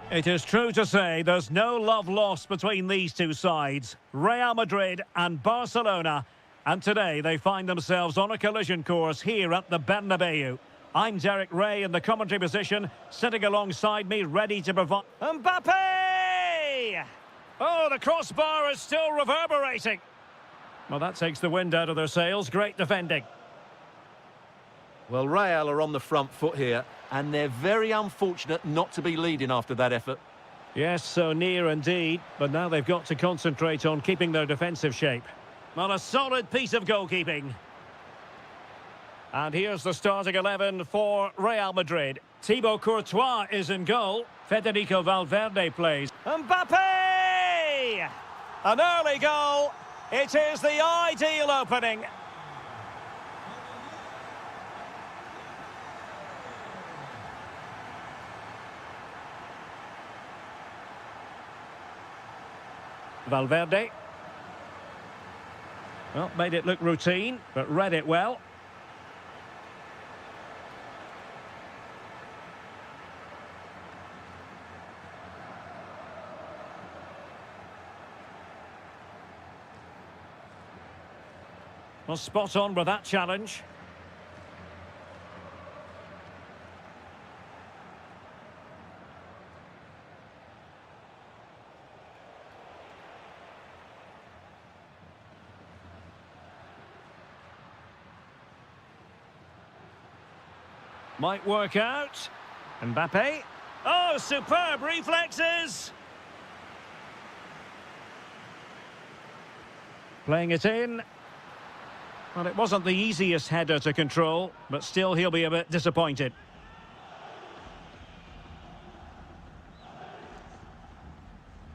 It is true to say there's no love lost between these two sides, Real Madrid and Barcelona. And today they find themselves on a collision course here at the Bernabeu. I'm Derek Ray in the commentary position, sitting alongside me, ready to provide... Mbappe! Oh, the crossbar is still reverberating. Well, that takes the wind out of their sails. Great defending. Well, Real are on the front foot here, and they're very unfortunate not to be leading after that effort. Yes, so near indeed, but now they've got to concentrate on keeping their defensive shape. Well, a solid piece of goalkeeping. And here's the starting 11 for Real Madrid. Thibaut Courtois is in goal. Federico Valverde plays. Mbappe! An early goal. It is the ideal opening. Valverde. Well, made it look routine, but read it well. Well, spot on with that challenge. Might work out. Mbappe. Oh, superb reflexes. Playing it in. Well, it wasn't the easiest header to control, but still he'll be a bit disappointed.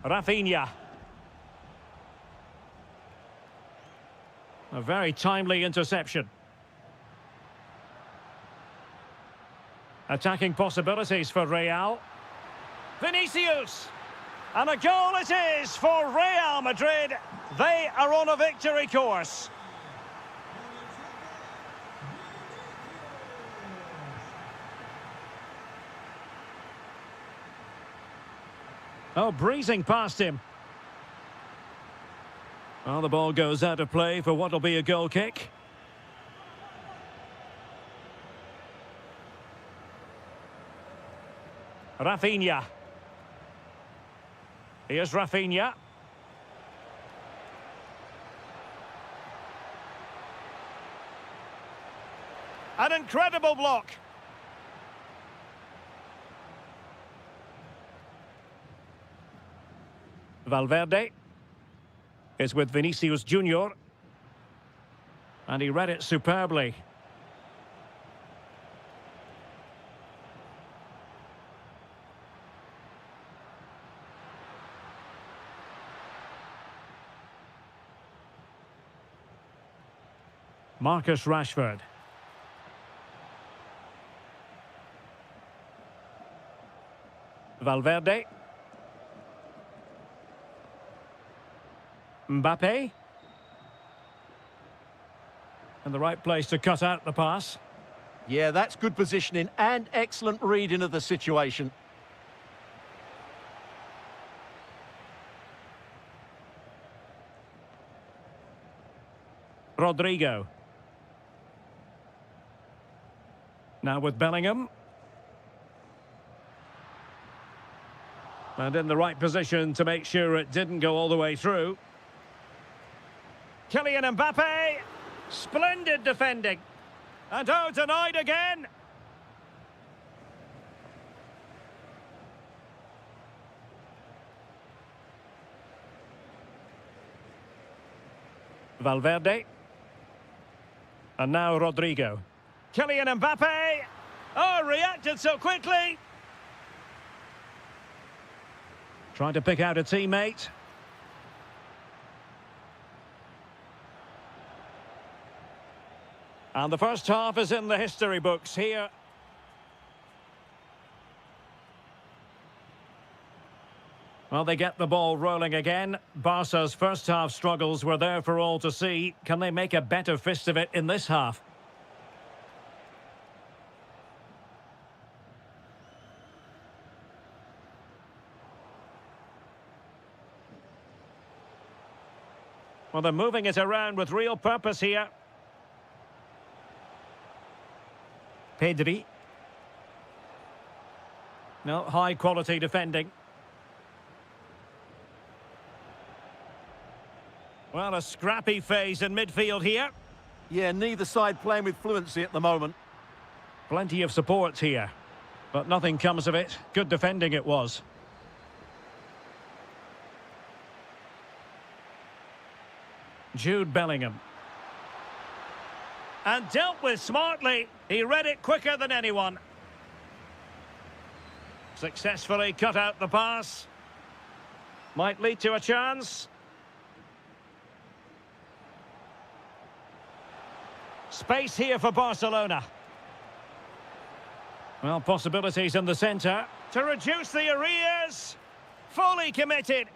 Rafinha. A very timely interception. Attacking possibilities for Real. Vinicius! And a goal it is for Real Madrid. They are on a victory course. Oh, breezing past him. Well, the ball goes out of play for what will be a goal kick. Rafinha. Here's Rafinha. An incredible block. Valverde is with Vinicius Junior. And he read it superbly. Marcus Rashford. Valverde. Mbappe. In the right place to cut out the pass. Yeah, that's good positioning and excellent reading of the situation. Rodrigo. Now with Bellingham. And in the right position to make sure it didn't go all the way through. Kylian Mbappe. Splendid defending. And oh, denied again. Valverde. And now Rodrigo. Kylian Mbappe. Oh, reacted so quickly. Trying to pick out a teammate. And the first half is in the history books here. Well, they get the ball rolling again. Barca's first half struggles were there for all to see. Can they make a better fist of it in this half? Well, they're moving it around with real purpose here. Pedri. No, high-quality defending. Well, a scrappy phase in midfield here. Yeah, neither side playing with fluency at the moment. Plenty of support here, but nothing comes of it. Good defending it was. Jude Bellingham. And dealt with smartly. He read it quicker than anyone. Successfully cut out the pass. Might lead to a chance. Space here for Barcelona. Well, possibilities in the centre. To reduce the arrears. Fully committed.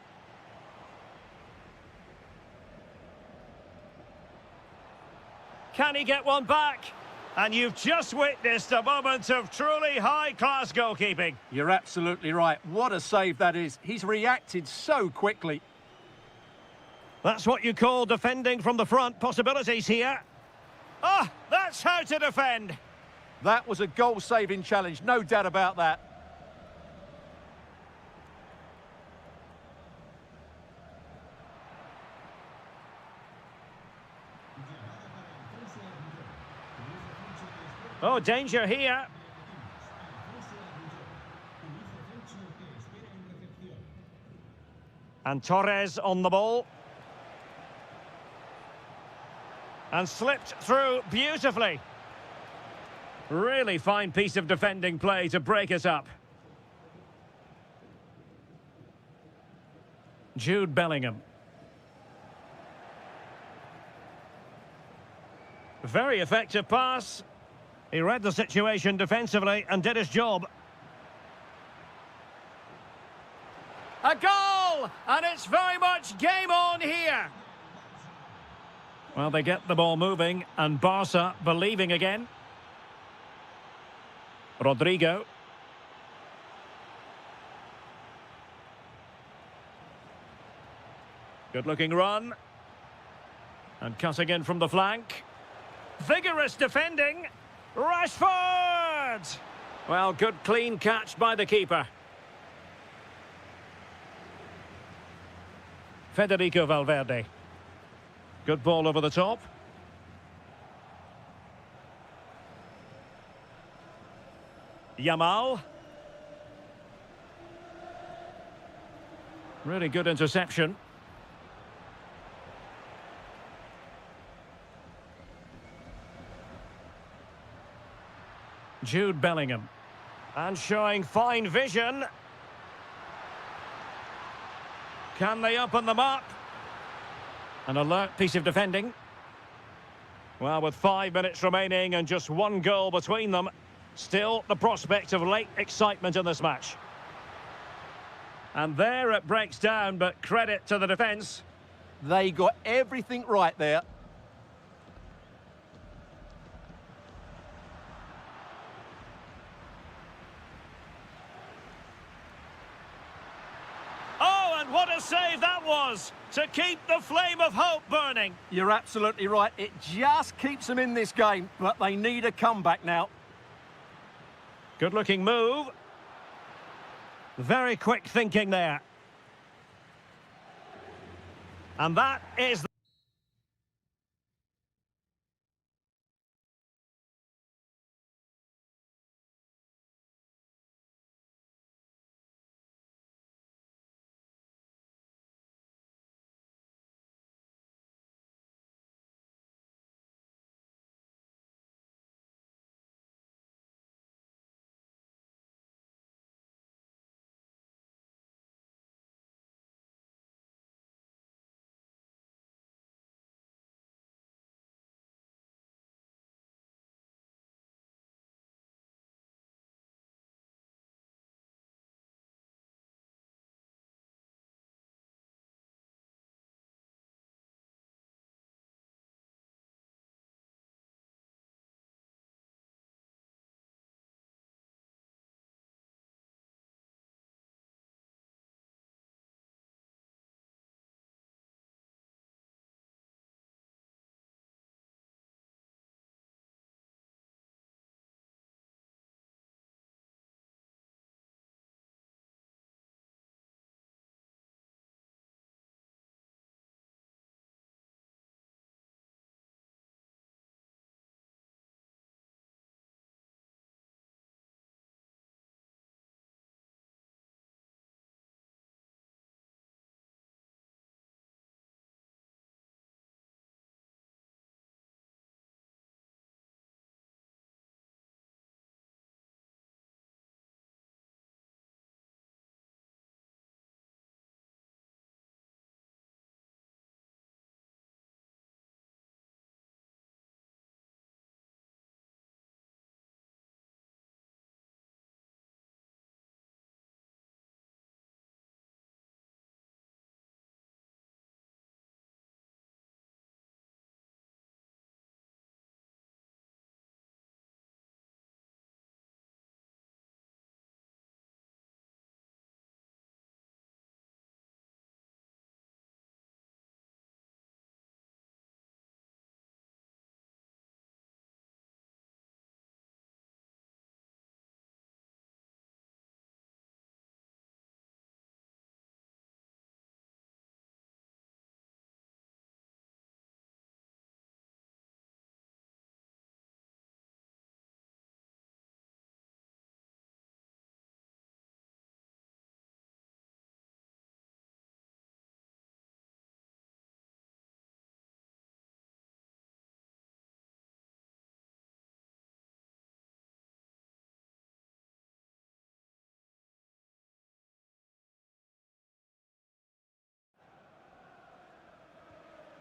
Can he get one back? And you've just witnessed a moment of truly high-class goalkeeping. You're absolutely right. What a save that is. He's reacted so quickly. That's what you call defending from the front. Possibilities here. Ah, that's how to defend. That was a goal-saving challenge, no doubt about that. Oh, danger here. And Torres on the ball. And slipped through beautifully. Really fine piece of defending play to break us up. Jude Bellingham. Very effective pass. He read the situation defensively and did his job. A goal! And it's very much game on here. Well, they get the ball moving, and Barca believing again. Rodrigo. Good-looking run. And cutting in from the flank. Vigorous defending. Rashford! Well, good clean catch by the keeper. Federico Valverde. Good ball over the top. Yamal. Really good interception. Jude Bellingham. And showing fine vision. Can they open them up? An alert piece of defending. Well, with 5 minutes remaining and just one goal between them, still the prospect of late excitement in this match. And there it breaks down, but credit to the defence. They got everything right there. What a save that was, to keep the flame of hope burning. You're absolutely right. It just keeps them in this game, but they need a comeback now. Good-looking move. Very quick thinking there. And that is...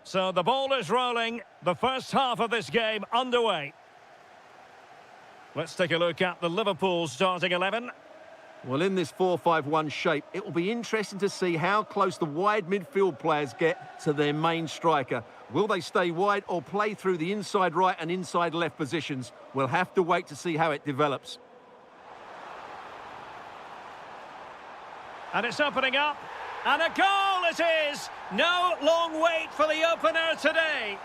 So the ball is rolling. The first half of this game underway. Let's take a look at the Liverpool starting 11. Well, in this 4-5-1 shape, it will be interesting to see how close the wide midfield players get to their main striker. Will they stay wide or play through the inside right and inside left positions? We'll have to wait to see how it develops. And it's opening up. And a goal it is! No long wait for the opener today.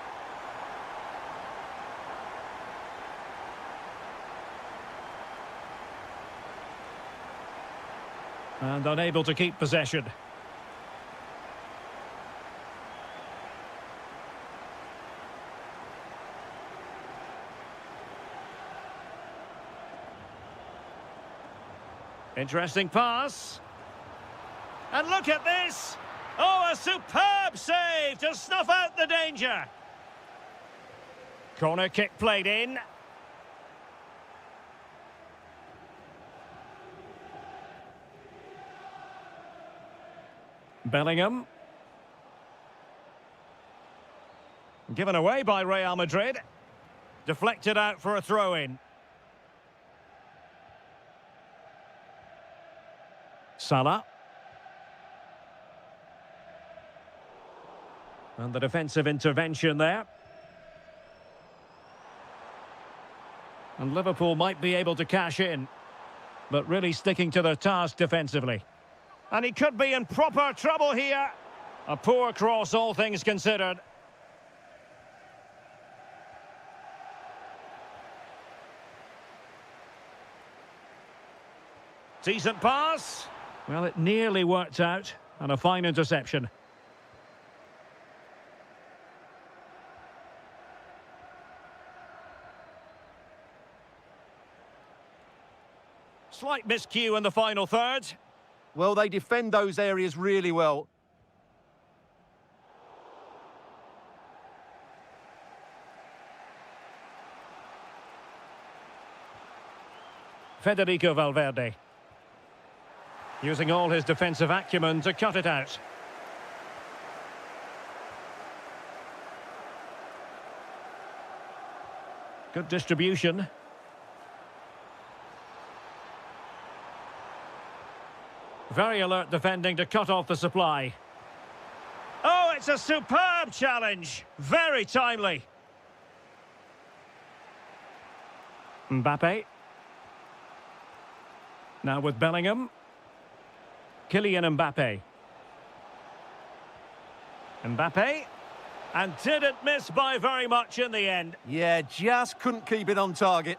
And unable to keep possession. Interesting pass. And look at this! Oh, a superb save to snuff out the danger. Corner kick played in. Bellingham. Given away by Real Madrid. Deflected out for a throw-in. Salah. And the defensive intervention there. And Liverpool might be able to cash in, but really sticking to their task defensively. And he could be in proper trouble here. A poor cross, all things considered. Decent pass. Well, it nearly worked out. And a fine interception. Slight miscue in the final third. Well, they defend those areas really well. Federico Valverde. Using all his defensive acumen to cut it out. Good distribution. Very alert defending to cut off the supply. Oh, it's a superb challenge. Very timely. Mbappe. Now with Bellingham. Kylian Mbappe. Mbappe. And didn't miss by very much in the end. Yeah, just couldn't keep it on target.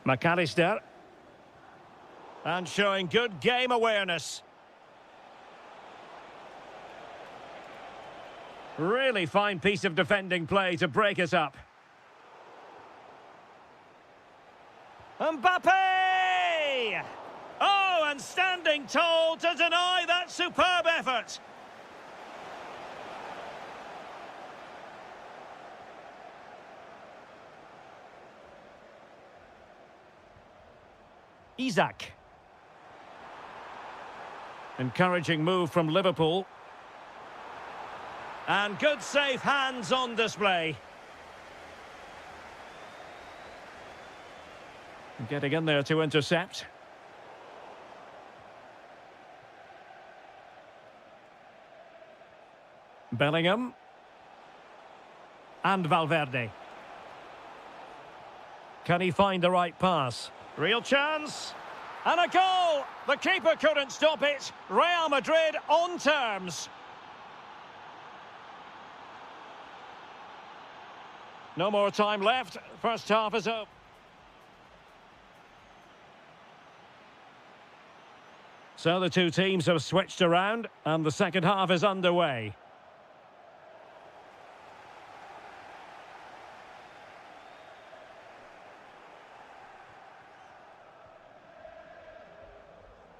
McAllister. And showing good game awareness. Really fine piece of defending play to break us up. Mbappe! Oh, and standing tall to deny that superb effort. Isaac. Encouraging move from Liverpool. And good safe hands on display. Getting in there to intercept. Bellingham. And Valverde. Can he find the right pass? Real chance. And a goal! The keeper couldn't stop it. Real Madrid on terms. No more time left. First half is up. So the two teams have switched around and the second half is underway.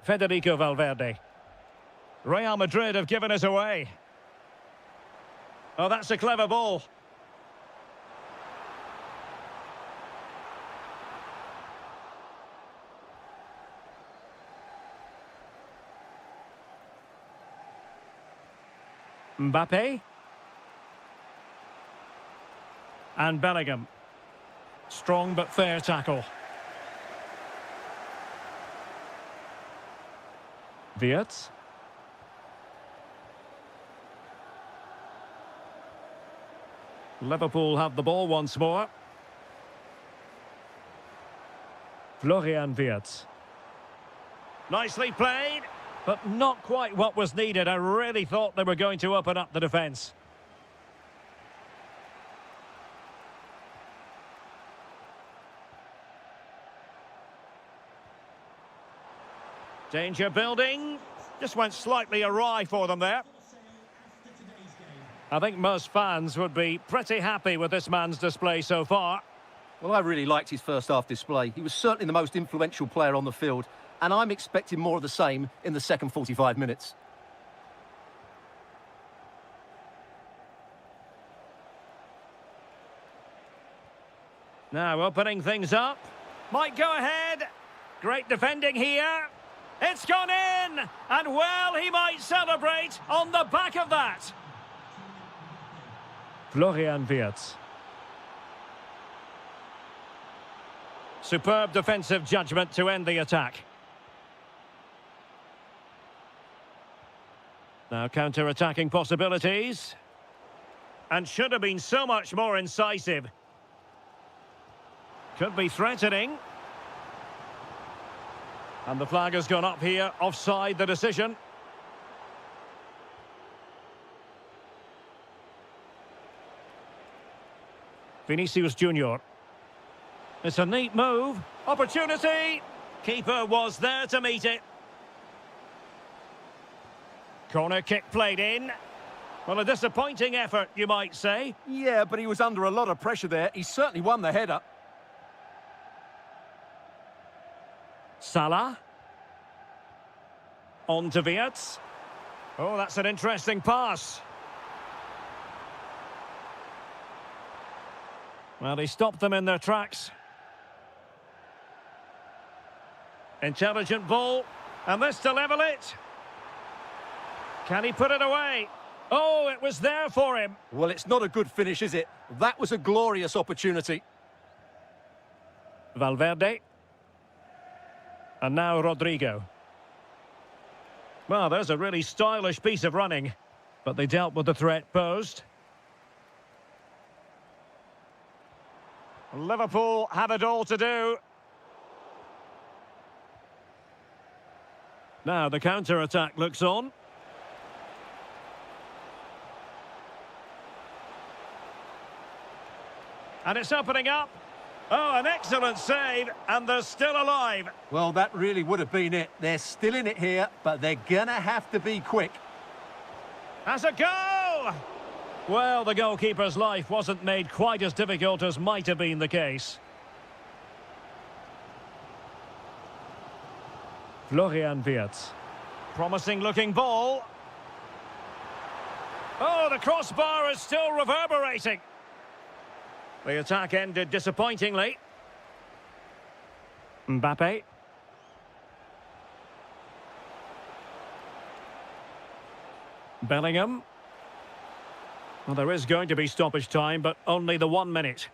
Federico Valverde. Real Madrid have given us away. Oh, that's a clever ball. Mbappe. And Bellingham. Strong but fair tackle. Wirtz. Liverpool have the ball once more. Florian Wirtz. Nicely played, but not quite what was needed. I really thought they were going to open up the defence. Danger building. Just went slightly awry for them there. I think most fans would be pretty happy with this man's display so far. Well, I really liked his first half display. He was certainly the most influential player on the field, and I'm expecting more of the same in the second 45 minutes. Now opening things up. Might go ahead. Great defending here. It's gone in! And well, he might celebrate on the back of that. Florian Wirtz. Superb defensive judgment to end the attack. Now counter-attacking possibilities. And should have been so much more incisive. Could be threatening. And the flag has gone up here, offside the decision. Vinicius Junior. It's a neat move. Opportunity. Keeper was there to meet it. Corner kick played in. Well, a disappointing effort, you might say. Yeah, but he was under a lot of pressure there. He certainly won the header. Salah. On to Wirtz. Oh, that's an interesting pass. Well, he stopped them in their tracks. Intelligent ball. And this to level it. Can he put it away? Oh, it was there for him. Well, it's not a good finish, is it? That was a glorious opportunity. Valverde. And now Rodrigo. Well, there's a really stylish piece of running, but they dealt with the threat posed. Liverpool have it all to do. Now the counter-attack looks on. And it's opening up. Oh, an excellent save, and they're still alive. Well, that really would have been it. They're still in it here, but they're going to have to be quick. That's a goal! Well, the goalkeeper's life wasn't made quite as difficult as might have been the case. Florian Wirtz. Promising looking ball. Oh, the crossbar is still reverberating. The attack ended disappointingly. Mbappe. Bellingham. Well, there is going to be stoppage time, but only the 1 minute.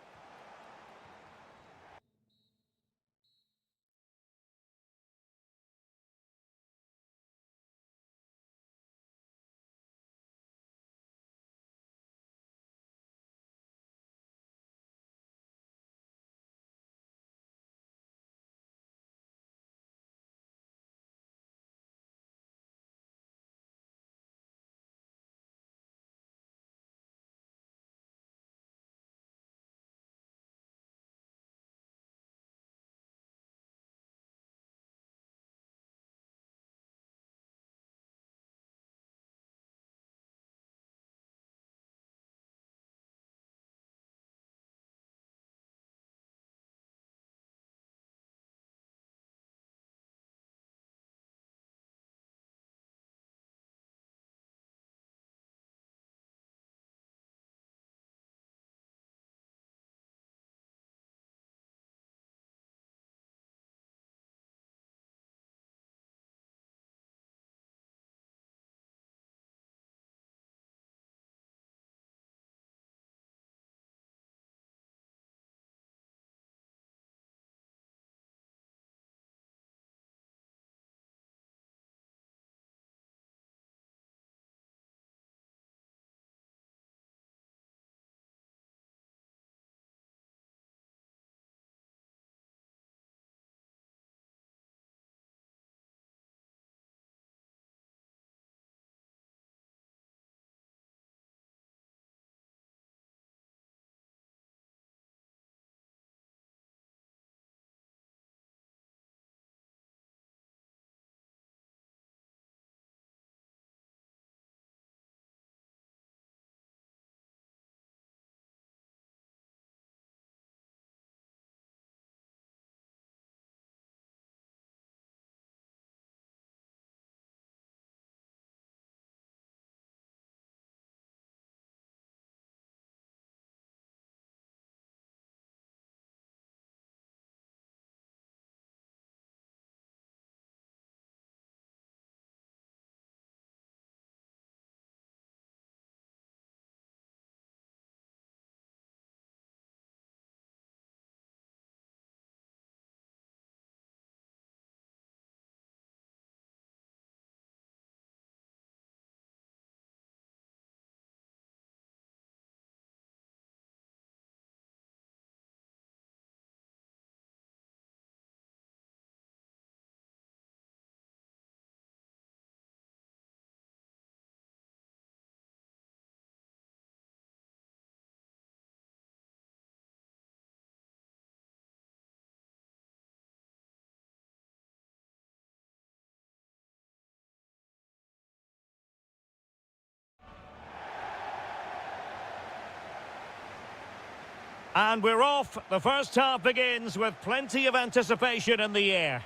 And we're off. The first half begins with plenty of anticipation in the air.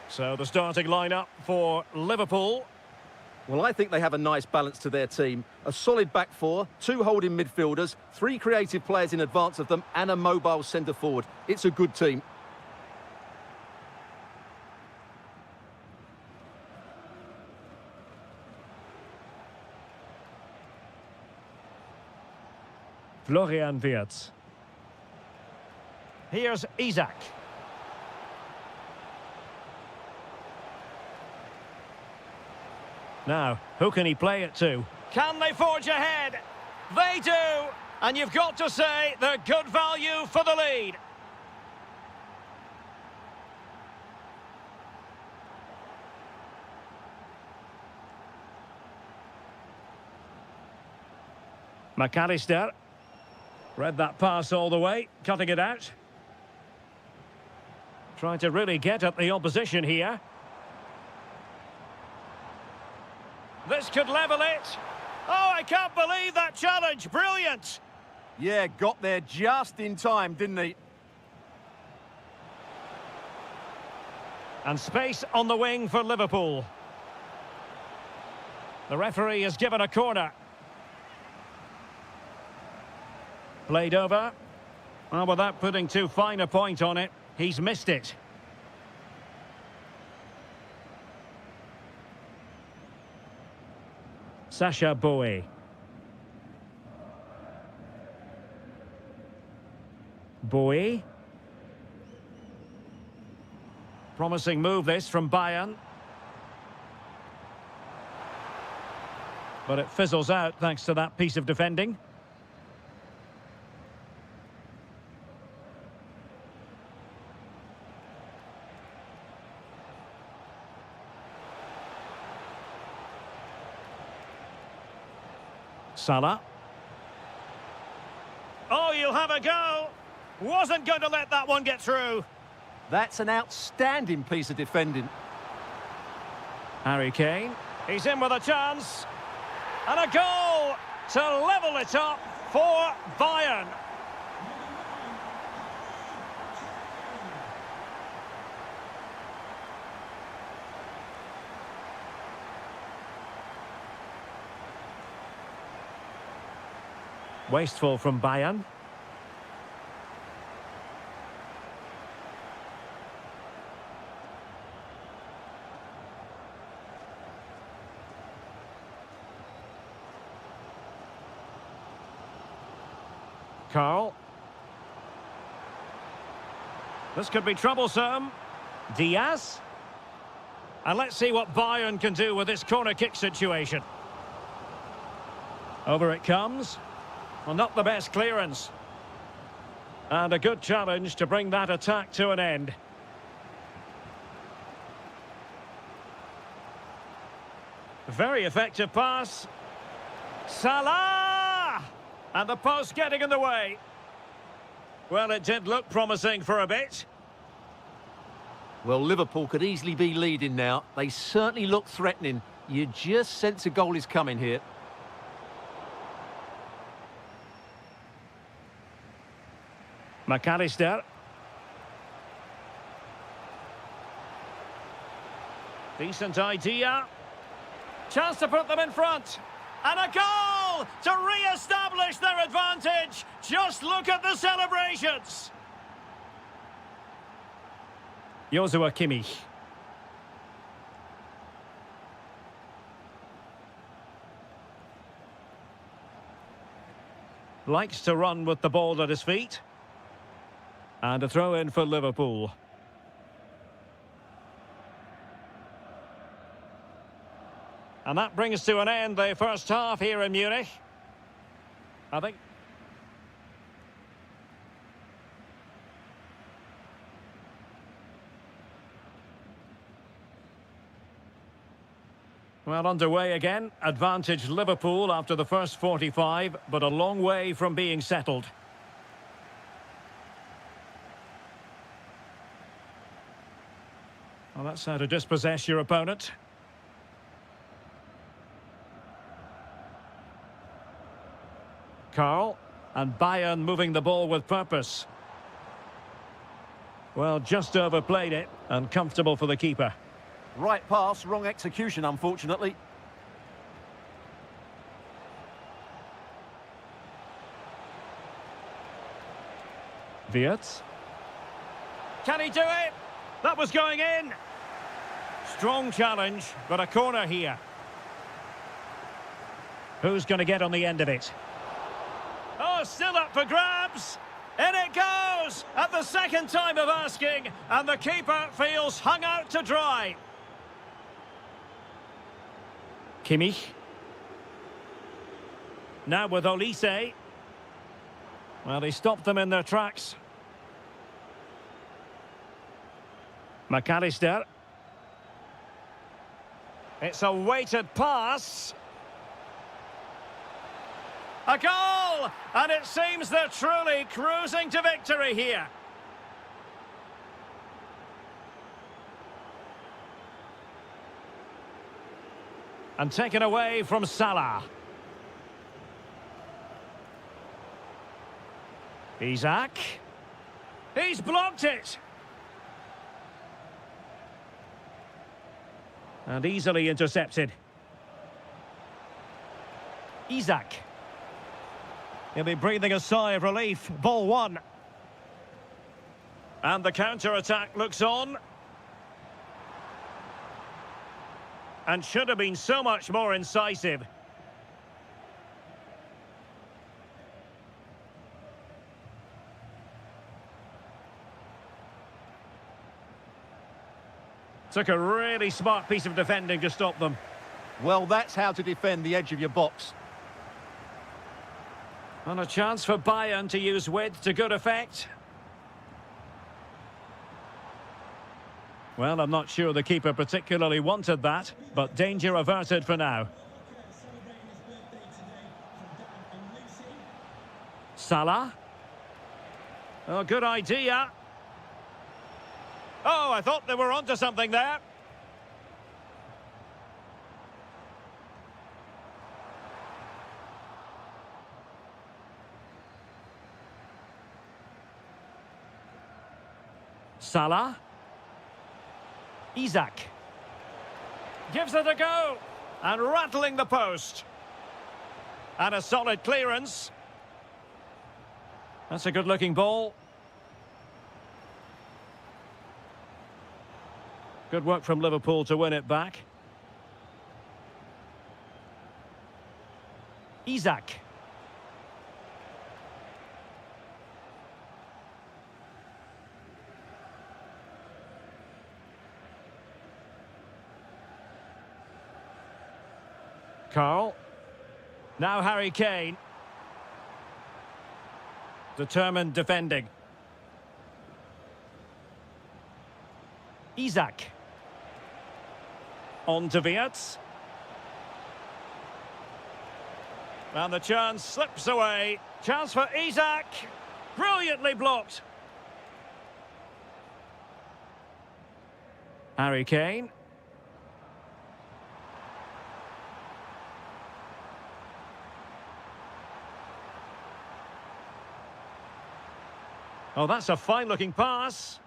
So the starting lineup for Liverpool. Well, I think they have a nice balance to their team. A solid back four, two holding midfielders, three creative players in advance of them, and a mobile centre forward. It's a good team. Florian Wirtz. Here's Isaac. Now, who can he play it to? Can they forge ahead? They do! And you've got to say they're good value for the lead. McAllister. Read that pass all the way, cutting it out. Trying to really get at the opposition here. This could level it. Oh, I can't believe that challenge. Brilliant. Yeah, got there just in time, didn't he? And space on the wing for Liverpool. The referee has given a corner. Played over. Well, without putting too fine a point on it, he's missed it. Sasha Bowie. Bowie. Promising move this from Bayern. But it fizzles out thanks to that piece of defending. Salah. Oh, you'll have a go. Wasn't going to let that one get through. That's an outstanding piece of defending. Harry Kane. He's in with a chance. And a goal to level it up for Bayern. Wasteful from Bayern. Carl. This could be troublesome. Diaz. And let's see what Bayern can do with this corner kick situation. Over it comes. Well, not the best clearance. And a good challenge to bring that attack to an end. Very effective pass. Salah! And the post getting in the way. Well, it did look promising for a bit. Well, Liverpool could easily be leading now. They certainly look threatening. You just sense a goal is coming here. McAllister. Decent idea. Chance to put them in front. And a goal to re-establish their advantage. Just look at the celebrations. Joshua Kimmich. Likes to run with the ball at his feet. And a throw in for Liverpool. And that brings to an end the first half here in Munich. I think. Well, underway again. Advantage Liverpool after the first 45, but a long way from being settled. Well, that's how to dispossess your opponent. Carl, and Bayern moving the ball with purpose. Well, just overplayed it, and comfortable for the keeper. Right pass, wrong execution, unfortunately. Wirtz. Can he do it? That was going in. Strong challenge, but a corner here. Who's going to get on the end of it? Oh, still up for grabs. In it goes at the second time of asking, and the keeper feels hung out to dry. Kimmich. Now with Olise. Well, he stopped them in their tracks. McAllister. It's a weighted pass. A goal! And it seems they're truly cruising to victory here. And taken away from Salah. Isak. He's blocked it. And easily intercepted. Isak. He'll be breathing a sigh of relief. Ball one. And the counter-attack looks on. And should have been so much more incisive. Took a really smart piece of defending to stop them. Well, that's how to defend the edge of your box. And a chance for Bayern to use width to good effect. Well, I'm not sure the keeper particularly wanted that, but danger averted for now. Salah. Oh, good idea. Oh, I thought they were onto something there. Salah. Isak. Gives it a go. And rattling the post. And a solid clearance. That's a good-looking ball. Good work from Liverpool to win it back. Isak. Carl. Now Harry Kane. Determined defending. Isak. On to Wirtz. And the chance slips away. Chance for Isak. Brilliantly blocked. Harry Kane. Oh, that's a fine-looking pass.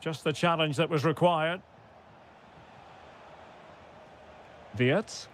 Just the challenge that was required. Wirtz.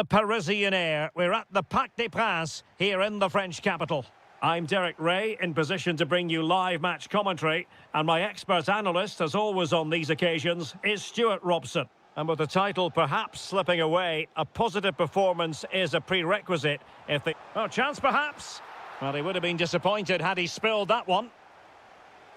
The Parisian air. We're at the Parc des Princes here in the French capital. I'm Derek Ray, in position to bring you live match commentary, and my expert analyst, as always on these occasions, is Stuart Robson. And with the title perhaps slipping away, a positive performance is a prerequisite if they... Oh, chance perhaps? Well, he would have been disappointed had he spilled that one.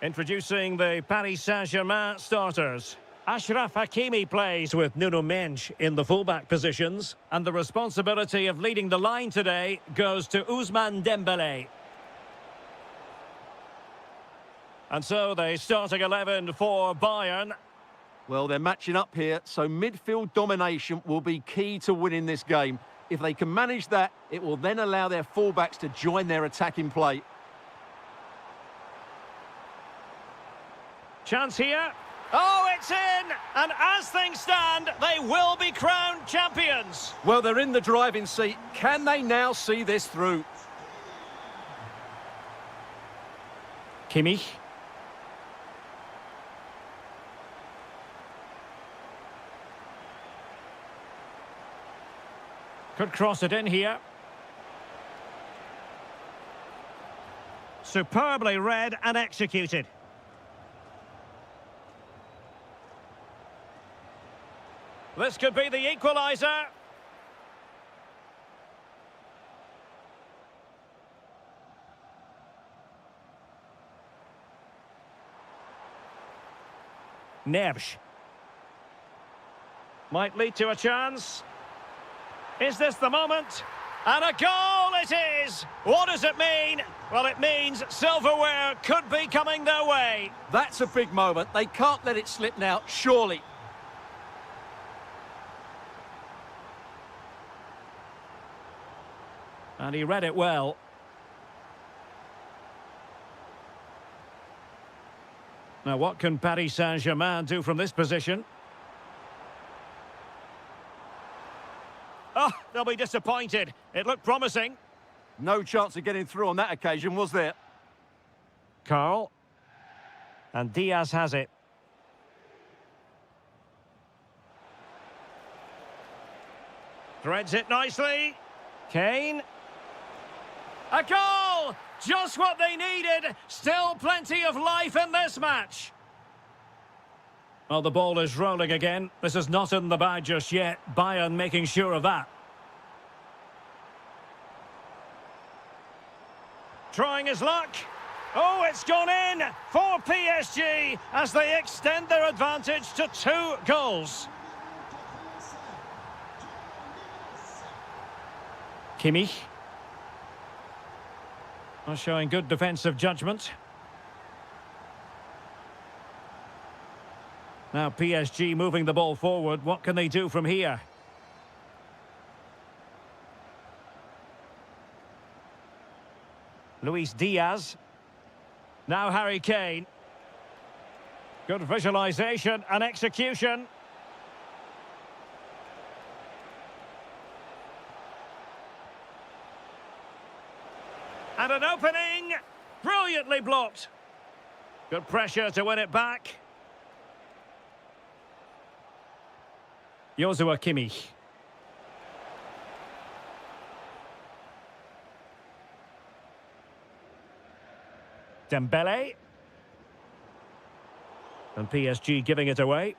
Introducing the Paris Saint-Germain starters. Achraf Hakimi plays with Nuno Mendes in the fullback positions, and the responsibility of leading the line today goes to Ousmane Dembélé. And so the starting 11 for Bayern. Well, they're matching up here, so midfield domination will be key to winning this game. If they can manage that, it will then allow their fullbacks to join their attacking play. Chance here. Oh, it's in! And as things stand, they will be crowned champions. Well, they're in the driving seat. Can they now see this through? Kimmich. Could cross it in here. Superbly read and executed. This could be the equaliser. Neves. Might lead to a chance. Is this the moment? And a goal it is! What does it mean? Well, it means silverware could be coming their way. That's a big moment. They can't let it slip now, surely. And he read it well. Now, what can Paris Saint-Germain do from this position? Oh, they'll be disappointed. It looked promising. No chance of getting through on that occasion, was there? Carl. And Diaz has it. Threads it nicely. Kane. A goal! Just what they needed. Still plenty of life in this match. Well, the ball is rolling again. This is not in the bag just yet. Bayern making sure of that. Trying his luck. Oh, it's gone in for PSG as they extend their advantage to 2 goals. Kimmich. Showing good defensive judgment. Now PSG moving the ball forward. What can they do from here? Luis Diaz. Now Harry Kane. Good visualization and execution. And an opening. Brilliantly blocked. Good pressure to win it back. Joshua Kimmich. Dembele. And PSG giving it away.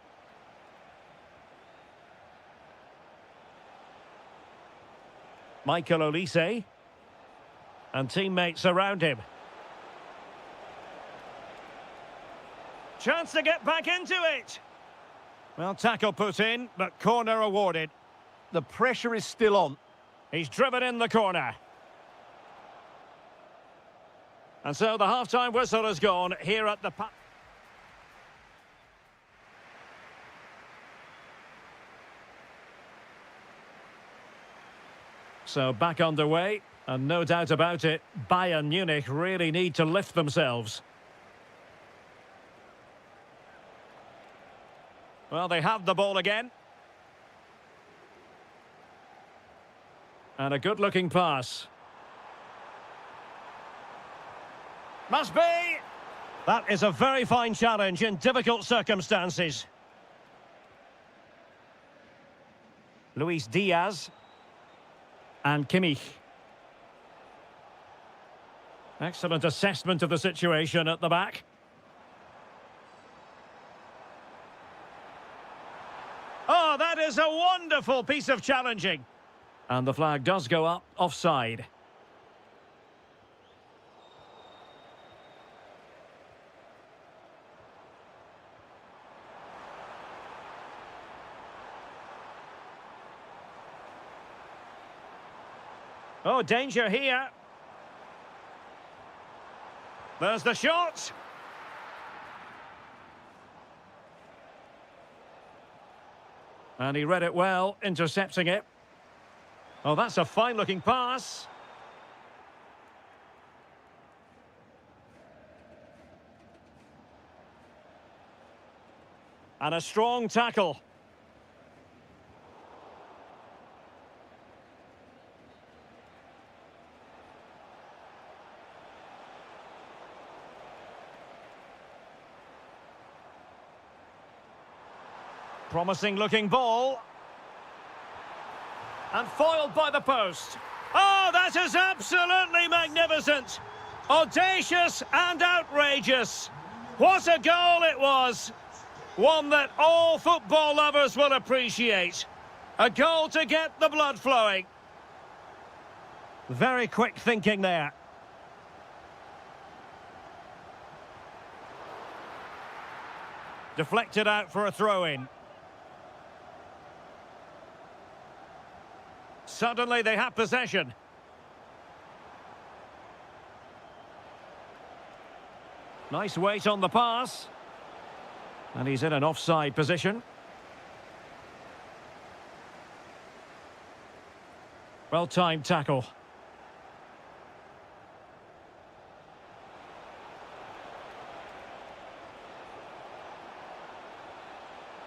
Michael Olise. And teammates around him. Chance to get back into it. Well, tackle put in, but corner awarded. The pressure is still on. He's driven in the corner. And so the half-time whistle has gone here at the... So back underway, and no doubt about it, Bayern Munich really need to lift themselves. Well, they have the ball again. And a good-looking pass. Must be! That is a very fine challenge in difficult circumstances. Luis Diaz. And Kimmich. Excellent assessment of the situation at the back. Oh, that is a wonderful piece of challenging. And the flag does go up offside. Oh, danger here. There's the shot. And he read it well, intercepting it. Oh, that's a fine-looking pass. And a strong tackle. Promising looking ball. And foiled by the post. Oh, that is absolutely magnificent. Audacious and outrageous. What a goal it was. One that all football lovers will appreciate. A goal to get the blood flowing. Very quick thinking there. Deflected out for a throw-in. Suddenly they have possession. Nice weight on the pass. And he's in an offside position. Well-timed tackle.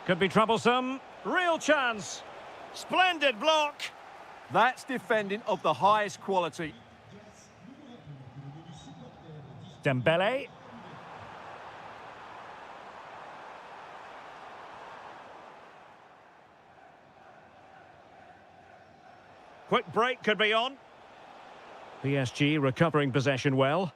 Could be troublesome. Real chance. Splendid block. That's defending of the highest quality. Dembele. Quick break could be on. PSG recovering possession well.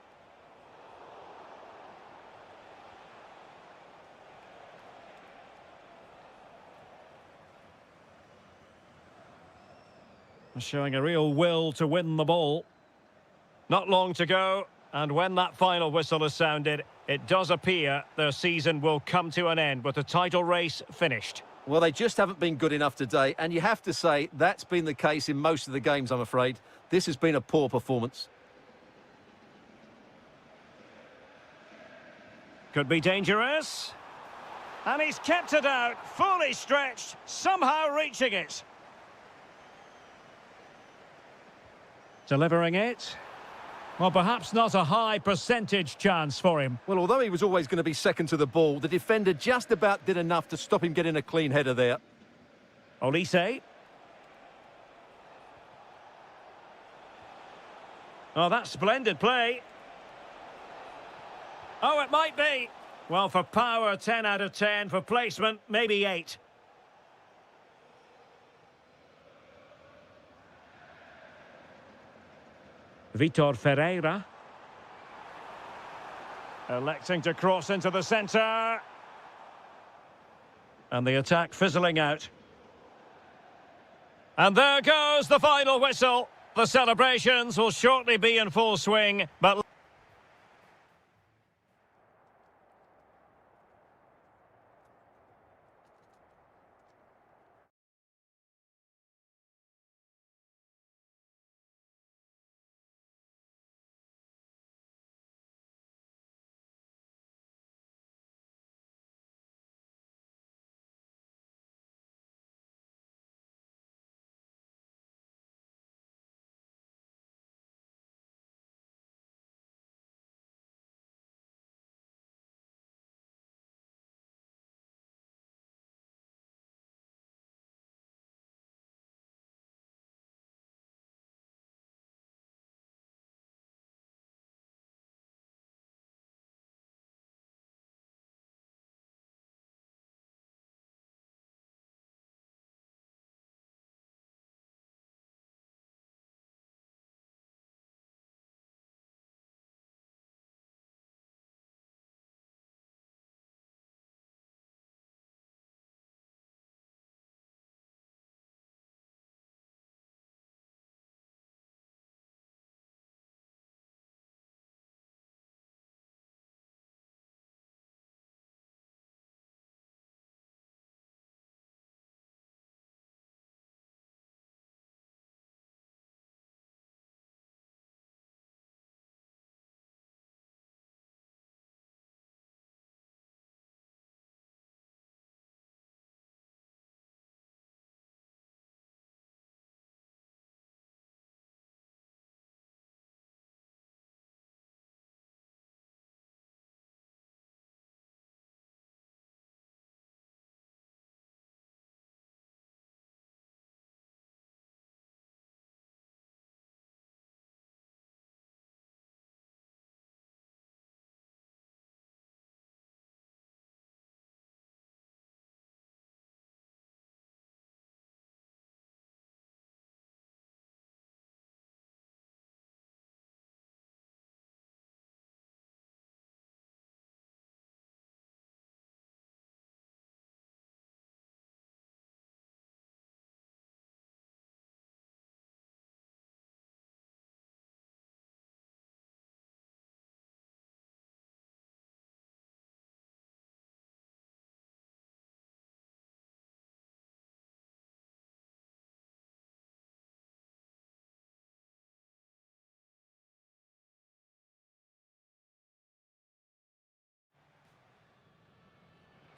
Showing a real will to win the ball. Not long to go, and when that final whistle is sounded, it does appear their season will come to an end with the title race finished. Well, they just haven't been good enough today, and you have to say that's been the case in most of the games, I'm afraid. This has been a poor performance. Could be dangerous. And he's kept it out, fully stretched, somehow reaching it. Delivering it. Well, perhaps not a high percentage chance for him. Well, although he was always going to be second to the ball, the defender just about did enough to stop him getting a clean header there. Olise. Oh, that's splendid play. Oh, it might be. Well, for power, 10 out of 10. For placement, maybe 8. Vitor Ferreira. Electing to cross into the centre. And the attack fizzling out. And there goes the final whistle. The celebrations will shortly be in full swing, but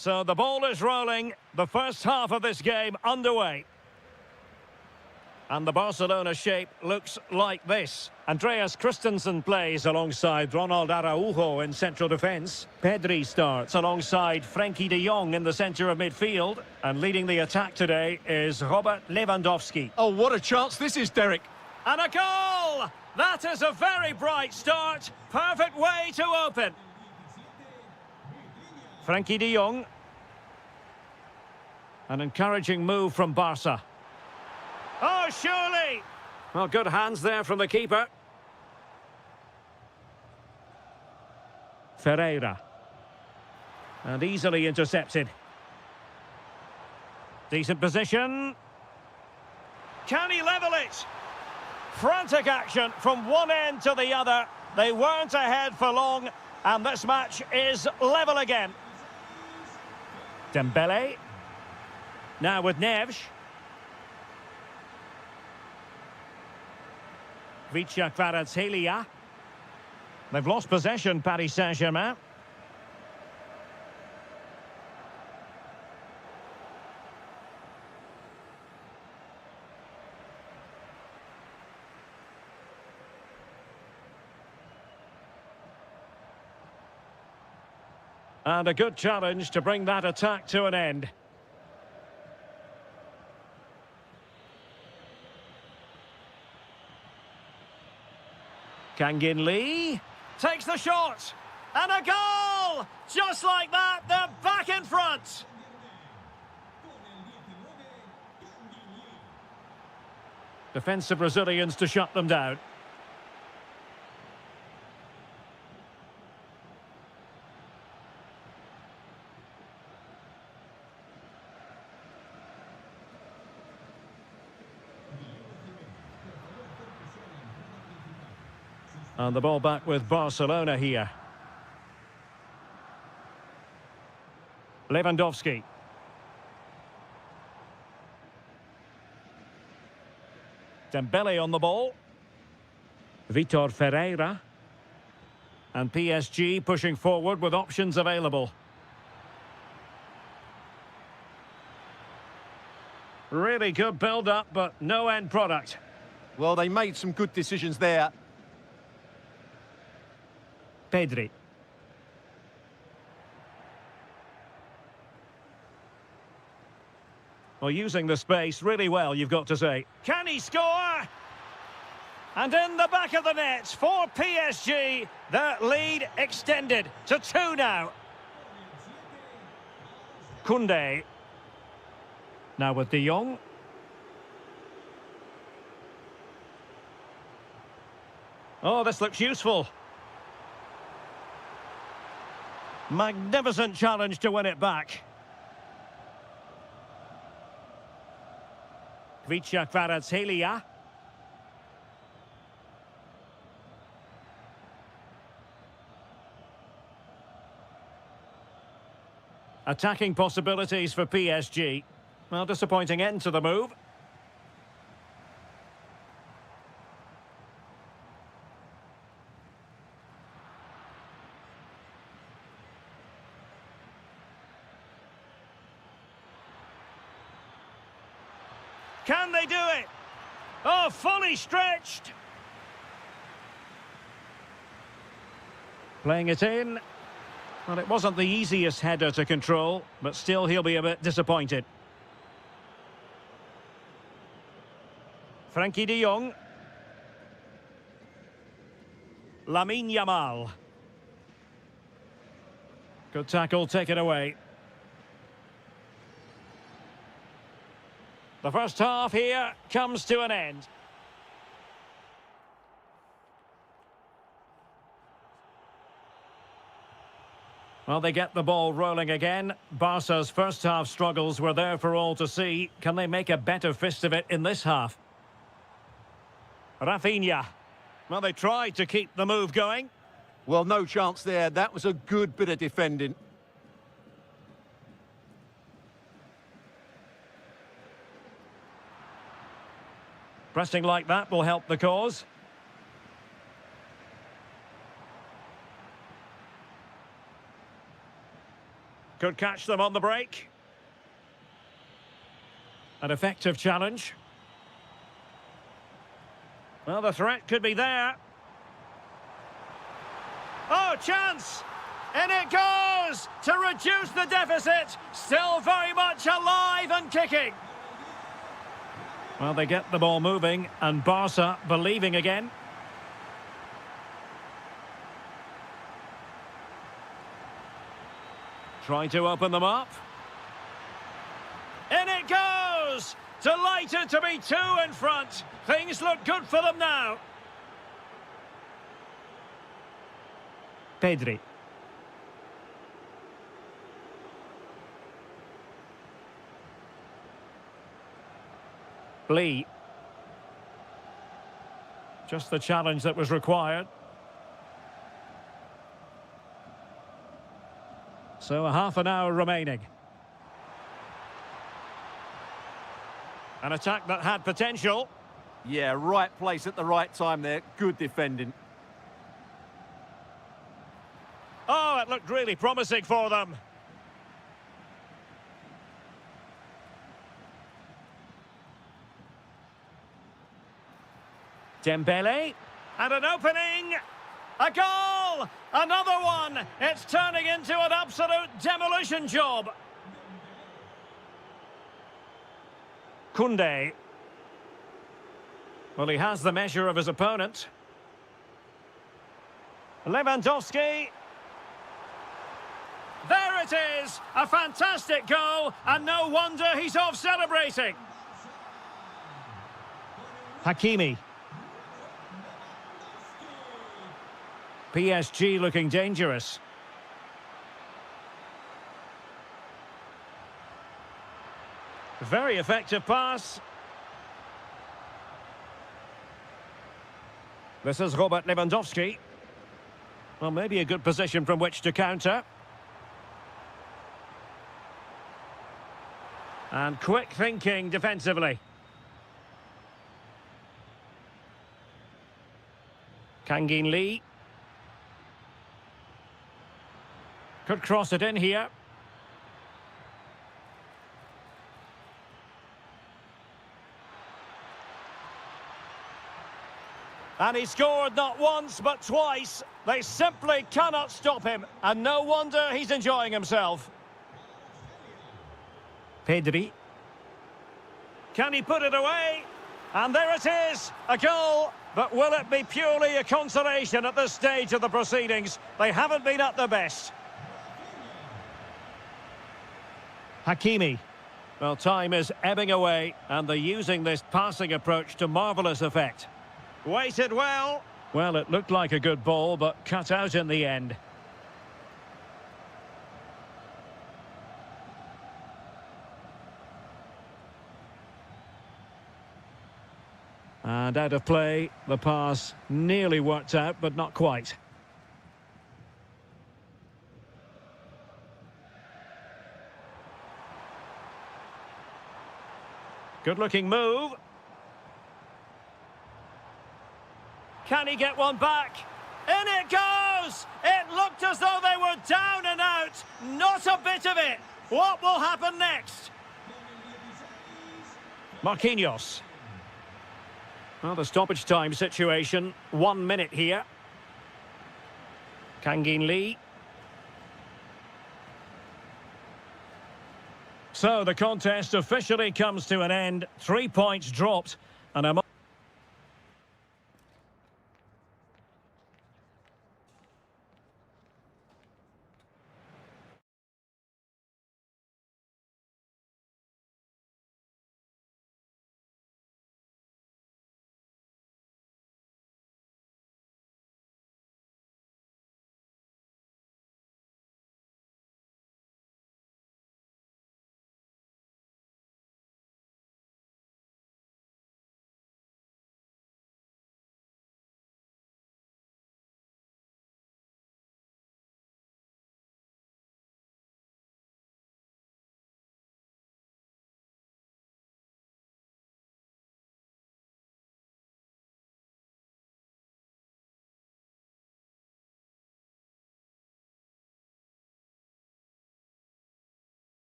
So the ball is rolling. The first half of this game underway. And the Barcelona shape looks like this. Andreas Christensen plays alongside Ronald Araujo in central defence. Pedri starts alongside Frenkie de Jong in the centre of midfield. And leading the attack today is Robert Lewandowski. Oh, what a chance this is, Derek. And a goal! That is a very bright start. Perfect way to open. Frenkie de Jong. An encouraging move from Barca. Oh, surely! Well, good hands there from the keeper. Ferreira. And easily intercepted. Decent position. Can he level it? Frantic action from one end to the other. They weren't ahead for long, and this match is level again. Dembele. Now with Neves. Kvaratskhelia. They've lost possession, Paris Saint-Germain. And a good challenge to bring that attack to an end. Kangin Lee takes the shot. And a goal! Just like that, they're back in front. Defensive Brazilians to shut them down. And the ball back with Barcelona here. Lewandowski. Dembele on the ball. Vitor Ferreira. And PSG pushing forward with options available. Really good build-up, but no end product. Well, they made some good decisions there. Pedri. Well, using the space really well, you've got to say. Can he score? And in the back of the net for PSG, their lead extended to 2 now. Koundé. Now with de Jong. Oh, this looks useful. Magnificent challenge to win it back. Kvaratskhelia. Attacking possibilities for PSG. Well, disappointing end to the move. Can they do it? Oh, fully stretched. Playing it in. Well, it wasn't the easiest header to control, but still he'll be a bit disappointed. Frenkie de Jong. Lamine Yamal. Good tackle, taken away. The first half here comes to an end. Well, they get the ball rolling again. Barca's first half struggles were there for all to see. Can they make a better fist of it in this half? Rafinha. Well, they tried to keep the move going. Well, no chance there. That was a good bit of defending. Pressing like that will help the cause. Could catch them on the break. An effective challenge. Well, the threat could be there. Oh, chance! In it goes to reduce the deficit. Still very much alive and kicking. Well, they get the ball moving and Barca believing again. Trying to open them up. In it goes! Delighted to be two in front. Things look good for them now. Pedri. Lee. Just the challenge that was required. So a half an hour remaining. An attack that had potential. Yeah, right place at the right time there. Good defending. Oh, it looked really promising for them. Dembele. And an opening. A goal! Another one! It's turning into an absolute demolition job. Koundé. Well, he has the measure of his opponent. Lewandowski. There it is! A fantastic goal, and no wonder he's off celebrating. Hakimi. PSG looking dangerous. Very effective pass. This is Robert Lewandowski. Well, maybe a good position from which to counter. And quick thinking defensively. Kangin Lee. Could cross it in here. And he scored not once but twice. They simply cannot stop him. And no wonder he's enjoying himself. Pedri. Can he put it away? And there it is, a goal. But will it be purely a consolation at this stage of the proceedings? They haven't been at their best. Hakimi. Well, time is ebbing away, and they're using this passing approach to marvellous effect. Weighted well. Well, it looked like a good ball, but cut out in the end. And out of play, the pass nearly worked out, but not quite. Good-looking move. Can he get one back? In it goes! It looked as though they were down and out. Not a bit of it. What will happen next? Marquinhos. Well, the stoppage time situation. 1 minute here. Kangin Lee. So the contest officially comes to an end. 3 points dropped. And a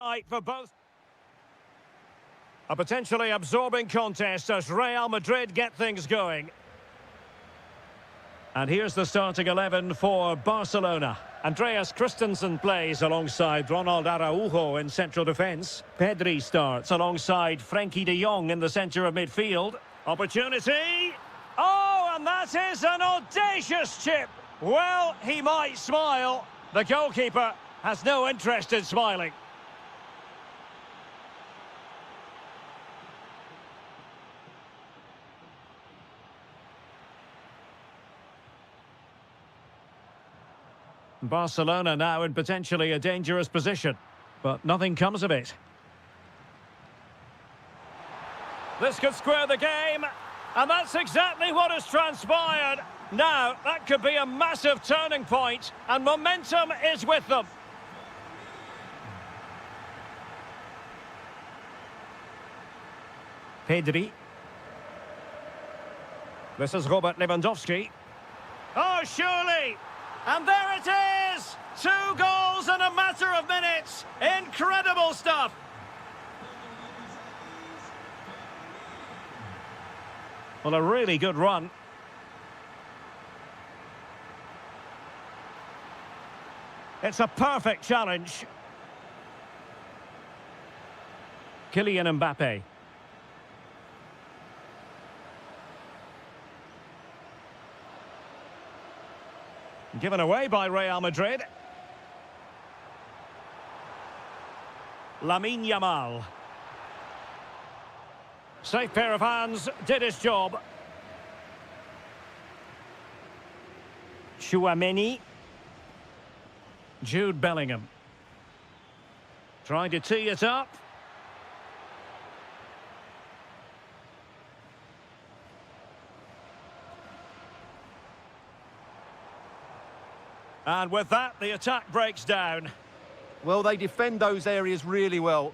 Right for both. A potentially absorbing contest as Real Madrid get things going. And here's the starting 11 for Barcelona. Andreas Christensen plays alongside Ronald Araujo in central defence. Pedri starts alongside Frenkie de Jong in the centre of midfield. Opportunity! Oh, and that is an audacious chip! Well, he might smile. The goalkeeper has no interest in smiling. Barcelona now in potentially a dangerous position, but nothing comes of it. This could square the game, and that's exactly what has transpired. Now, that could be a massive turning point, and momentum is with them. Pedri. This is Robert Lewandowski. Oh, surely! And there it is! 2 goals in a matter of minutes! Incredible stuff! Well, a really good run. It's a perfect challenge. Kylian Mbappe. Given away by Real Madrid. Lamine Yamal. Safe pair of hands, did his job. Chouameni. Jude Bellingham. Trying to tee it up. And with that, the attack breaks down. Well, they defend those areas really well.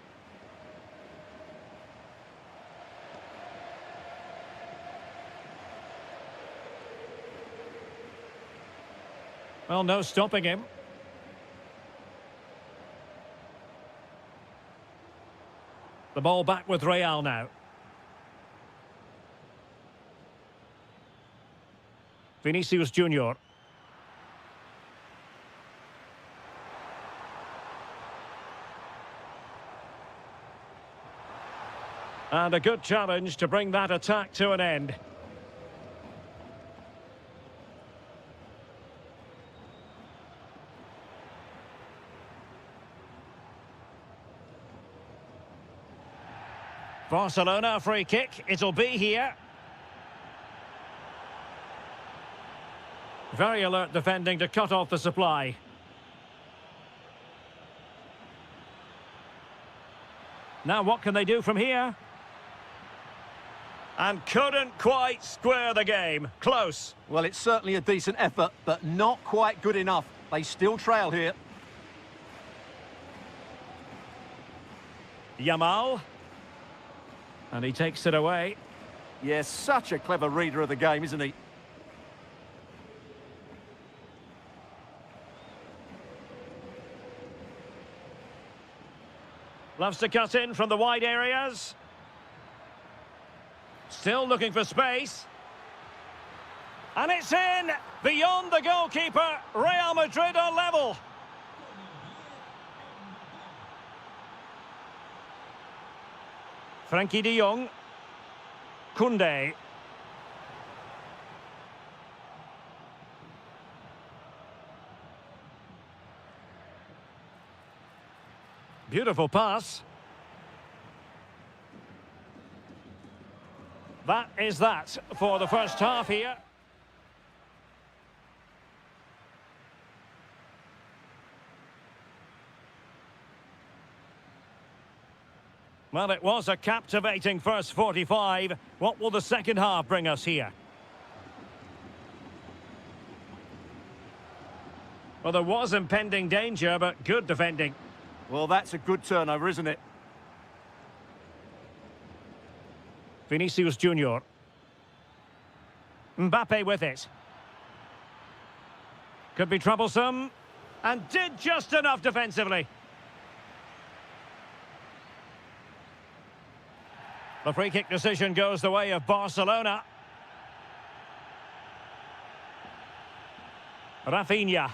Well, no stopping him. The ball back with Real now. Vinicius Junior. And a good challenge to bring that attack to an end. Barcelona free kick, it'll be here. Very alert defending to cut off the supply. Now what can they do from here? And couldn't quite square the game. Close. Well, it's certainly a decent effort, but not quite good enough. They still trail here. Yamal. And he takes it away. Yes, such a clever reader of the game, isn't he? Loves to cut in from the wide areas. Still looking for space. And it's in! Beyond the goalkeeper, Real Madrid are level. Frenkie de Jong. Koundé. Beautiful pass. That is that for the first half here. Well, it was a captivating first 45. What will the second half bring us here? Well, there was impending danger, but good defending. Well, that's a good turnover, isn't it? Vinicius Junior. Mbappe with it. Could be troublesome. And did just enough defensively. The free kick decision goes the way of Barcelona. Rafinha.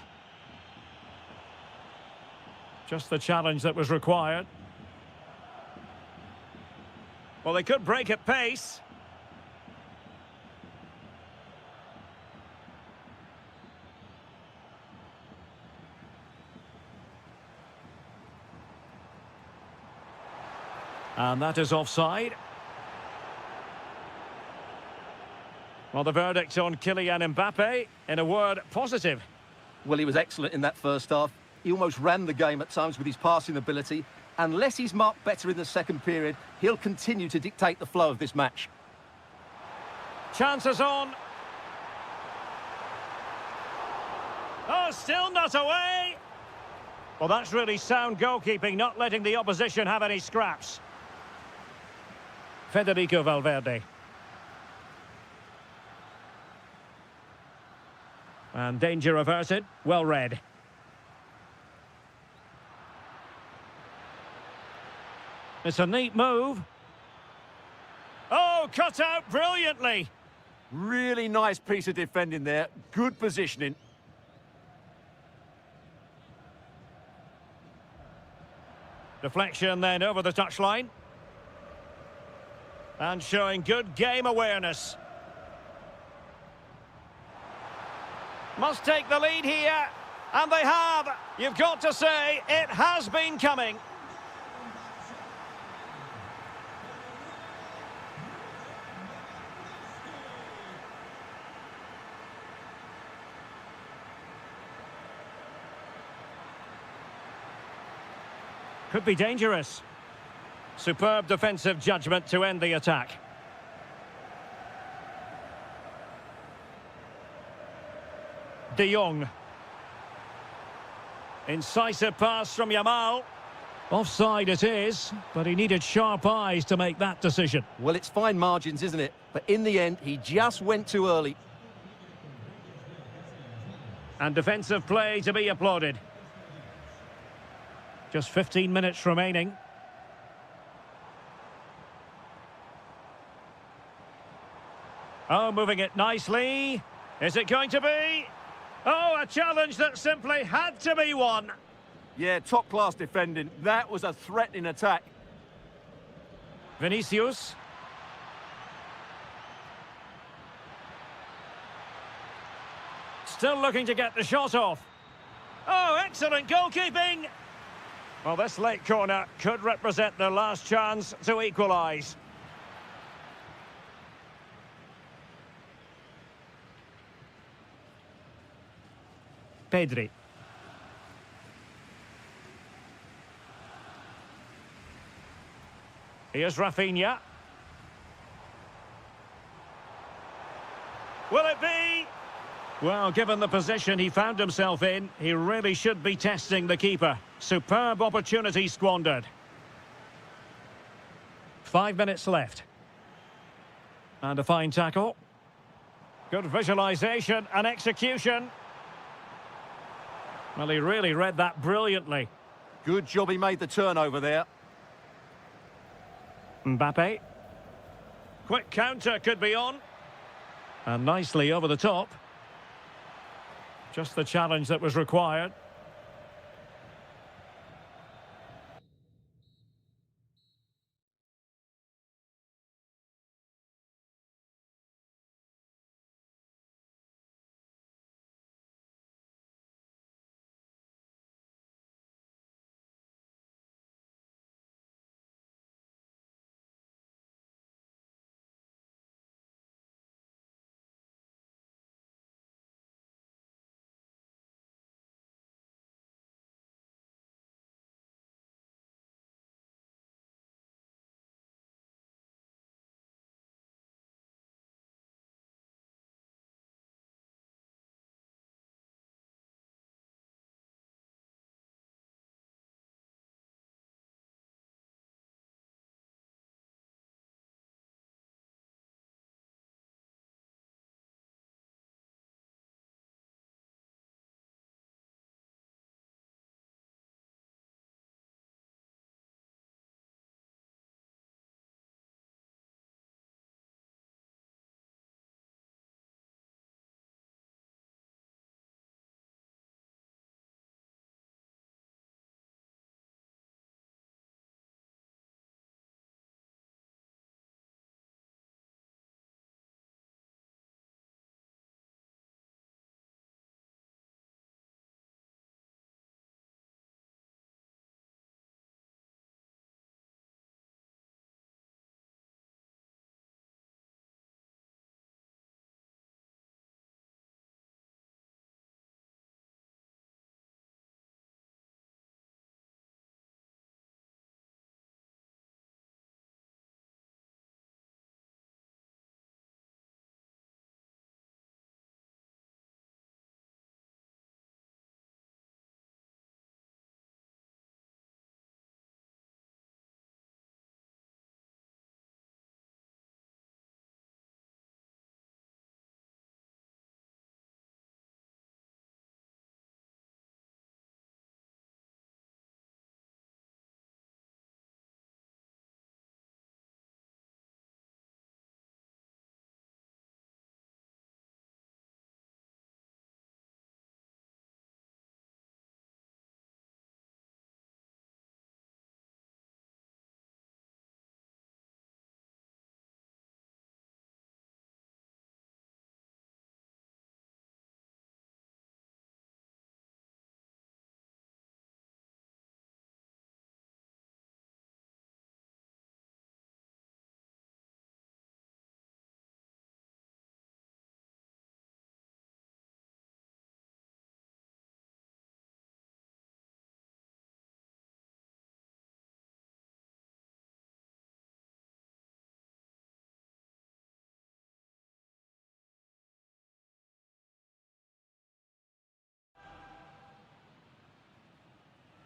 Just the challenge that was required. Well, they could break at pace. And that is offside. Well, the verdict on Kylian Mbappe, in a word, positive. Well, he was excellent in that first half. He almost ran the game at times with his passing ability. Unless he's marked better in the second period, he'll continue to dictate the flow of this match. Chances on. Oh, still not away. Well, that's really sound goalkeeping, not letting the opposition have any scraps. Federico Valverde. And danger averted. Well read. It's a neat move. Oh, cut out brilliantly. Really nice piece of defending there. Good positioning. Deflection then over the touchline. And showing good game awareness. Must take the lead here. And they have. You've got to say, it has been coming. Could be dangerous. Superb defensive judgment to end the attack. De Jong. Incisive pass from Yamal. Offside it is, but he needed sharp eyes to make that decision. Well, it's fine margins, isn't it? But in the end, he just went too early. And defensive play to be applauded. Just 15 minutes remaining. Oh, moving it nicely. Is it going to be? Oh, a challenge that simply had to be won. Yeah, top-class defending. That was a threatening attack. Vinicius. Still looking to get the shot off. Oh, excellent goalkeeping. Well, this late corner could represent their last chance to equalise. Pedri. Here's Rafinha. Will it be? Well, given the position he found himself in, he really should be testing the keeper. Superb opportunity squandered. 5 minutes left. And a fine tackle. Good visualisation and execution. Well, he really read that brilliantly. Good job he made the turnover there. Mbappe. Quick counter could be on. And nicely over the top. Just the challenge that was required.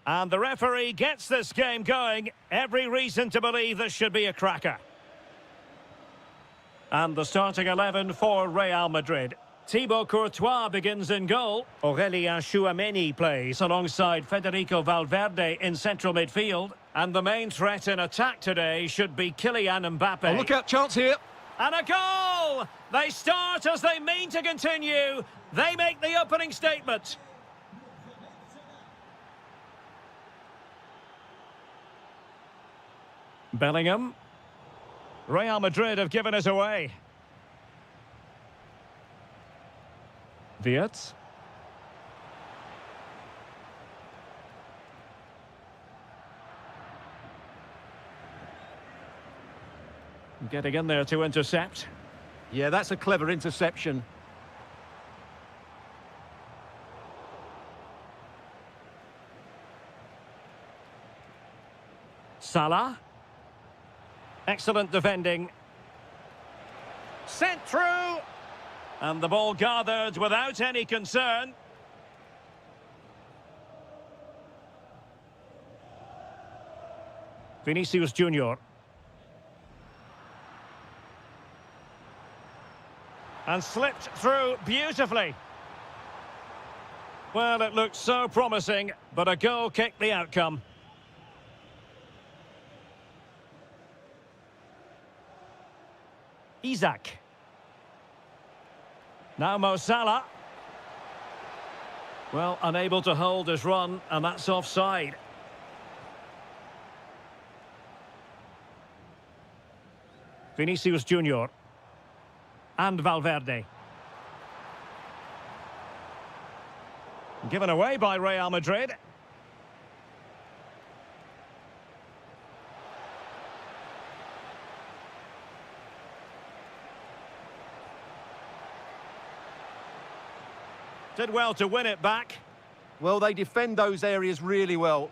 And the referee gets this game going. Every reason to believe this should be a cracker. And the starting 11 for Real Madrid. Thibaut Courtois begins in goal. Aurélien Tchouameni plays alongside Federico Valverde in central midfield. And the main threat in attack today should be Kylian Mbappe. Oh, look out, chance here. And a goal! They start as they mean to continue. They make the opening statement. Bellingham. Real Madrid have given us away. Wirtz. Getting in there to intercept. Yeah, that's a clever interception. Salah. Excellent defending. Sent through. And the ball gathered without any concern. Vinicius Junior. And slipped through beautifully. Well, it looked so promising, but a goal kicked the outcome. Isaac. Now Mo Salah. Well, unable to hold his run, and that's offside. Vinicius Junior. And Valverde. Given away by Real Madrid. Did well to win it back. Well, they defend those areas really well.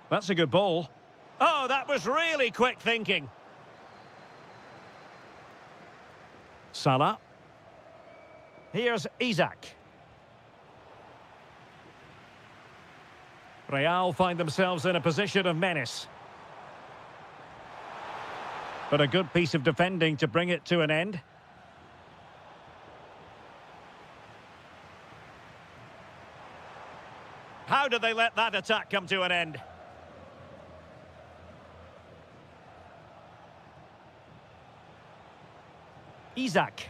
That's a good ball. Oh, that was really quick thinking. Salah. Here's Isaac. Real find themselves in a position of menace. But a good piece of defending to bring it to an end. How did they let that attack come to an end? Isaac.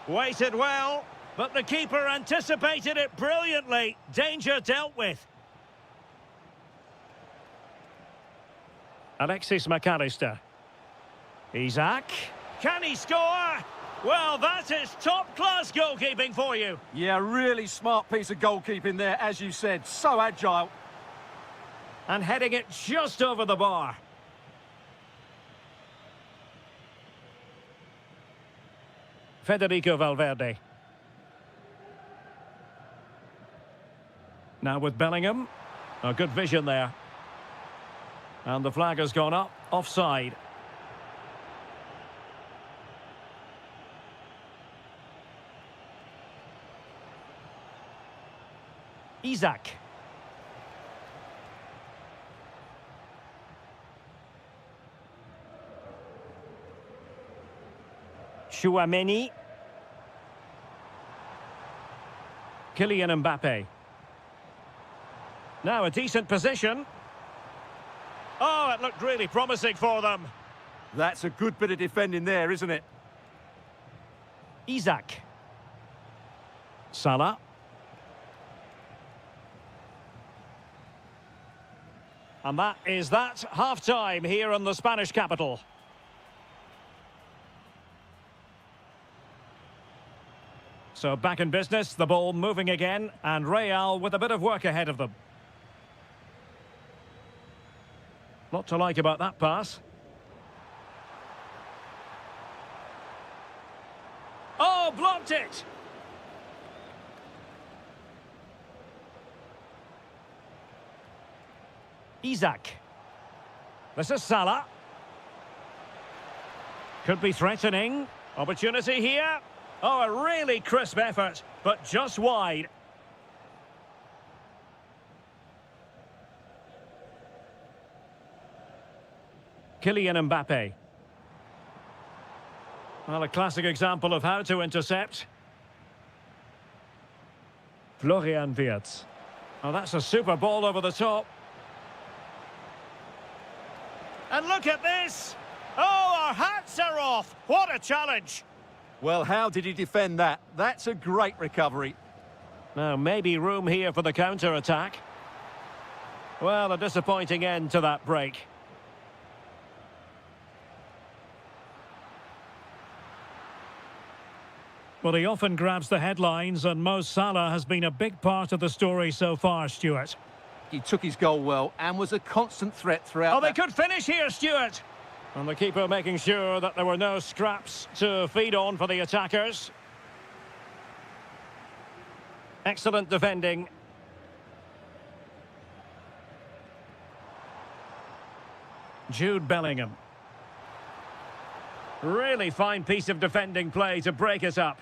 Waited well, but the keeper anticipated it brilliantly. Danger dealt with. Alexis McAllister. Isaac. Can he score? Well, that is top-class goalkeeping for you. Yeah, really smart piece of goalkeeping there, as you said. So agile. And heading it just over the bar. Federico Valverde. Now with Bellingham. A good vision there. And the flag has gone up. Offside. Isaac. Tchouameni. Kylian Mbappe. Now a decent position. Oh, it looked really promising for them. That's a good bit of defending there, isn't it? Isaac. Salah. And that is that. Half-time here in the Spanish capital. So back in business, the ball moving again, and Real with a bit of work ahead of them. Lot to like about that pass. Oh, blocked it! Isaac. This is Salah. Could be threatening. Opportunity here. Oh, a really crisp effort, but just wide. Kylian Mbappe. Well, a classic example of how to intercept. Florian Wirtz. Oh, that's a super ball over the top. And look at this! Oh, our hats are off! What a challenge! Well, how did he defend that? That's a great recovery. Now, maybe room here for the counter-attack. Well, a disappointing end to that break. Well, he often grabs the headlines, and Mo Salah has been a big part of the story so far, Stuart. He took his goal well and was a constant threat throughout. Oh, they could finish here, Stuart! And the keeper making sure that there were no scraps to feed on for the attackers. Excellent defending. Jude Bellingham. Really fine piece of defending play to break us up.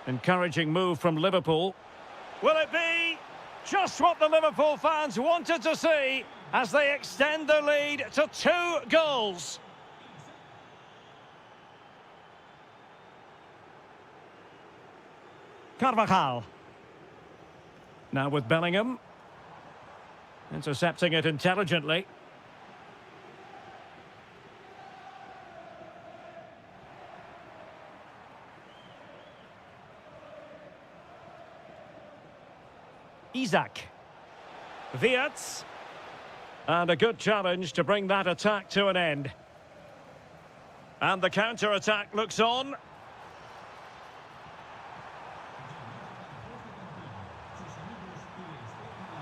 Encouraging move from Liverpool. Will it be just what the Liverpool fans wanted to see as they extend their lead to 2 goals? Carvajal. Now with Bellingham. Intercepting it intelligently. Isaac. Wirtz. And a good challenge to bring that attack to an end. And the counter-attack looks on.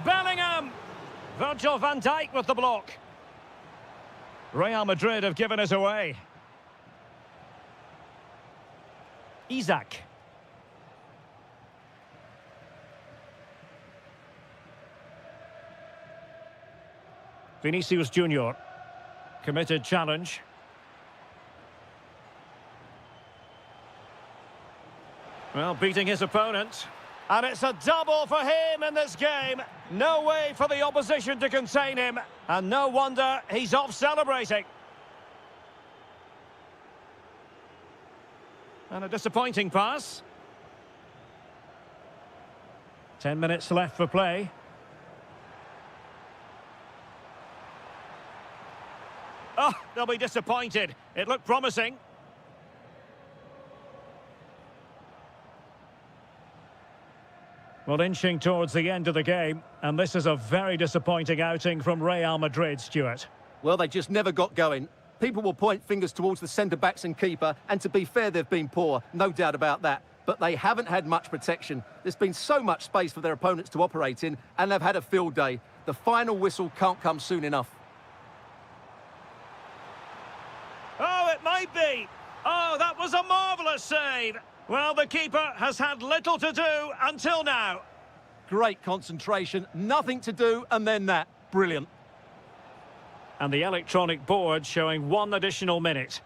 Bellingham! Virgil van Dijk with the block. Real Madrid have given us away. Isaac. Vinicius Junior. Committed challenge. Well, beating his opponent. And it's a double for him in this game. No way for the opposition to contain him. And no wonder he's off celebrating. And a disappointing pass. 10 minutes left for play. Oh, they'll be disappointed. It looked promising. Well, inching towards the end of the game, and this is a very disappointing outing from Real Madrid, Stuart. Well, they just never got going. People will point fingers towards the centre-backs and keeper, and to be fair, they've been poor, no doubt about that. But they haven't had much protection. There's been so much space for their opponents to operate in, and they've had a field day. The final whistle can't come soon enough. Oh, it might be. Oh, that was a marvellous save. Well, the keeper has had little to do until now. Great concentration, nothing to do, and then that. Brilliant. And the electronic board showing 1 additional minute.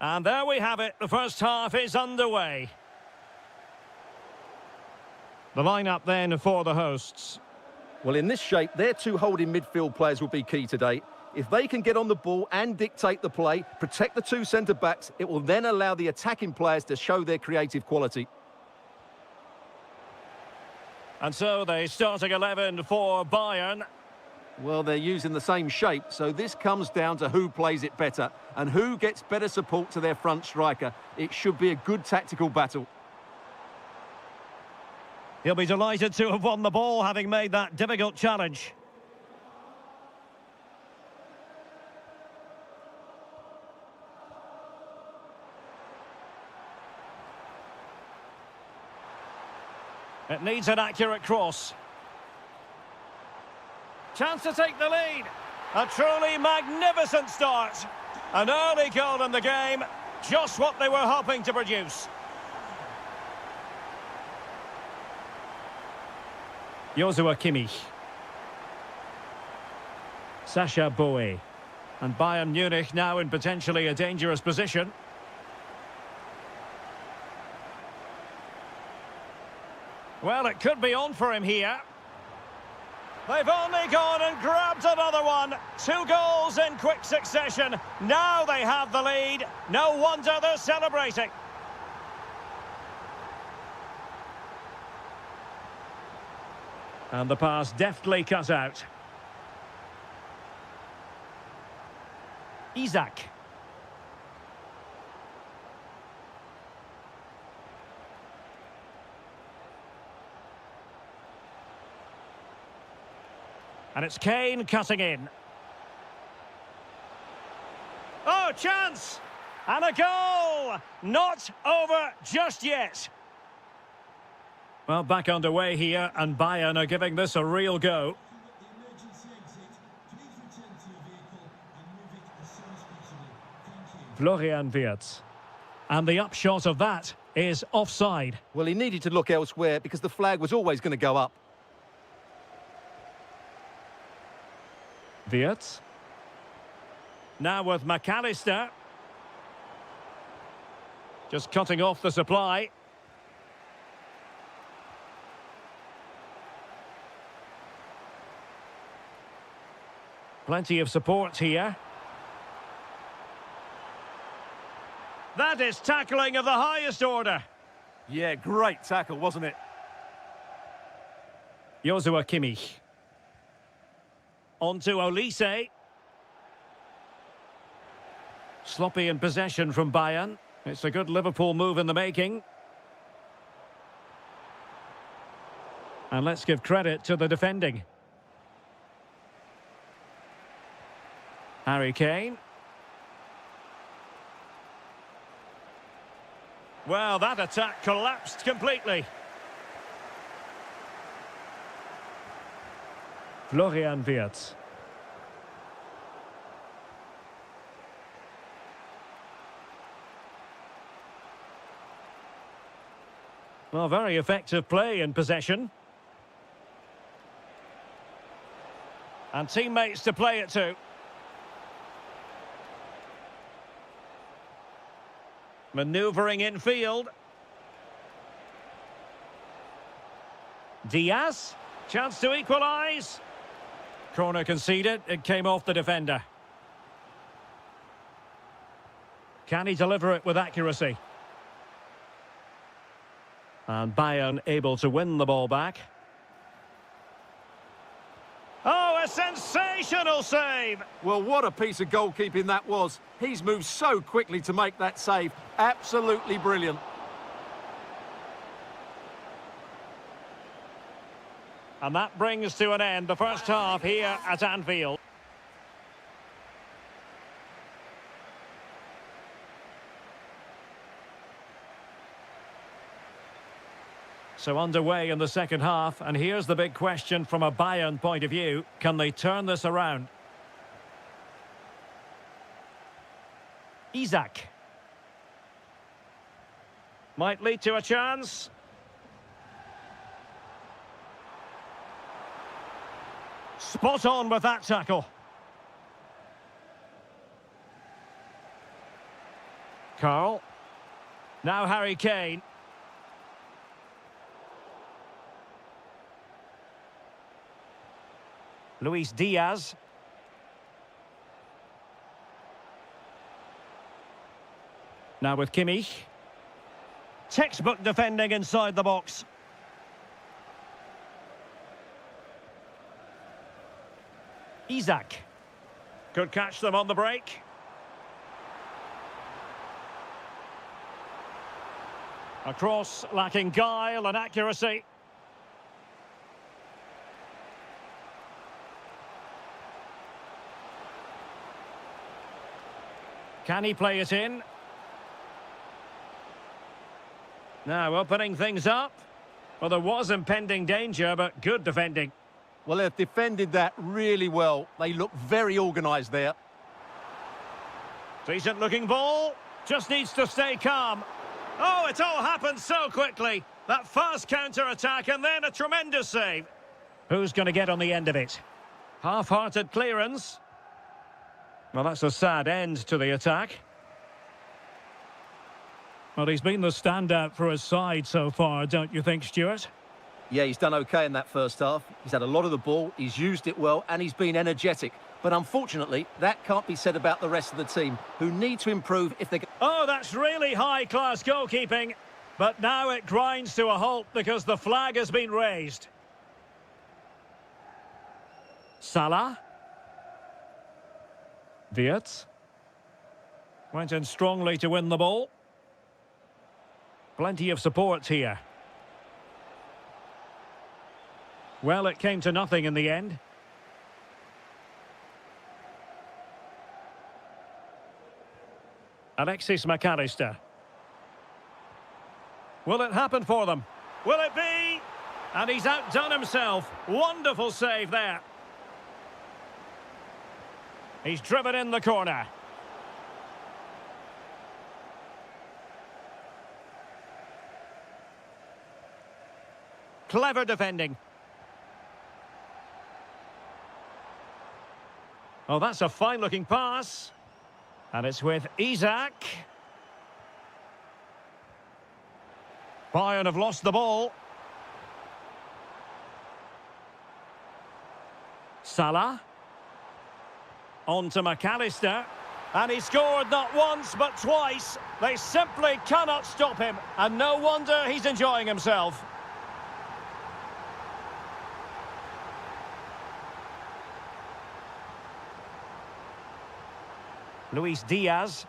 And there we have it. The first half is underway. The lineup then for the hosts. Well, in this shape, their two holding midfield players will be key today. If they can get on the ball and dictate the play, protect the two centre-backs, it will then allow the attacking players to show their creative quality. And so the starting 11 for Bayern. Well, they're using the same shape, so this comes down to who plays it better and who gets better support to their front striker. It should be a good tactical battle. He'll be delighted to have won the ball, having made that difficult challenge. It needs an accurate cross. Chance to take the lead. A truly magnificent start. An early goal in the game. Just what they were hoping to produce. Joshua Kimmich. Sasha Bowie. And Bayern Munich now in potentially a dangerous position. Well, it could be on for him here. They've only gone and grabbed another one. 2 goals in quick succession. Now they have the lead. No wonder they're celebrating. And the pass deftly cut out. Isak. And it's Kane cutting in. Oh, chance! And a goal! Not over just yet. Well, back underway here, and Bayern are giving this a real go. Florian Wirtz. And the upshot of that is offside. Well, he needed to look elsewhere because the flag was always going to go up. Wirtz. Now with McAllister. Just cutting off the supply. Plenty of support here. That is tackling of the highest order. Yeah, great tackle, wasn't it? Joshua Kimmich. On to Olise. Sloppy in possession from Bayern. It's a good Liverpool move in the making. And let's give credit to the defending. Harry Kane. Well, that attack collapsed completely. Florian Wirtz. Well, very effective play in possession. And teammates to play it to. Manoeuvring infield. Diaz. Chance to equalise. Corner conceded. It came off the defender. Can he deliver it with accuracy? And Bayern able to win the ball back. Oh, a sensational save! Well, what a piece of goalkeeping that was. He's moved so quickly to make that save. Absolutely brilliant. And that brings to an end the first half here at Anfield. So underway in the second half, and here's the big question from a Bayern point of view. Can they turn this around? Isak. Might lead to a chance. Spot on with that tackle. Carl. Now Harry Kane. Luis Diaz. Now with Kimmich. Textbook defending inside the box. Isak. Could catch them on the break. A cross lacking guile and accuracy. Can he play it in? Now opening things up. Well, there was impending danger, but good defending. Well, they've defended that really well. They look very organised there. Decent looking ball. Just needs to stay calm. Oh, it all happened so quickly. That fast counter-attack and then a tremendous save. Who's going to get on the end of it? Half-hearted clearance. Well, that's a sad end to the attack. Well, he's been the standout for his side so far, don't you think, Stuart? Yeah, he's done okay in that first half. He's had a lot of the ball, he's used it well, and he's been energetic. But unfortunately, that can't be said about the rest of the team, who need to improve if they... Oh, that's really high-class goalkeeping. But now it grinds to a halt because the flag has been raised. Salah. Wirtz. Went in strongly to win the ball. Plenty of support here. Well, it came to nothing in the end. Alexis McAllister. Will it happen for them? Will it be? And he's outdone himself. Wonderful save there. He's driven in the corner. Clever defending. Oh, that's a fine-looking pass. And it's with Isak. Bayern have lost the ball. Salah. On to McAllister. And he scored not once, but twice. They simply cannot stop him. And no wonder he's enjoying himself. Luis Diaz.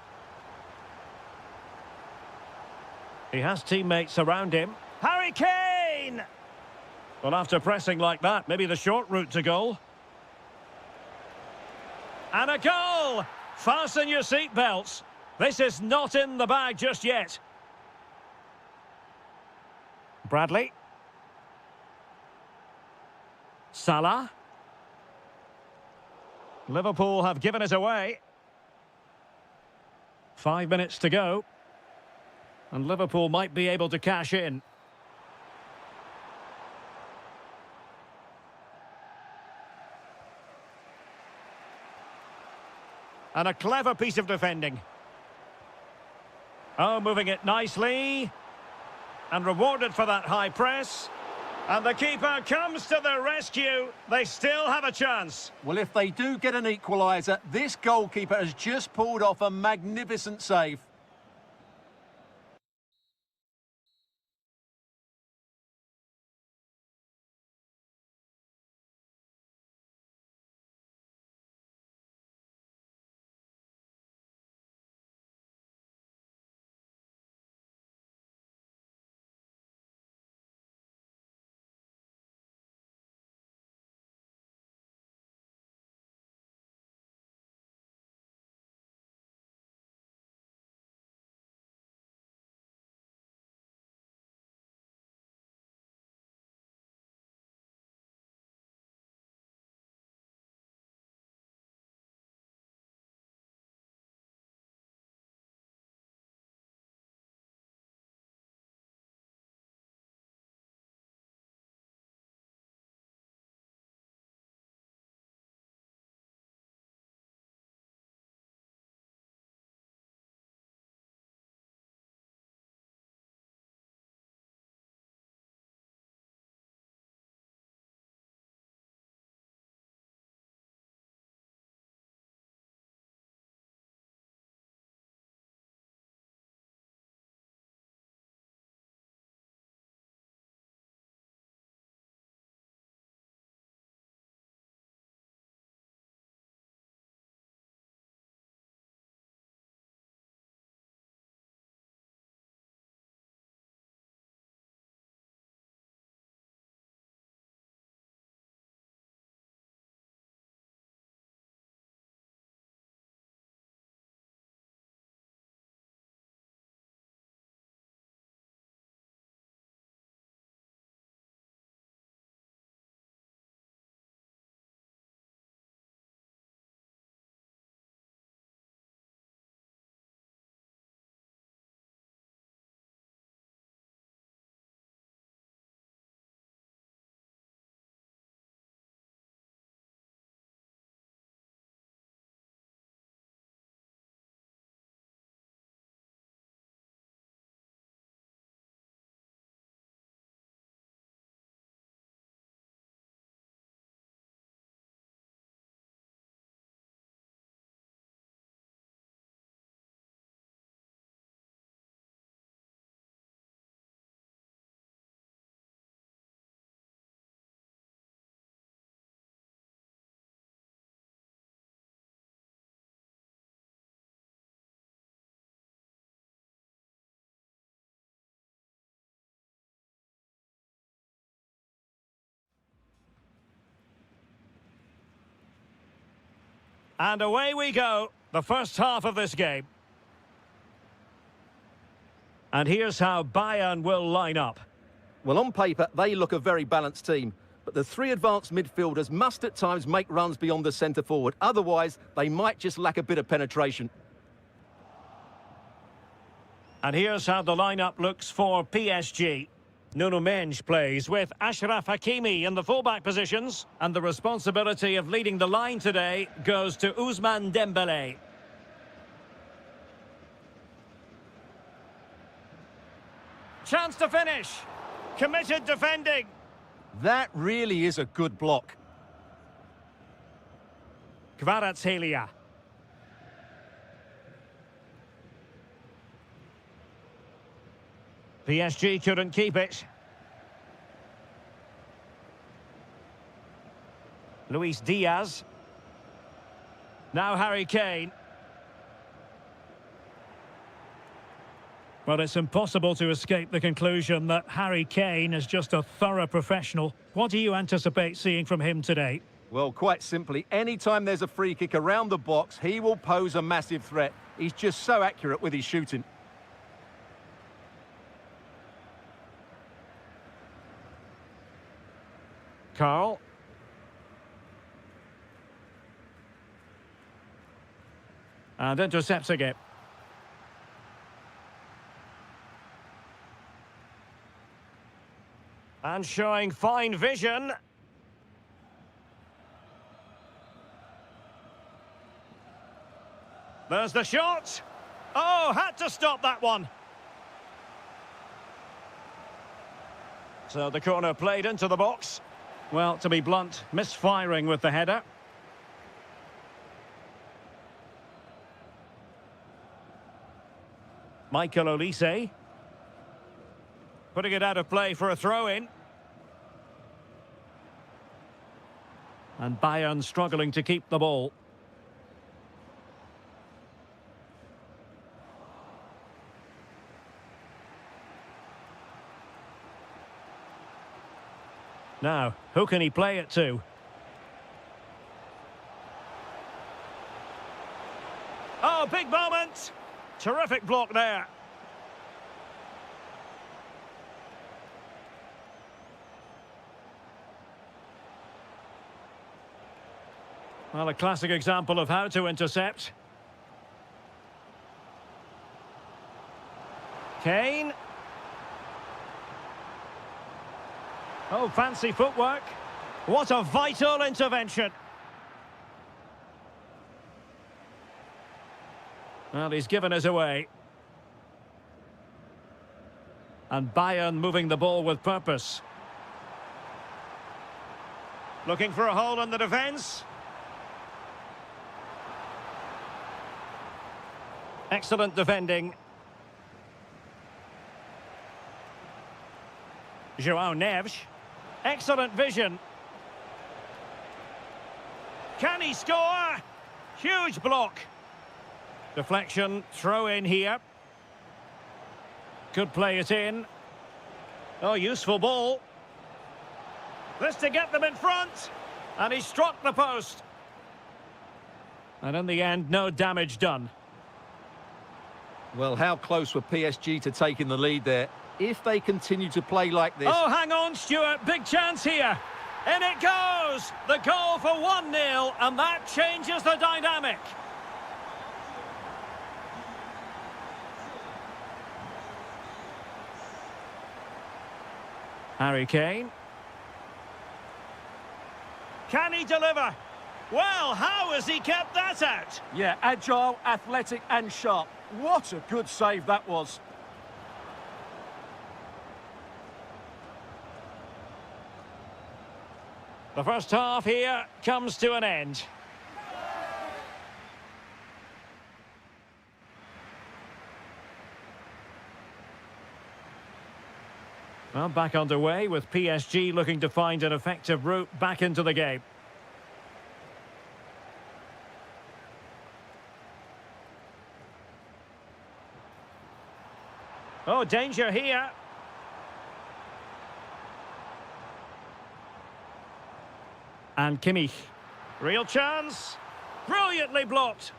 He has teammates around him. Harry Kane! Well, after pressing like that, maybe the short route to goal. And a goal! Fasten your seatbelts. This is not in the bag just yet. Bradley. Salah. Liverpool have given it away. 5 minutes to go. And Liverpool might be able to cash in. And a clever piece of defending. Oh, moving it nicely. And rewarded for that high press. And the keeper comes to the rescue. They still have a chance. Well, if they do get an equaliser, this goalkeeper has just pulled off a magnificent save. And away we go, the first half of this game. And here's how Bayern will line up. Well, on paper, they look a very balanced team. But the three advanced midfielders must at times make runs beyond the centre forward. Otherwise, they might just lack a bit of penetration. And here's how the lineup looks for PSG. Nuno Mendes plays with Achraf Hakimi in the fullback positions. And the responsibility of leading the line today goes to Ousmane Dembélé. Chance to finish. Committed defending. That really is a good block. Kvaratskhelia. PSG couldn't keep it. Luis Diaz. Now Harry Kane. Well, it's impossible to escape the conclusion that Harry Kane is just a thorough professional. What do you anticipate seeing from him today? Well, quite simply, anytime there's a free kick around the box, he will pose a massive threat. He's just so accurate with his shooting. Carl. And intercepting it. And showing fine vision. There's the shot. Oh, had to stop that one. So the corner played into the box. Well, to be blunt, misfiring with the header. Michael Olise. Putting it out of play for a throw-in. And Bayern struggling to keep the ball. Now, who can he play it to? Oh, big moment! Terrific block there. Well, a classic example of how to intercept. Kane. Oh, fancy footwork. What a vital intervention. Well, he's given us away. And Bayern moving the ball with purpose. Looking for a hole in the defence. Excellent defending. João Neves. Excellent vision. Can he score? Huge block. Deflection, throw in here. Could play it in. Oh, useful ball. This to get them in front. And he struck the post. And in the end, no damage done. Well, how close were PSG to taking the lead there? If they continue to play like this... Oh, hang on, Stuart. Big chance here. In it goes. The goal for 1-0, and that changes the dynamic. Harry Kane. Can he deliver? Well, how has he kept that out? Yeah, agile, athletic and sharp. What a good save that was. The first half here comes to an end. Well, back underway with PSG looking to find an effective route back into the game. Oh, danger here. And Kimmich. Real chance. Brilliantly blocked.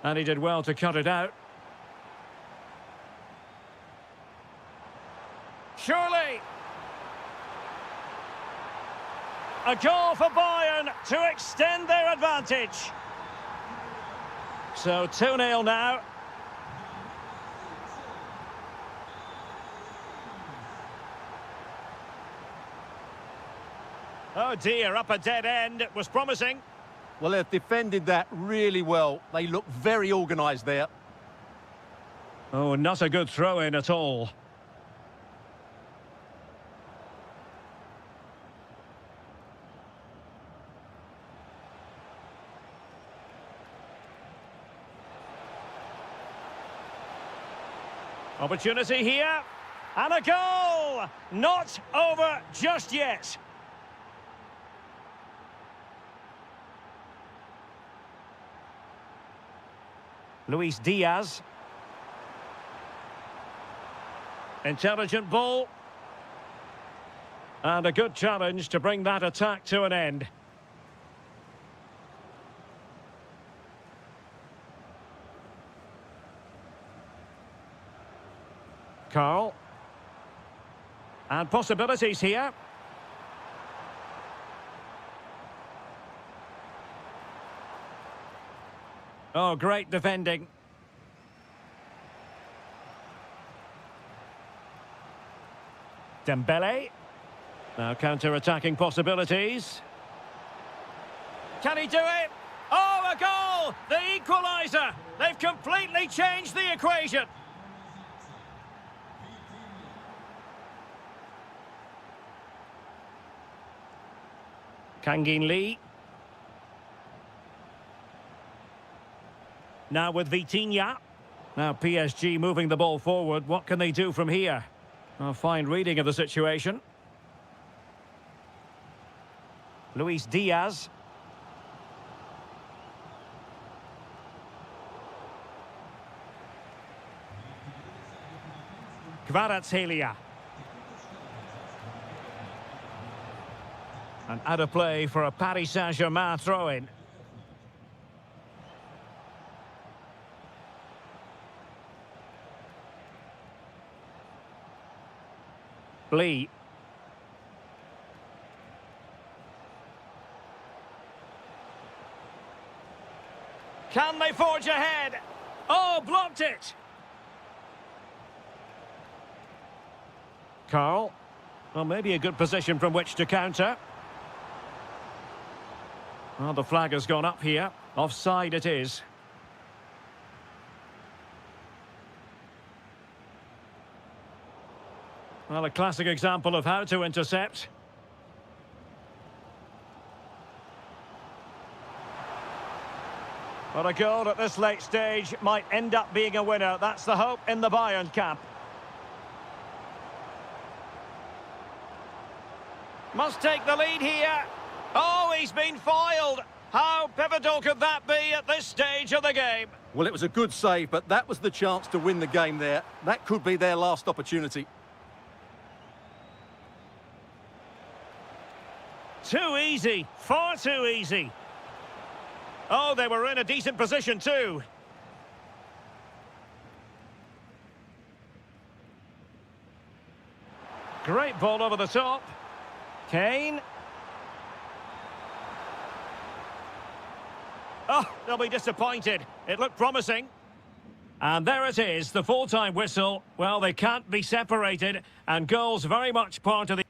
And he did well to cut it out. Surely. A goal for Bayern to extend their advantage. So 2-0 now. Oh dear, up a dead end. It was promising. Well, they've defended that really well. They look very organised there. Oh, not a good throw-in at all. Opportunity here. And a goal! Not over just yet. Luis Diaz. Intelligent ball. And a good challenge to bring that attack to an end. Carl. And possibilities here. Oh, great defending. Dembele. Now counter-attacking possibilities. Can he do it? Oh, a goal! The equaliser! They've completely changed the equation. Kangin Lee. Now with Vitinha. Now PSG moving the ball forward. What can they do from here? A fine reading of the situation. Luis Diaz. Kvaratskhelia. And out of play for a Paris Saint-Germain throw-in. Lee. Can they forge ahead? Oh, blocked it! Carl. Well, maybe a good position from which to counter. Well, the flag has gone up here. Offside it is. Well, a classic example of how to intercept. But a goal at this late stage might end up being a winner. That's the hope in the Bayern camp. Must take the lead here. Oh, he's been foiled. How pivotal could that be at this stage of the game? Well, it was a good save, but that was the chance to win the game there. That could be their last opportunity. Too easy. Far too easy. Oh, they were in a decent position too. Great ball over the top. Kane. Oh, they'll be disappointed. It looked promising. And there it is, the full-time whistle. Well, they can't be separated, and goals very much part of the...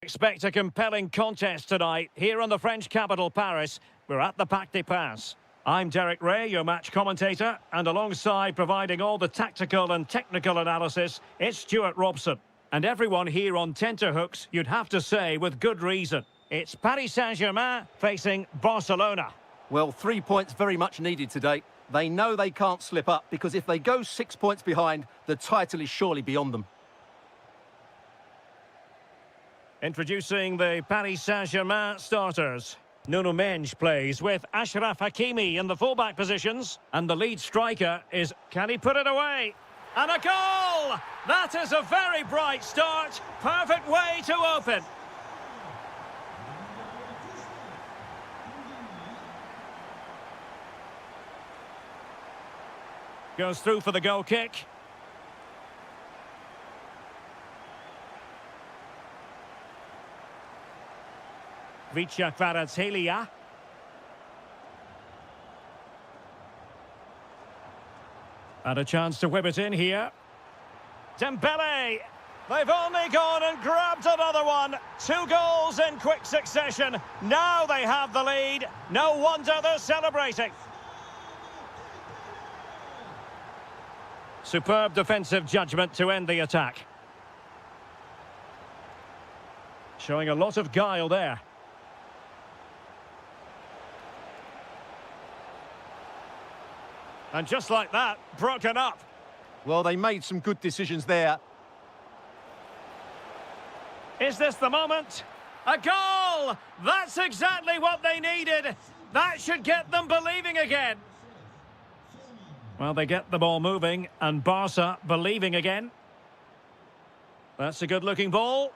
Expect a compelling contest tonight here in the French capital, Paris. We're at the Parc des Princes. I'm Derek Ray, your match commentator, and alongside providing all the tactical and technical analysis, it's Stuart Robson. And everyone here on tenterhooks, you'd have to say with good reason. It's Paris Saint-Germain facing Barcelona. Well, 3 points very much needed today. They know they can't slip up because if they go 6 points behind, the title is surely beyond them. Introducing the Paris Saint-Germain starters. Nuno Mendes plays with Achraf Hakimi in the fullback positions. And the lead striker is, can he put it away? And a goal! That is a very bright start. Perfect way to open. Goes through for the goal kick. Vicha Kvaratskhelia. And a chance to whip it in here. Dembele. They've only gone and grabbed another one. 2 goals in quick succession. Now they have the lead. No wonder they're celebrating. Superb defensive judgment to end the attack. Showing a lot of guile there. And just like that, broken up. Well, they made some good decisions there. Is this the moment? A goal! That's exactly what they needed. That should get them believing again. Well, they get the ball moving, and Barca believing again. That's a good-looking ball.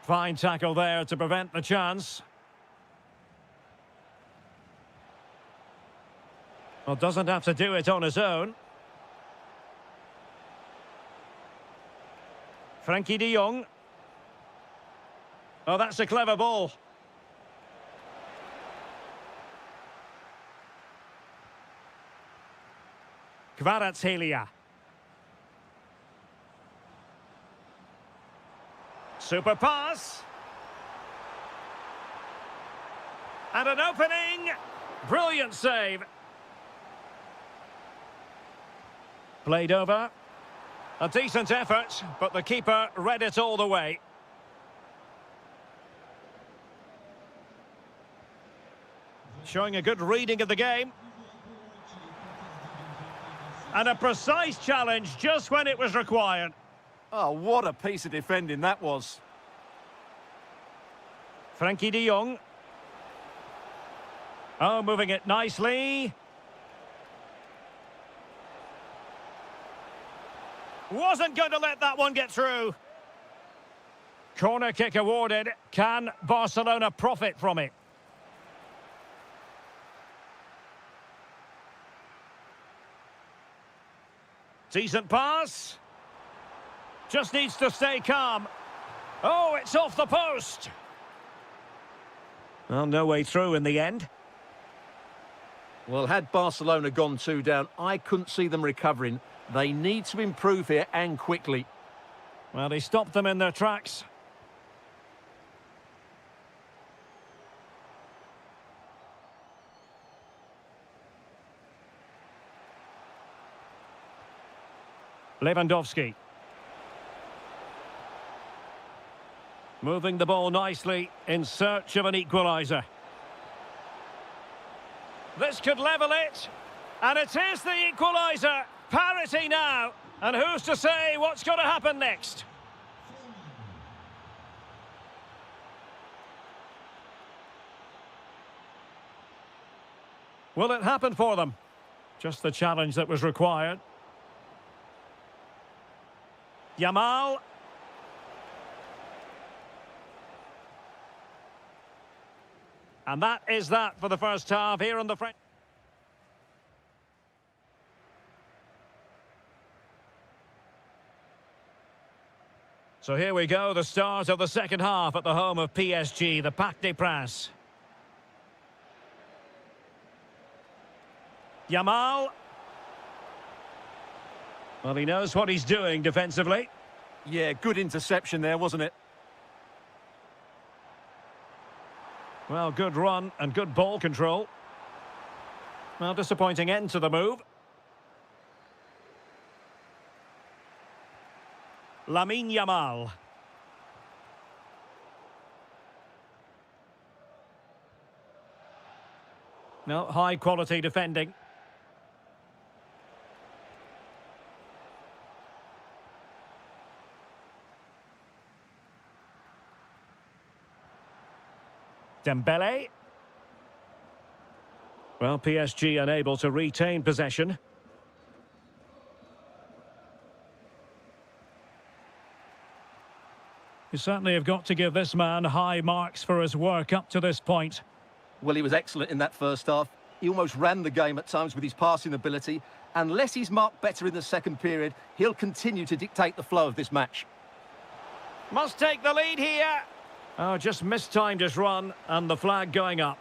Fine tackle there to prevent the chance. Well, doesn't have to do it on his own. Frankie de Jong. Oh, that's a clever ball. Kvaratskhelia. Super pass. And an opening. Brilliant save. Played over. A decent effort, but the keeper read it all the way. Showing a good reading of the game. And a precise challenge just when it was required. Oh, what a piece of defending that was. Frankie de Jong. Oh, moving it nicely. Wasn't going to let that one get through. Corner kick awarded. Can Barcelona profit from it? Decent pass. Just needs to stay calm. Oh, it's off the post. Well, no way through in the end. Well, had Barcelona gone 2 down, I couldn't see them recovering. They need to improve here and quickly. Well, he stopped them in their tracks. Lewandowski. Moving the ball nicely in search of an equaliser. This could level it. And it is the equaliser. Parity now. And who's to say what's going to happen next? Will it happen for them? Just the challenge that was required. Yamal. And that is that for the first half here on the French. So here we go, the start of the second half at the home of PSG, the Parc des Princes. Yamal. Well, he knows what he's doing defensively. Yeah, good interception there, wasn't it? Well, good run and good ball control. Well, disappointing end to the move. Lamine Yamal. No, high quality defending. Dembele. Well, PSG unable to retain possession. You certainly have got to give this man high marks for his work up to this point. Well, he was excellent in that first half. He almost ran the game at times with his passing ability. Unless he's marked better in the second period, he'll continue to dictate the flow of this match. Must take the lead here. Oh, just mistimed his run and the flag going up.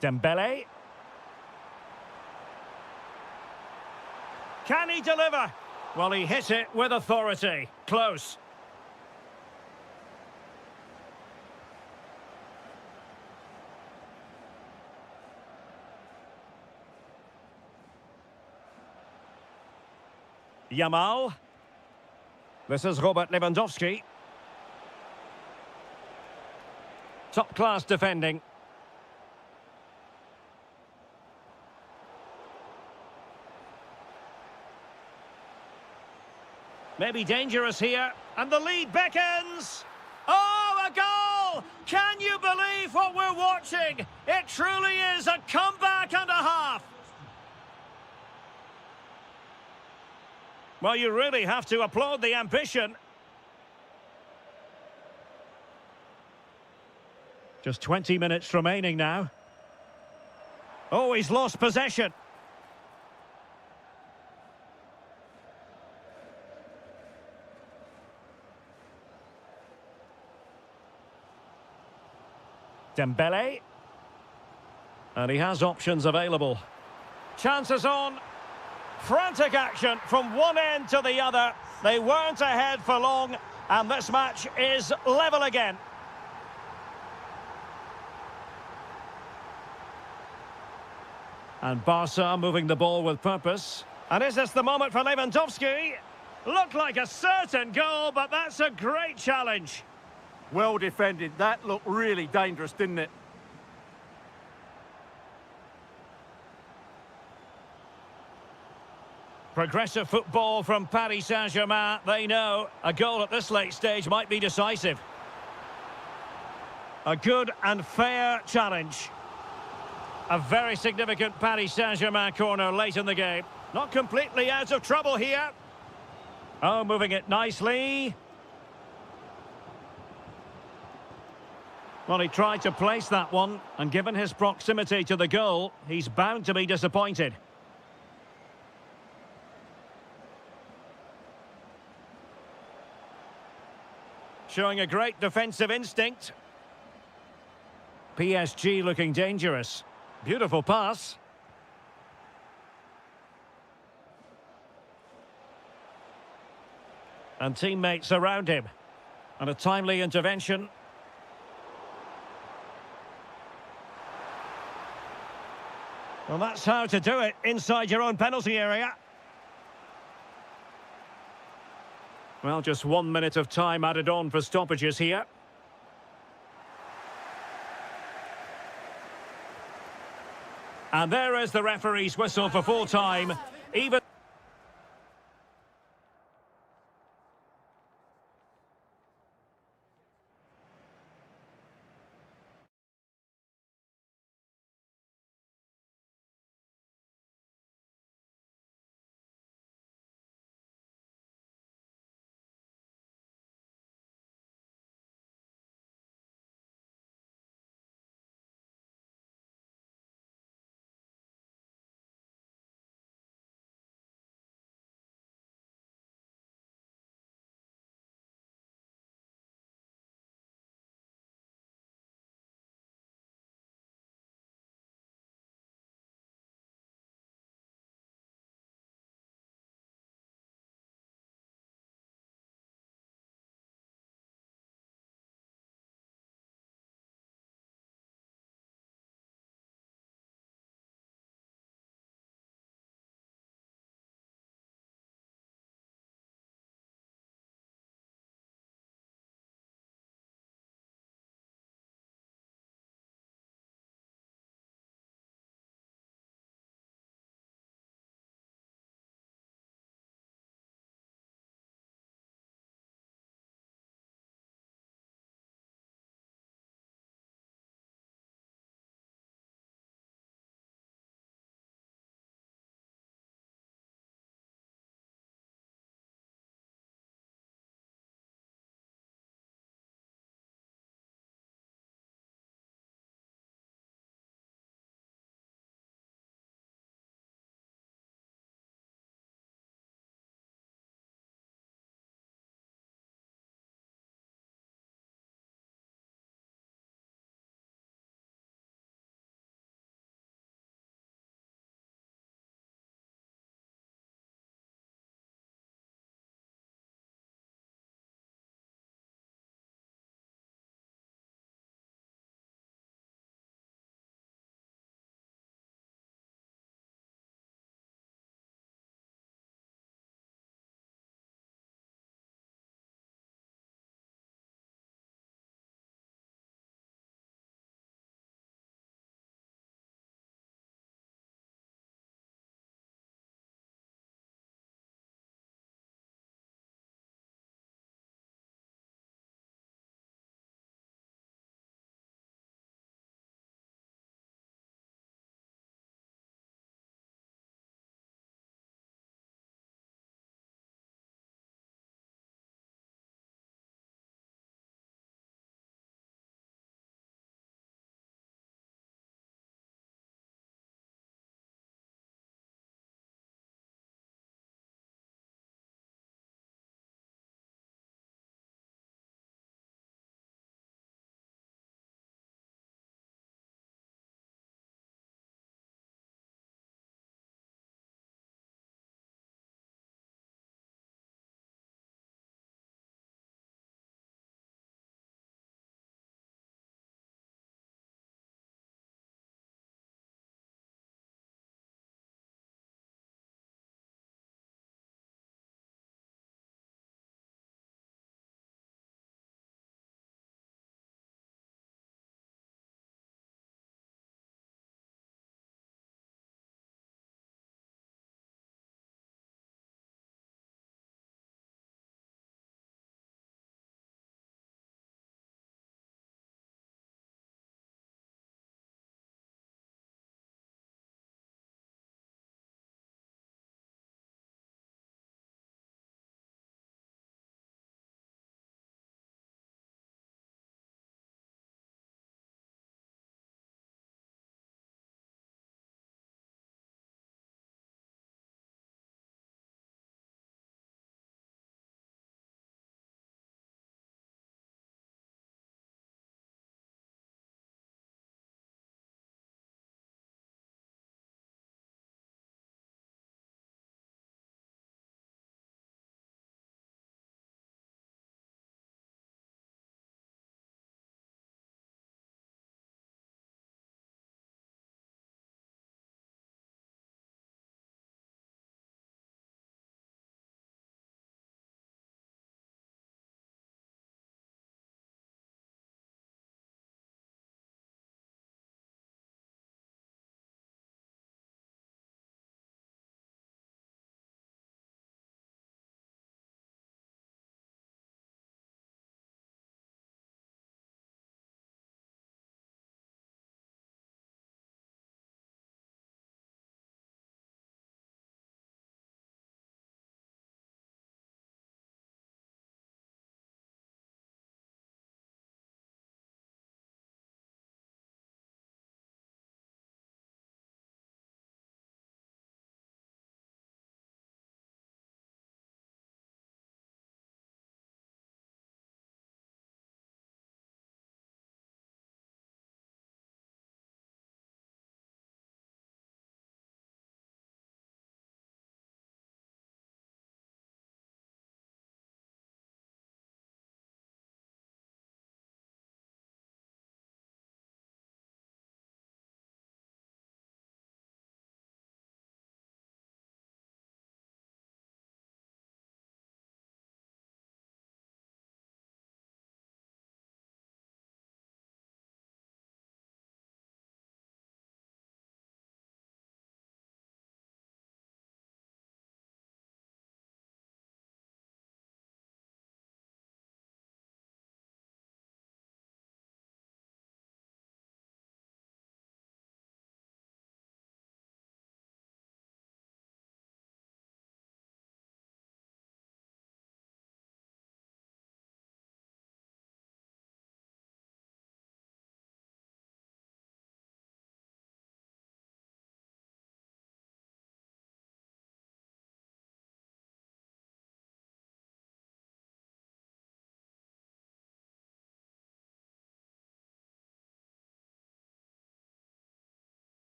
Dembele. Can he deliver? Well, he hit it with authority. Close. Yamal. This is Robert Lewandowski. Top-class defending. Maybe dangerous here, and the lead beckons. Oh, a goal! Can you believe what we're watching? It truly is a comeback and a half. Well, you really have to applaud the ambition. Just 20 minutes remaining now. Oh, he's lost possession. Dembele. And he has options available. Chances on. Frantic action from one end to the other. They weren't ahead for long, and this match is level again. And Barca moving the ball with purpose. And is this the moment for Lewandowski? Looked like a certain goal, but that's a great challenge. Well defended. That looked really dangerous, didn't it? Progressive football from Paris Saint-Germain. They know a goal at this late stage might be decisive. A good and fair challenge. A very significant Paris Saint-Germain corner late in the game. Not completely out of trouble here. Oh, moving it nicely. Well, he tried to place that one, and given his proximity to the goal, he's bound to be disappointed. Showing a great defensive instinct. PSG looking dangerous. Beautiful pass. And teammates around him. And a timely intervention. Well, that's how to do it inside your own penalty area. Well, just 1 minute of time added on for stoppages here. And there is the referee's whistle for full time. Even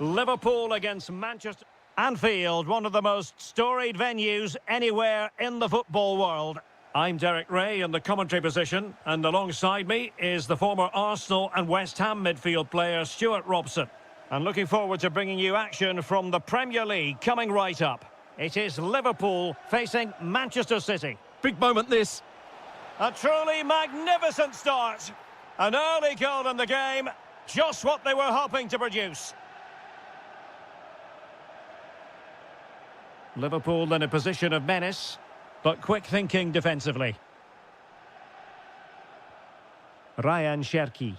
Liverpool against Manchester. Anfield, one of the most storied venues anywhere in the football world. I'm Derek Ray in the commentary position, and alongside me is the former Arsenal and West Ham midfield player Stuart Robson. And looking forward to bringing you action from the Premier League coming right up. It is Liverpool facing Manchester City. Big moment this. A truly magnificent start. An early goal in the game, just what they were hoping to produce. Liverpool in a position of menace, but quick thinking defensively. Ryan Cherki.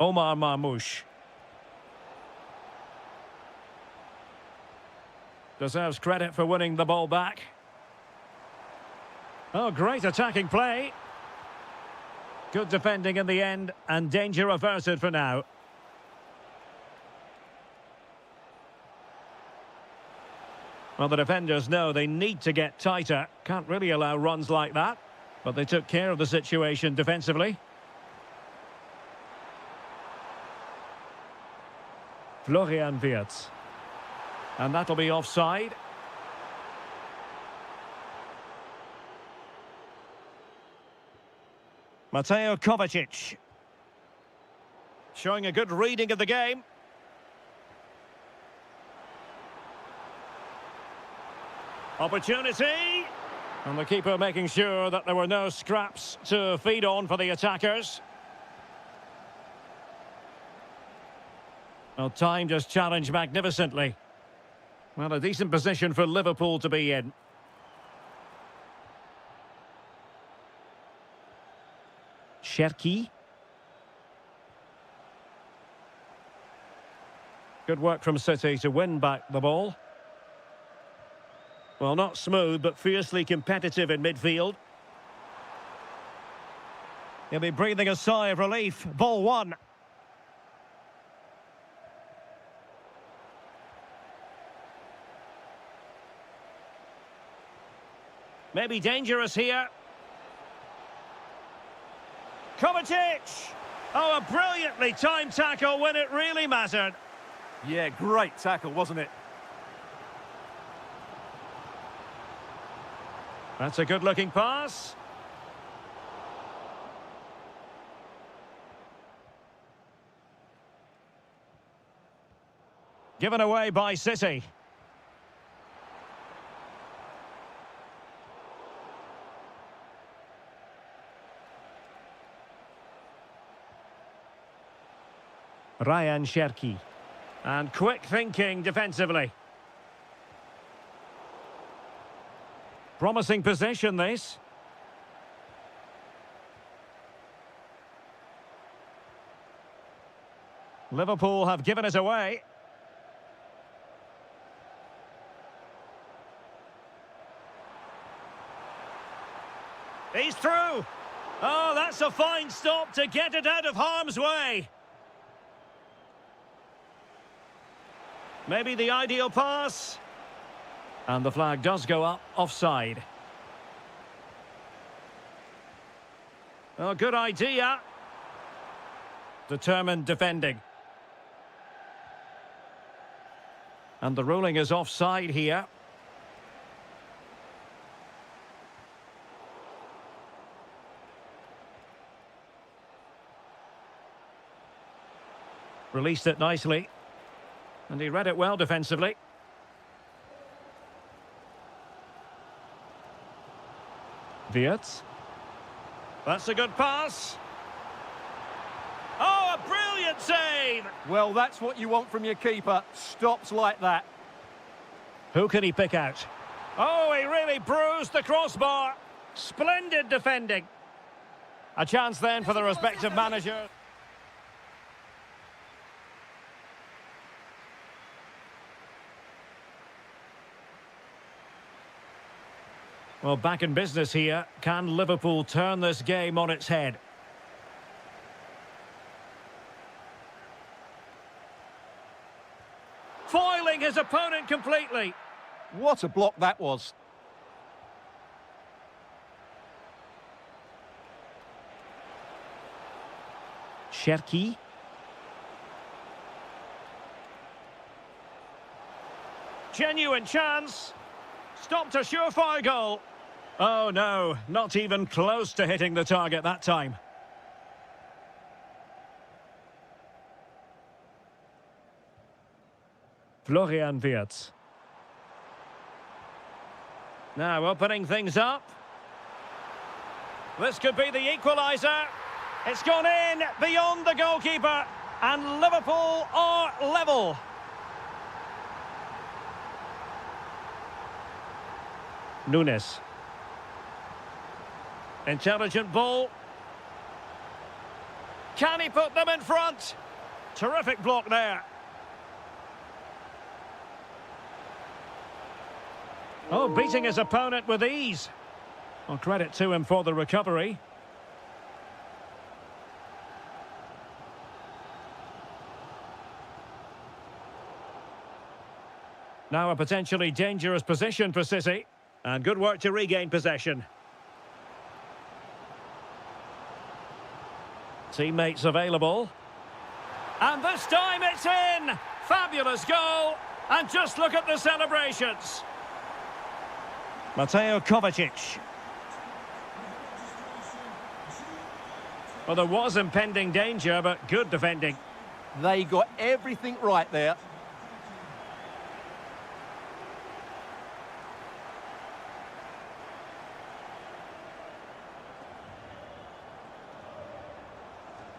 Omar Marmoush. Deserves credit for winning the ball back. Oh, great attacking play. Good defending in the end, and danger averted for now. Well, the defenders know they need to get tighter. Can't really allow runs like that. But they took care of the situation defensively. Florian Wirtz. And that'll be offside. Mateo Kovacic. Showing a good reading of the game. Opportunity. And the keeper making sure that there were no scraps to feed on for the attackers. Well, time just challenged magnificently. Well, a decent position for Liverpool to be in. Cherki. Good work from City to win back the ball. Well, not smooth, but fiercely competitive in midfield. He'll be breathing a sigh of relief. Ball one. Maybe dangerous here. Kovacic! Oh, a brilliantly timed tackle when it really mattered. Yeah, great tackle, wasn't it? That's a good-looking pass. Given away by City. Ryan Cherki. And quick thinking defensively. Promising possession, this. Liverpool have given it away. He's through. Oh, that's a fine stop to get it out of harm's way. Maybe the ideal pass. And the flag does go up, offside. Oh, good idea. Determined defending. And the ruling is offside here. Released it nicely. And he read it well defensively. Wirtz. That's a good pass. Oh, a brilliant save! Well, that's what you want from your keeper. Stops like that. Who can he pick out? Oh, he really bruised the crossbar. Splendid defending. A chance then for the respective manager. Well, back in business here. Can Liverpool turn this game on its head? Foiling his opponent completely. What a block that was. Cherki. Genuine chance. Stopped a surefire goal. Oh no, not even close to hitting the target that time. Florian Wirtz. Now opening things up. This could be the equaliser. It's gone in beyond the goalkeeper. And Liverpool are level. Nunes. Intelligent ball. Can he put them in front? Terrific block there. Oh, beating his opponent with ease. Well, credit to him for the recovery. Now a potentially dangerous position for City. And good work to regain possession. Teammates available. And this time it's in! Fabulous goal! And just look at the celebrations. Mateo Kovacic. Well, there was impending danger, but good defending. They got everything right there.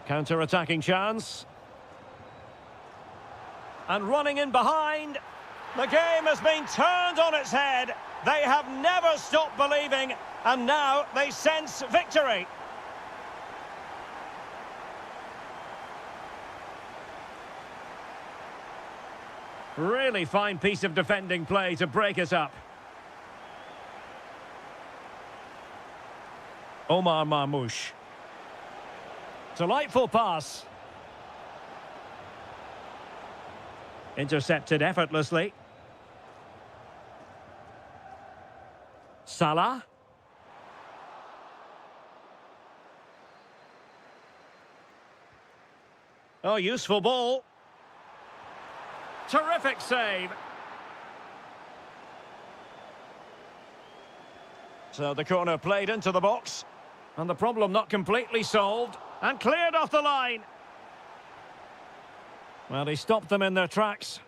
Counter-attacking chance. And running in behind. The game has been turned on its head. They have never stopped believing, and now they sense victory. Really fine piece of defending play to break us up. Omar Marmoush. Delightful pass. Intercepted effortlessly. Salah. Oh, useful ball. Terrific save. So the corner played into the box. And the problem not completely solved. And cleared off the line. Well, he stopped them in their tracks.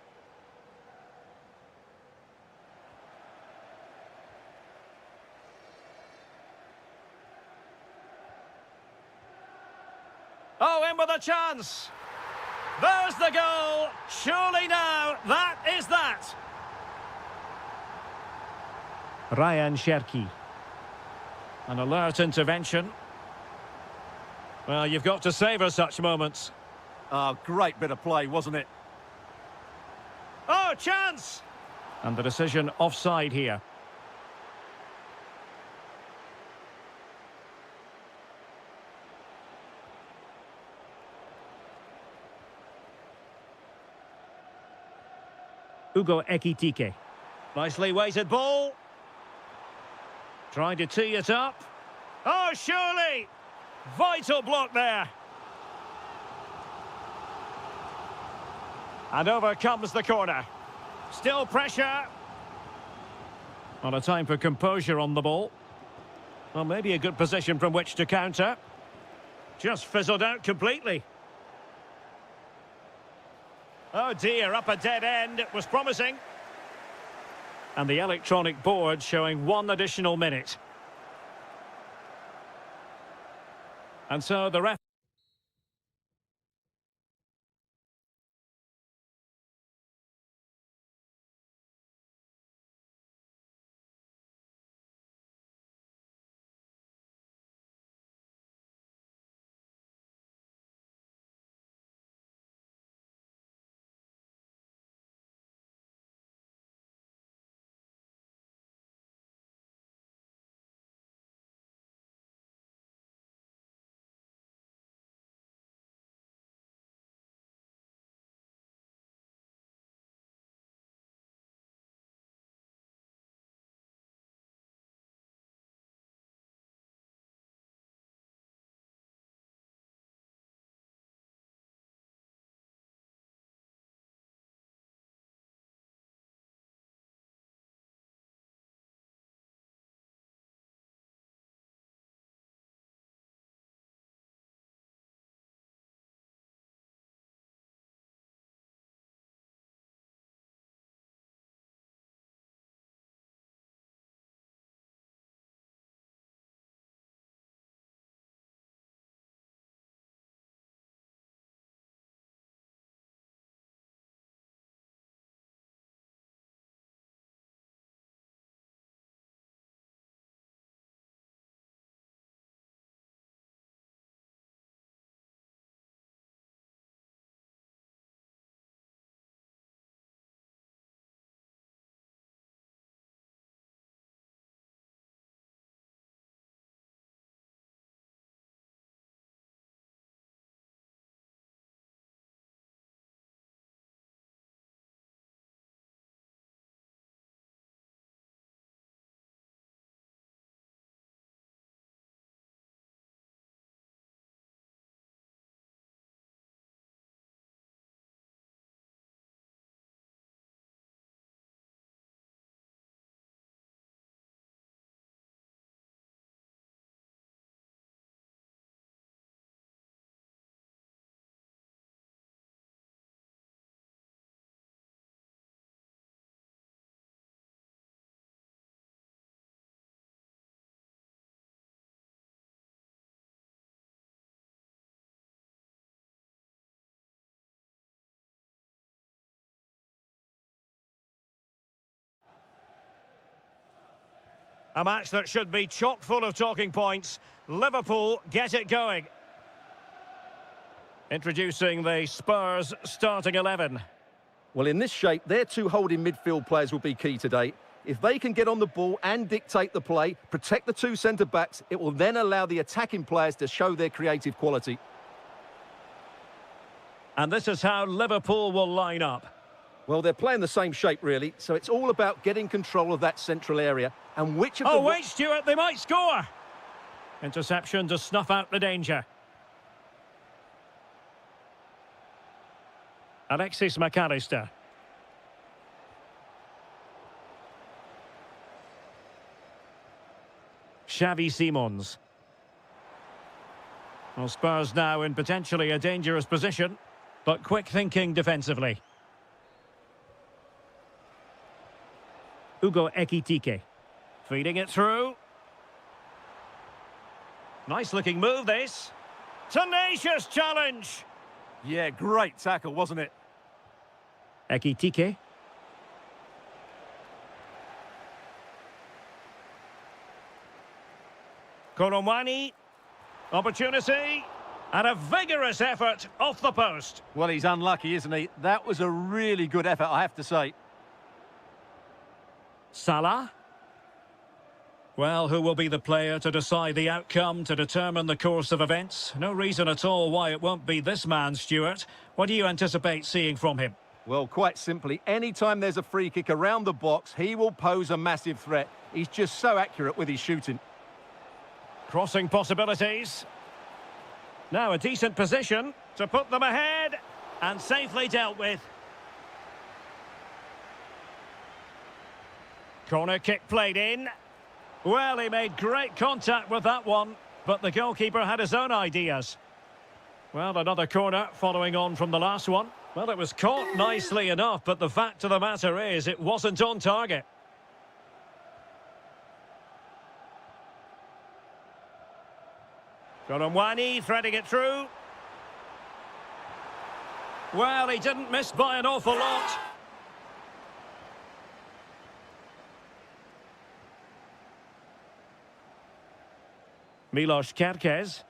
Oh, in with a chance. There's the goal. Surely now, that is that. Ryan Cherki. An alert intervention. Well, you've got to savour such moments. Oh, great bit of play, wasn't it? Oh, chance! And the decision offside here. Ugo Ekitike. Nicely weighted ball. Trying to tee it up. Oh, surely! Vital block there. And over comes the corner. Still pressure. Not a time for composure on the ball. Well, maybe a good position from which to counter. Just fizzled out completely. Oh dear, up a dead end. It was promising. And the electronic board showing one additional minute. And so the ref... A match that should be chock full of talking points. Liverpool get it going. Introducing the Spurs starting 11. Well, in this shape, their two holding midfield players will be key today. If they can get on the ball and dictate the play, protect the two centre-backs, it will then allow the attacking players to show their creative quality. And this is how Liverpool will line up. Well, they're playing the same shape, really, so it's all about getting control of that central area. And which of the... Oh, wait, Stuart, they might score! Interception to snuff out the danger. Alexis McAllister. Xavi Simons. Well, Spurs now in potentially a dangerous position, but quick thinking defensively. Hugo Ekitike. Feeding it through. Nice looking move, this. Tenacious challenge. Yeah, great tackle, wasn't it? Ekitike. Koromwani. Opportunity. And a vigorous effort off the post. Well, he's unlucky, isn't he? That was a really good effort, I have to say. Salah. Well, who will be the player to decide the outcome, to determine the course of events? No reason at all why it won't be this man, Stuart. What do you anticipate seeing from him? Well, quite simply, anytime there's a free kick around the box, he will pose a massive threat. He's just so accurate with his shooting. Crossing possibilities. Now a decent position to put them ahead, and safely dealt with. Corner kick played in. Well, he made great contact with that one, but the goalkeeper had his own ideas. Well, another corner following on from the last one. Well, it was caught nicely enough, but the fact of the matter is it wasn't on target. Koromwani threading it through. Well, he didn't miss by an awful lot. Milos Kerkez.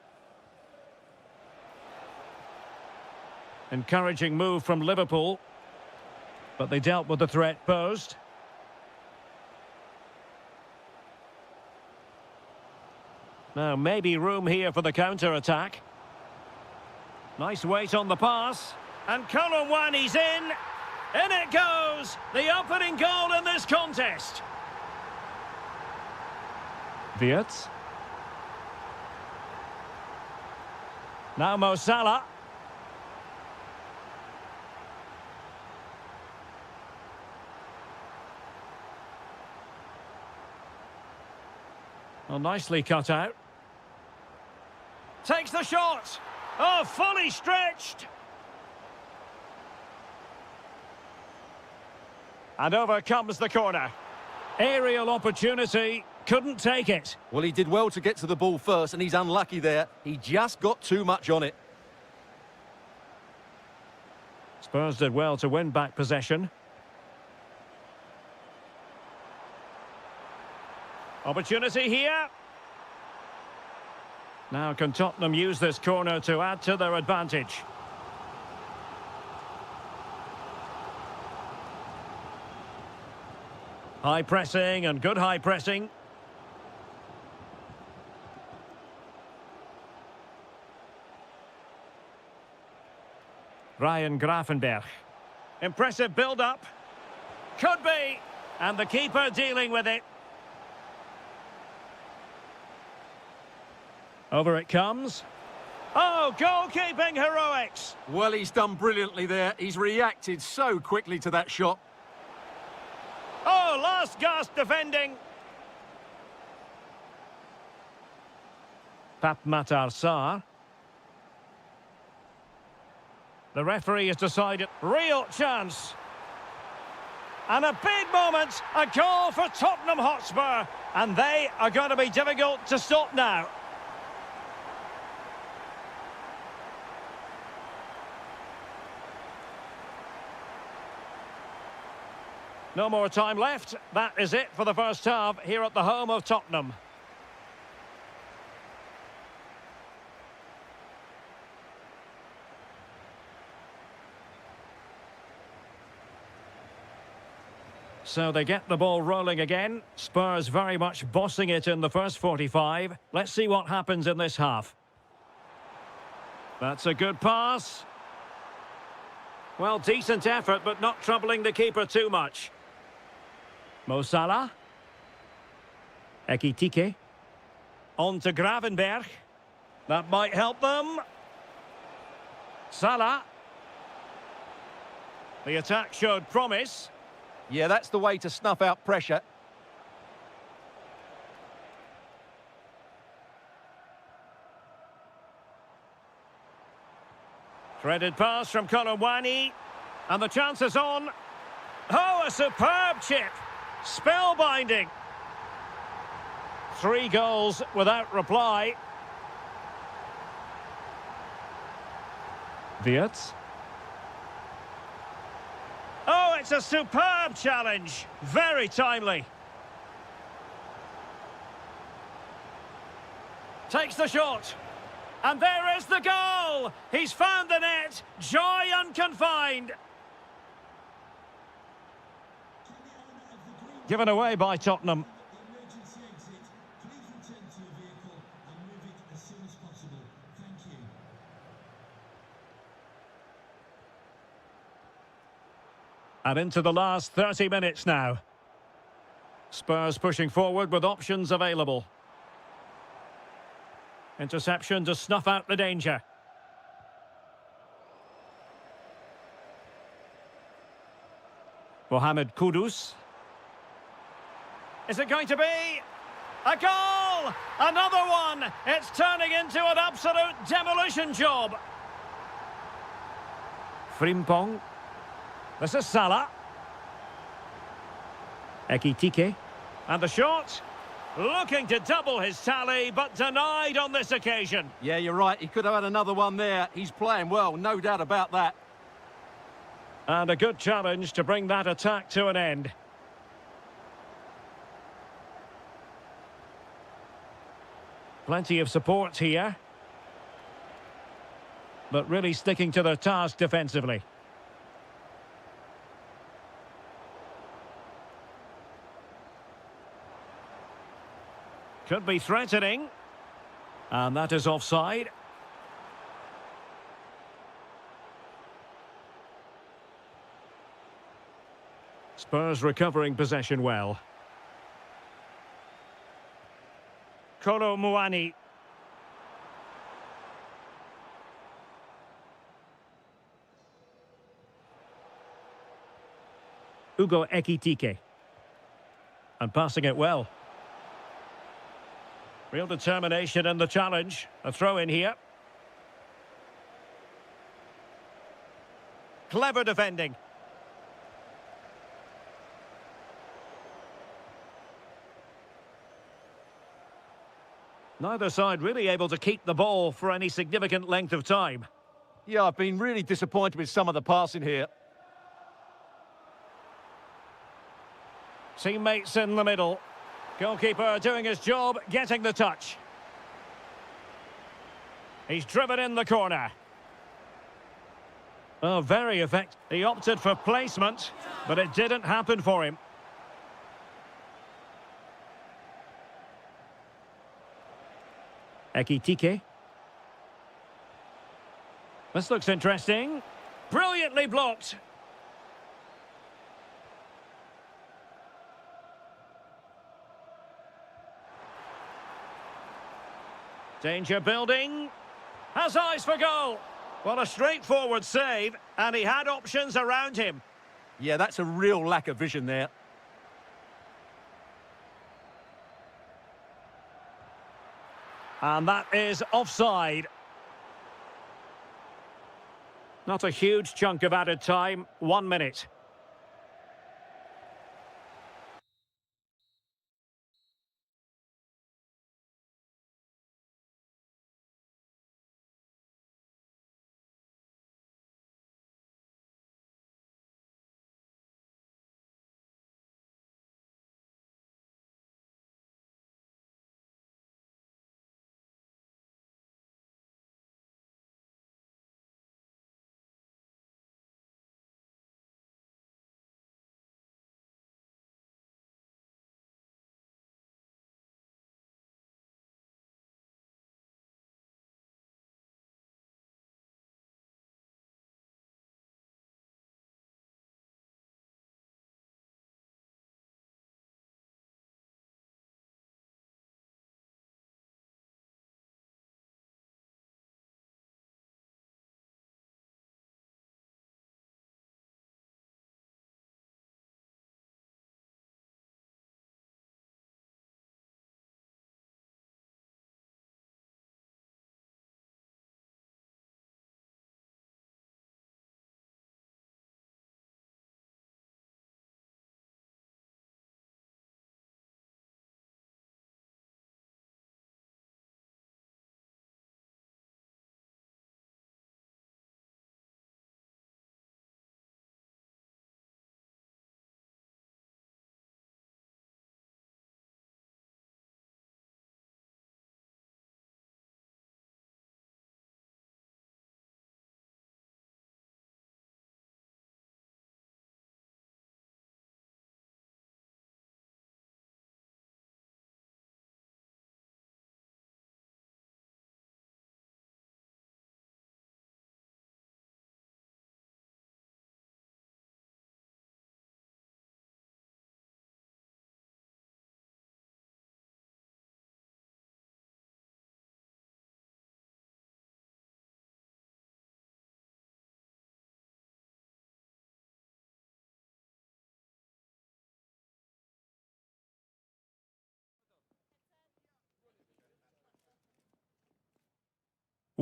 Encouraging move from Liverpool, but they dealt with the threat posed. Now maybe room here for the counter-attack. Nice weight on the pass. And Koromwani's in. In it goes! The opening goal in this contest. Wirtz. Now Mo Salah. Well, nicely cut out. Takes the shot. Oh, fully stretched. And over comes the corner. Aerial opportunity. Couldn't take it. Well, he did well to get to the ball first, and he's unlucky there. He just got too much on it. Spurs did well to win back possession. Opportunity here. Now can Tottenham use this corner to add to their advantage? High pressing and good high pressing. Ryan Grafenberg. Impressive build-up. Could be. And the keeper dealing with it. Over it comes. Oh, goalkeeping heroics. Well, he's done brilliantly there. He's reacted so quickly to that shot. Oh, last gasp defending. Papmatar Sarr. The referee has decided. Real chance. And a big moment. A goal for Tottenham Hotspur. And they are going to be difficult to stop now. No more time left. That is it for the first half here at the home of Tottenham. So they get the ball rolling again. Spurs very much bossing it in the first 45. Let's see what happens in this half. That's a good pass. Well, decent effort, but not troubling the keeper too much. Mo Salah. Ekitike. On to Gravenberg. That might help them. Salah. The attack showed promise. Yeah, that's the way to snuff out pressure. Threaded pass from Kolomwani. And the chance is on. Oh, a superb chip. Spellbinding. 3 goals without reply. Wirtz. Oh, it's a superb challenge. Very timely. Takes the shot. And there is the goal. He's found the net. Joy unconfined. Given away by Tottenham. And into the last 30 minutes now. Spurs pushing forward with options available. Interception to snuff out the danger. Mohamed Kudus. Is it going to be a goal? Another one! It's turning into an absolute demolition job. Frimpong. This is Salah. Ekitike. And the shot. Looking to double his tally, but denied on this occasion. Yeah, you're right. He could have had another one there. He's playing well, no doubt about that. And a good challenge to bring that attack to an end. Plenty of support here. But really sticking to their task defensively. Could be threatening. And that is offside. Spurs recovering possession well. Kolo Muani. Ugo Ekitike. And passing it well. Real determination in the challenge. A throw in here. Clever defending. Neither side really able to keep the ball for any significant length of time. Yeah, I've been really disappointed with some of the passing here. Teammates in the middle. Goalkeeper doing his job, getting the touch. He's driven in the corner. Oh, very effective. He opted for placement, but it didn't happen for him. Ekitike. This looks interesting. Brilliantly blocked. Danger building. Has eyes for goal. Well, a straightforward save, and he had options around him. Yeah, that's a real lack of vision there. And that is offside. Not a huge chunk of added time. 1 minute.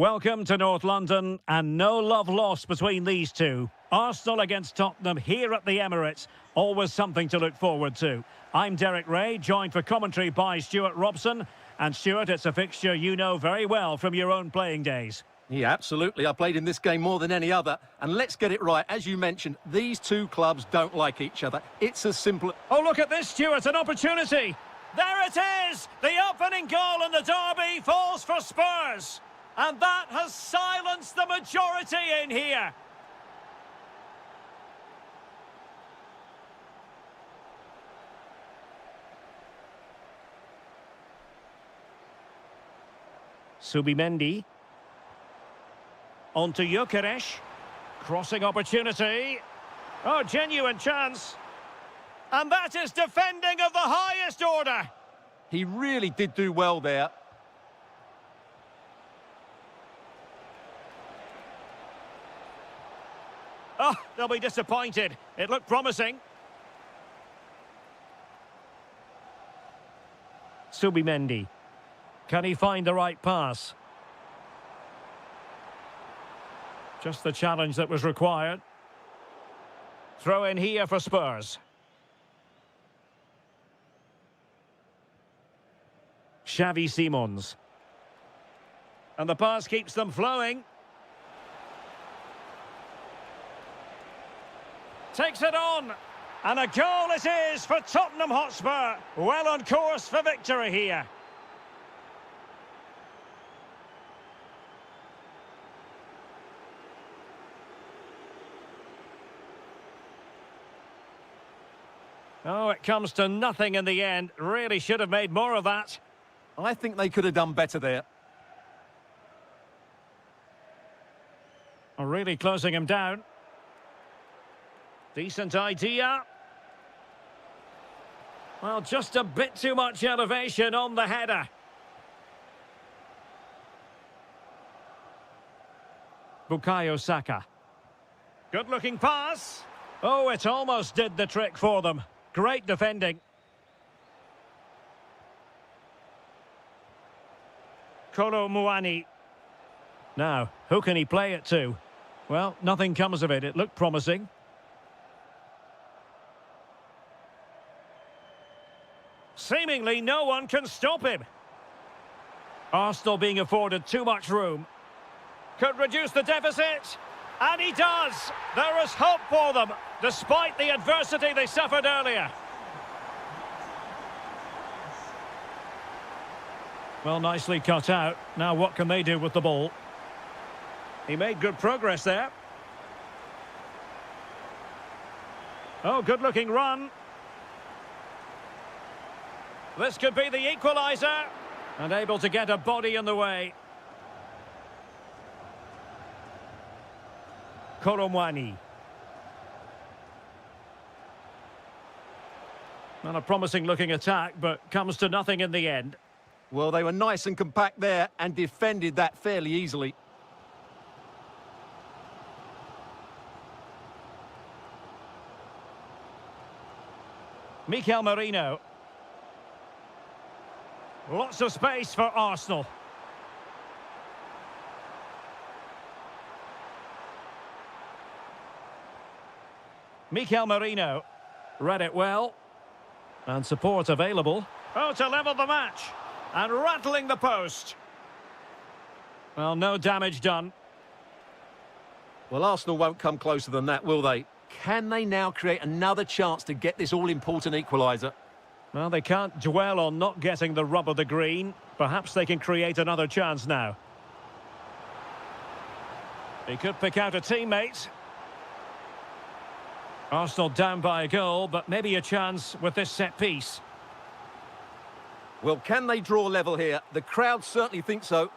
Welcome to North London, and no love lost between these two. Arsenal against Tottenham here at the Emirates. Always something to look forward to. I'm Derek Ray, joined for commentary by Stuart Robson. And Stuart, it's a fixture you know very well from your own playing days. Yeah, absolutely. I played in this game more than any other. And let's get it right. As you mentioned, these two clubs don't like each other. It's as simple... Oh, look at this, Stuart, an opportunity. There it is! The opening goal in the derby falls for Spurs. And that has silenced the majority in here. Subimendi. On to Gyökeres. Crossing opportunity. Oh, genuine chance. And that is defending of the highest order. He really did do well there. Oh, they'll be disappointed. It looked promising. Subimendi. Can he find the right pass? Just the challenge that was required. Throw in here for Spurs. Xavi Simons. And the pass keeps them flowing. Takes it on. And a goal it is for Tottenham Hotspur. Well on course for victory here. Oh, it comes to nothing in the end. Really should have made more of that. I think they could have done better there. Really closing him down. Decent idea. Well, just a bit too much elevation on the header. Bukayo Saka. Good-looking pass. Oh, it almost did the trick for them. Great defending. Kolo Muani. Now, who can he play it to? Well, nothing comes of it. It looked promising. Seemingly no one can stop him. Arsenal being afforded too much room. Could reduce the deficit. And he does. There is hope for them, despite the adversity they suffered earlier. Well, nicely cut out. Now what can they do with the ball? He made good progress there. Oh, good-looking run. This could be the equaliser. And able to get a body in the way. Koromwani. Not a promising-looking attack, but comes to nothing in the end. Well, they were nice and compact there and defended that fairly easily. Mikel Merino. Lots of space for Arsenal. Mikel Merino. Read it well. And support available. Oh, to level the match. And rattling the post. Well, no damage done. Well, Arsenal won't come closer than that, will they? Can they now create another chance to get this all-important equaliser? Well, they can't dwell on not getting the rub of the green. Perhaps they can create another chance now. He could pick out a teammate. Arsenal down by a goal, but maybe a chance with this set piece. Well, can they draw level here? The crowd certainly think so.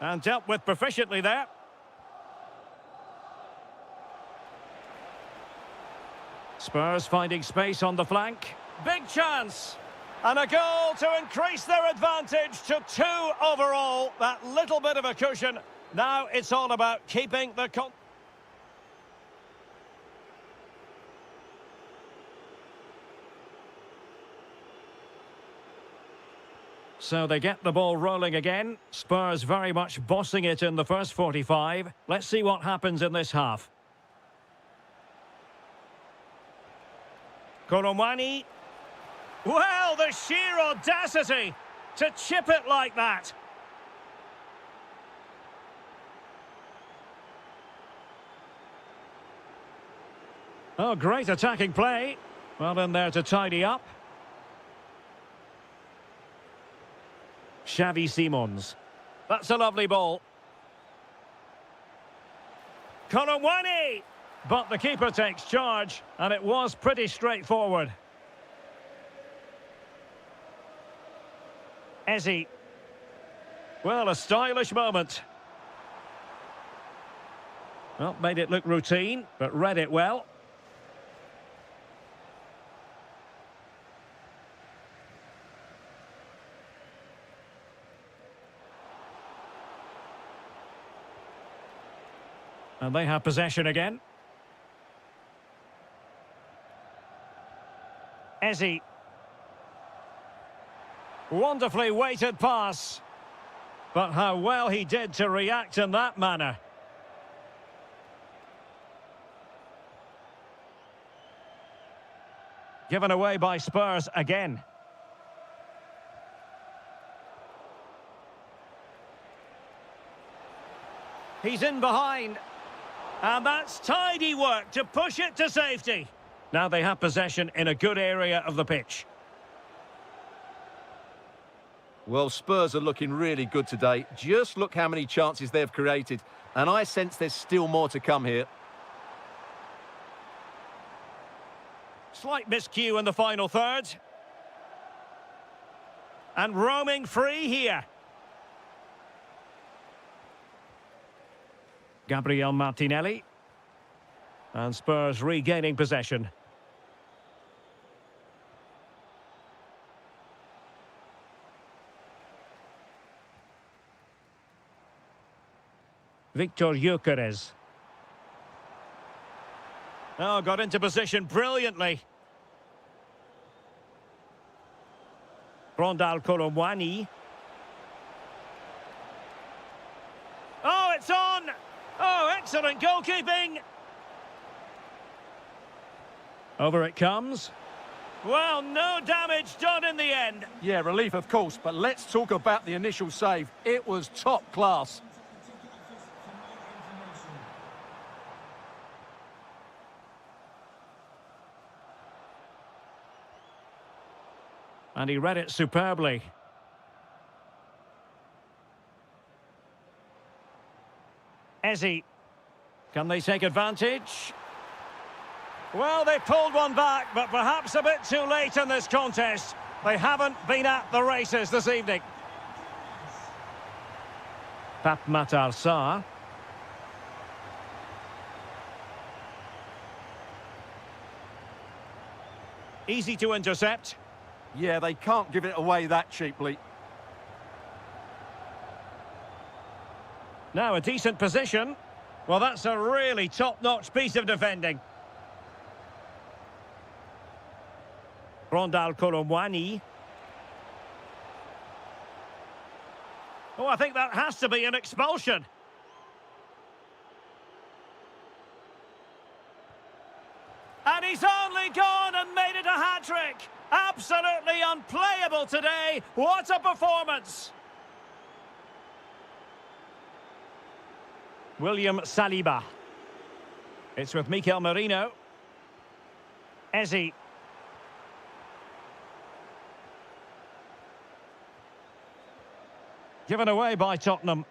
And dealt with proficiently there. Spurs finding space on the flank. Big chance. And a goal to increase their advantage to 2 overall. That little bit of a cushion. Now it's all about keeping the... So they get the ball rolling again. Spurs very much bossing it in the first 45. Let's see what happens in this half. Koromwani. Well, the sheer audacity to chip it like that. Oh, great attacking play. Well in there to tidy up. Xavi Simons. That's a lovely ball. Koromwani! But the keeper takes charge, and it was pretty straightforward. Eze. Well, a stylish moment. Well, made it look routine, but read it well. And they have possession again. Eze. Wonderfully weighted pass. But how well he did to react in that manner. Given away by Spurs again. He's in behind. And that's tidy work to push it to safety. Now they have possession in a good area of the pitch. Well, Spurs are looking really good today. Just look how many chances they've created. And I sense there's still more to come here. Slight miscue in the final third. And roaming free here. Gabriel Martinelli. And Spurs regaining possession. Victor Gyökeres. Oh, got into position brilliantly. Rondal Koromwani. Oh, it's on! Oh, excellent goalkeeping! Over it comes. Well, no damage done in the end. Yeah, relief of course, but let's talk about the initial save. It was top class. And he read it superbly. Eze. Can they take advantage? Well, they pulled one back, but perhaps a bit too late in this contest. They haven't been at the races this evening. Pape Matar Sarr. Easy to intercept. Yeah, they can't give it away that cheaply. Now a decent position. Well, that's a really top-notch piece of defending. Rondal Koromwani. Oh, I think that has to be an expulsion. And he's only gone and made it a hat-trick. Absolutely unplayable today. What a performance. William Saliba. It's with Mikel Merino. Eze. Given away by Tottenham.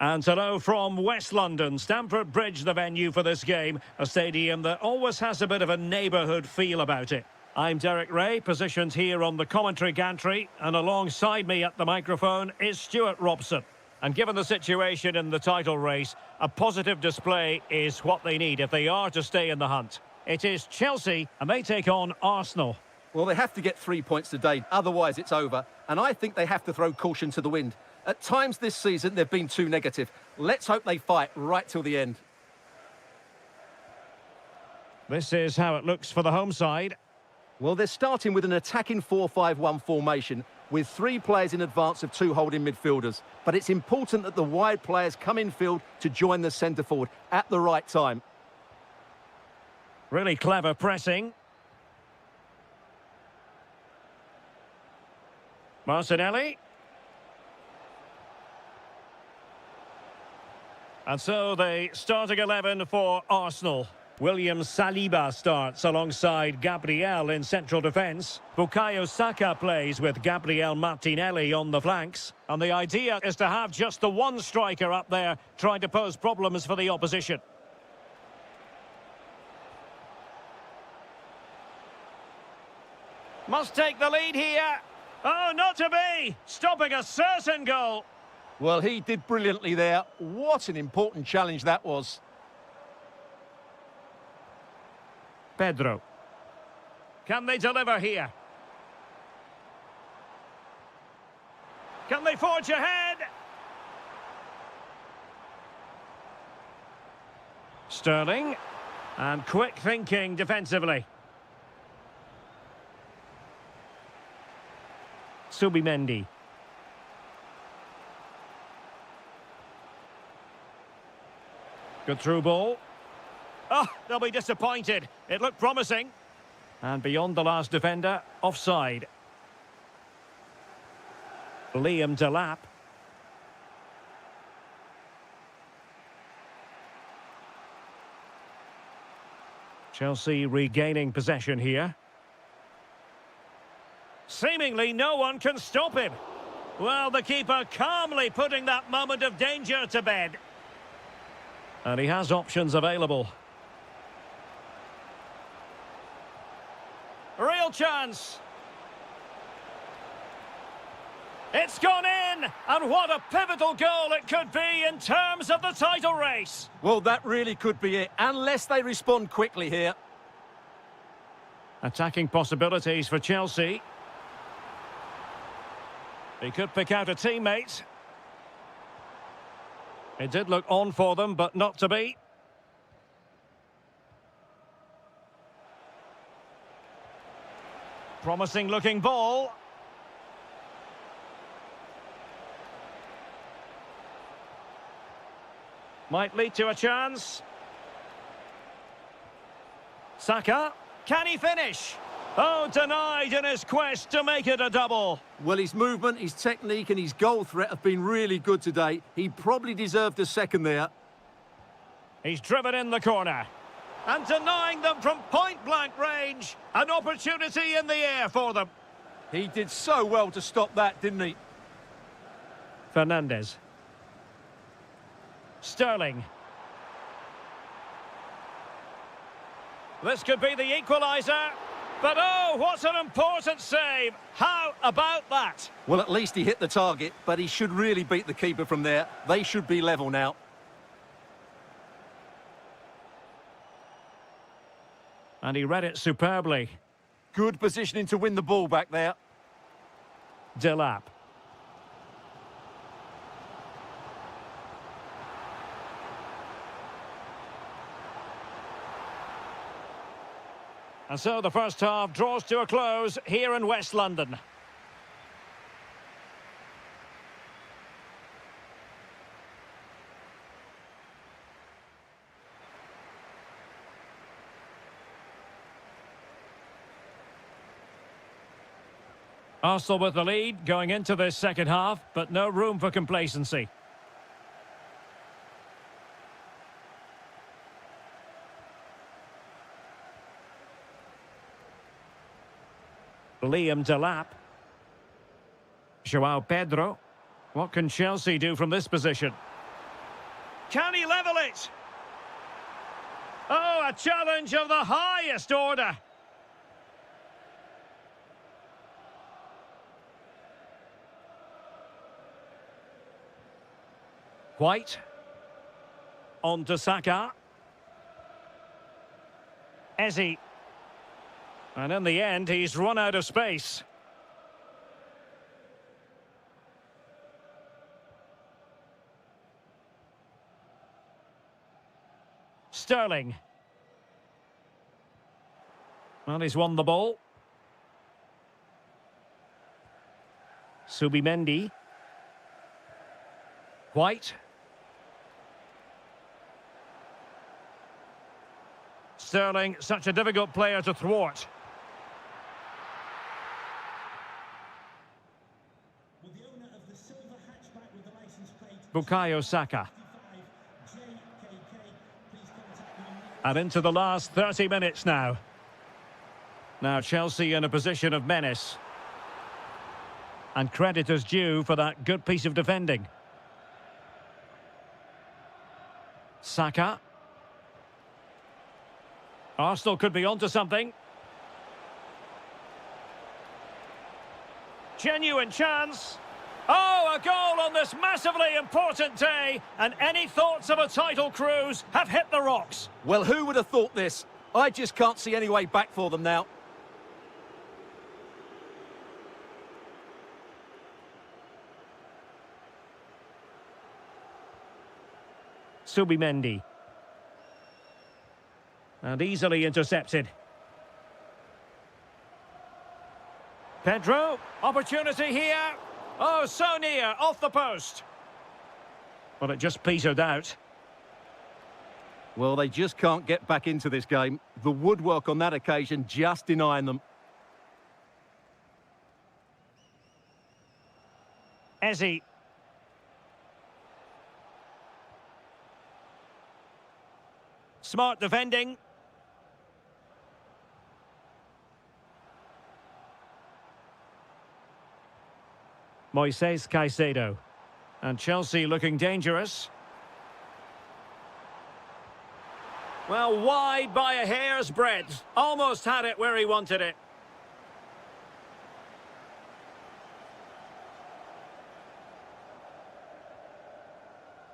And hello from West London. Stamford Bridge, the venue for this game. A stadium that always has a bit of a neighbourhood feel about it. I'm Derek Ray, positioned here on the commentary gantry. And alongside me at the microphone is Stuart Robson. And given the situation in the title race, a positive display is what they need if they are to stay in the hunt. It is Chelsea, and they take on Arsenal. Well, they have to get 3 points today, otherwise it's over. And I think they have to throw caution to the wind. At times this season, they've been too negative. Let's hope they fight right till the end. This is how it looks for the home side. Well, they're starting with an attacking 4-5-1 formation with 3 players in advance of 2 holding midfielders. But it's important that the wide players come in field to join the centre forward at the right time. Really clever pressing. Martinelli. And so the starting 11 for Arsenal. William Saliba starts alongside Gabriel in central defence. Bukayo Saka plays with Gabriel Martinelli on the flanks. And the idea is to have just the one striker up there trying to pose problems for the opposition. Must take the lead here. Oh, not to be! Stopping a certain goal. Well, he did brilliantly there. What an important challenge that was. Pedro. Can they deliver here? Can they forge ahead? Sterling. And quick thinking defensively. Subimendi. Good through ball. Oh, they'll be disappointed. It looked promising. And beyond the last defender, offside. Liam Delap. Chelsea regaining possession here. Seemingly no one can stop him. Well, the keeper calmly putting that moment of danger to bed. And he has options available. Real chance. It's gone in, and what a pivotal goal it could be in terms of the title race. Well, that really could be it, unless they respond quickly here. Attacking possibilities for Chelsea. He could pick out a teammate. It did look on for them, but not to be. Promising looking ball. Might lead to a chance. Saka. Can he finish? Oh, denied in his quest to make it a double. Well, his movement, his technique and his goal threat have been really good today. He probably deserved a second there. He's driven in the corner. And denying them from point-blank range. An opportunity in the air for them. He did so well to stop that, didn't he? Fernandes. Sterling. This could be the equaliser. But oh, what an important save. How about that? Well, at least he hit the target, but he should really beat the keeper from there. They should be level now. And he read it superbly. Good positioning to win the ball back there. Delap. And so the first half draws to a close here in West London. Arsenal with the lead going into this second half, but no room for complacency. Liam Delap. João Pedro. What can Chelsea do from this position? Can he level it? Oh, a challenge of the highest order. White. On to Saka. Eze. And in the end, he's run out of space. Sterling. Well, he's won the ball. Subimendi. White. Sterling, such a difficult player to thwart. Bukayo Saka. And into the last 30 minutes now. Now Chelsea in a position of menace. And credit is due for that good piece of defending. Saka. Arsenal could be onto something. Genuine chance. Oh, a goal on this massively important day. And any thoughts of a title cruise have hit the rocks. Well, who would have thought this? I just can't see any way back for them now. Subimendi. And easily intercepted. Pedro, opportunity here. Oh, so near, off the post. Well, it just petered out. Well, they just can't get back into this game. The woodwork on that occasion just denying them. Eze. Smart defending. Moises Caicedo. And Chelsea looking dangerous. Well, wide by a hair's breadth. Almost had it where he wanted it.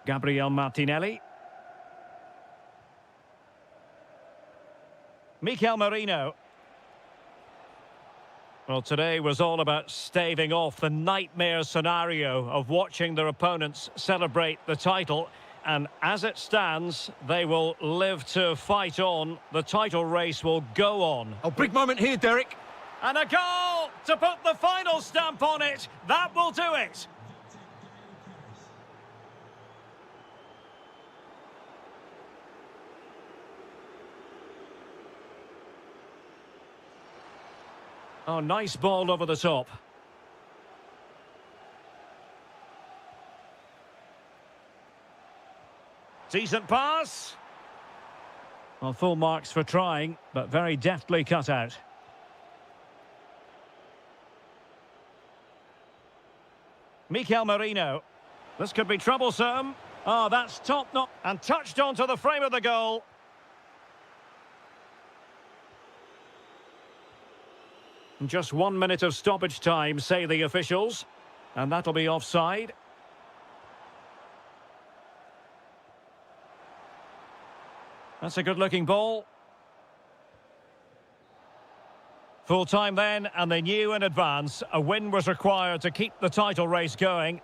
Gabriel Martinelli. Mikel Merino. Well, today was all about staving off the nightmare scenario of watching their opponents celebrate the title. And as it stands, they will live to fight on. The title race will go on. Oh, big moment here, Derek. And a goal to put the final stamp on it. That will do it. Oh, nice ball over the top. Decent pass. Well, full marks for trying, but very deftly cut out. Mikel Merino. This could be troublesome. Oh, that's top knot and touched onto the frame of the goal. Just 1 minute of stoppage time, say the officials. And that'll be offside. That's a good-looking ball. Full time then, and they knew in advance a win was required to keep the title race going.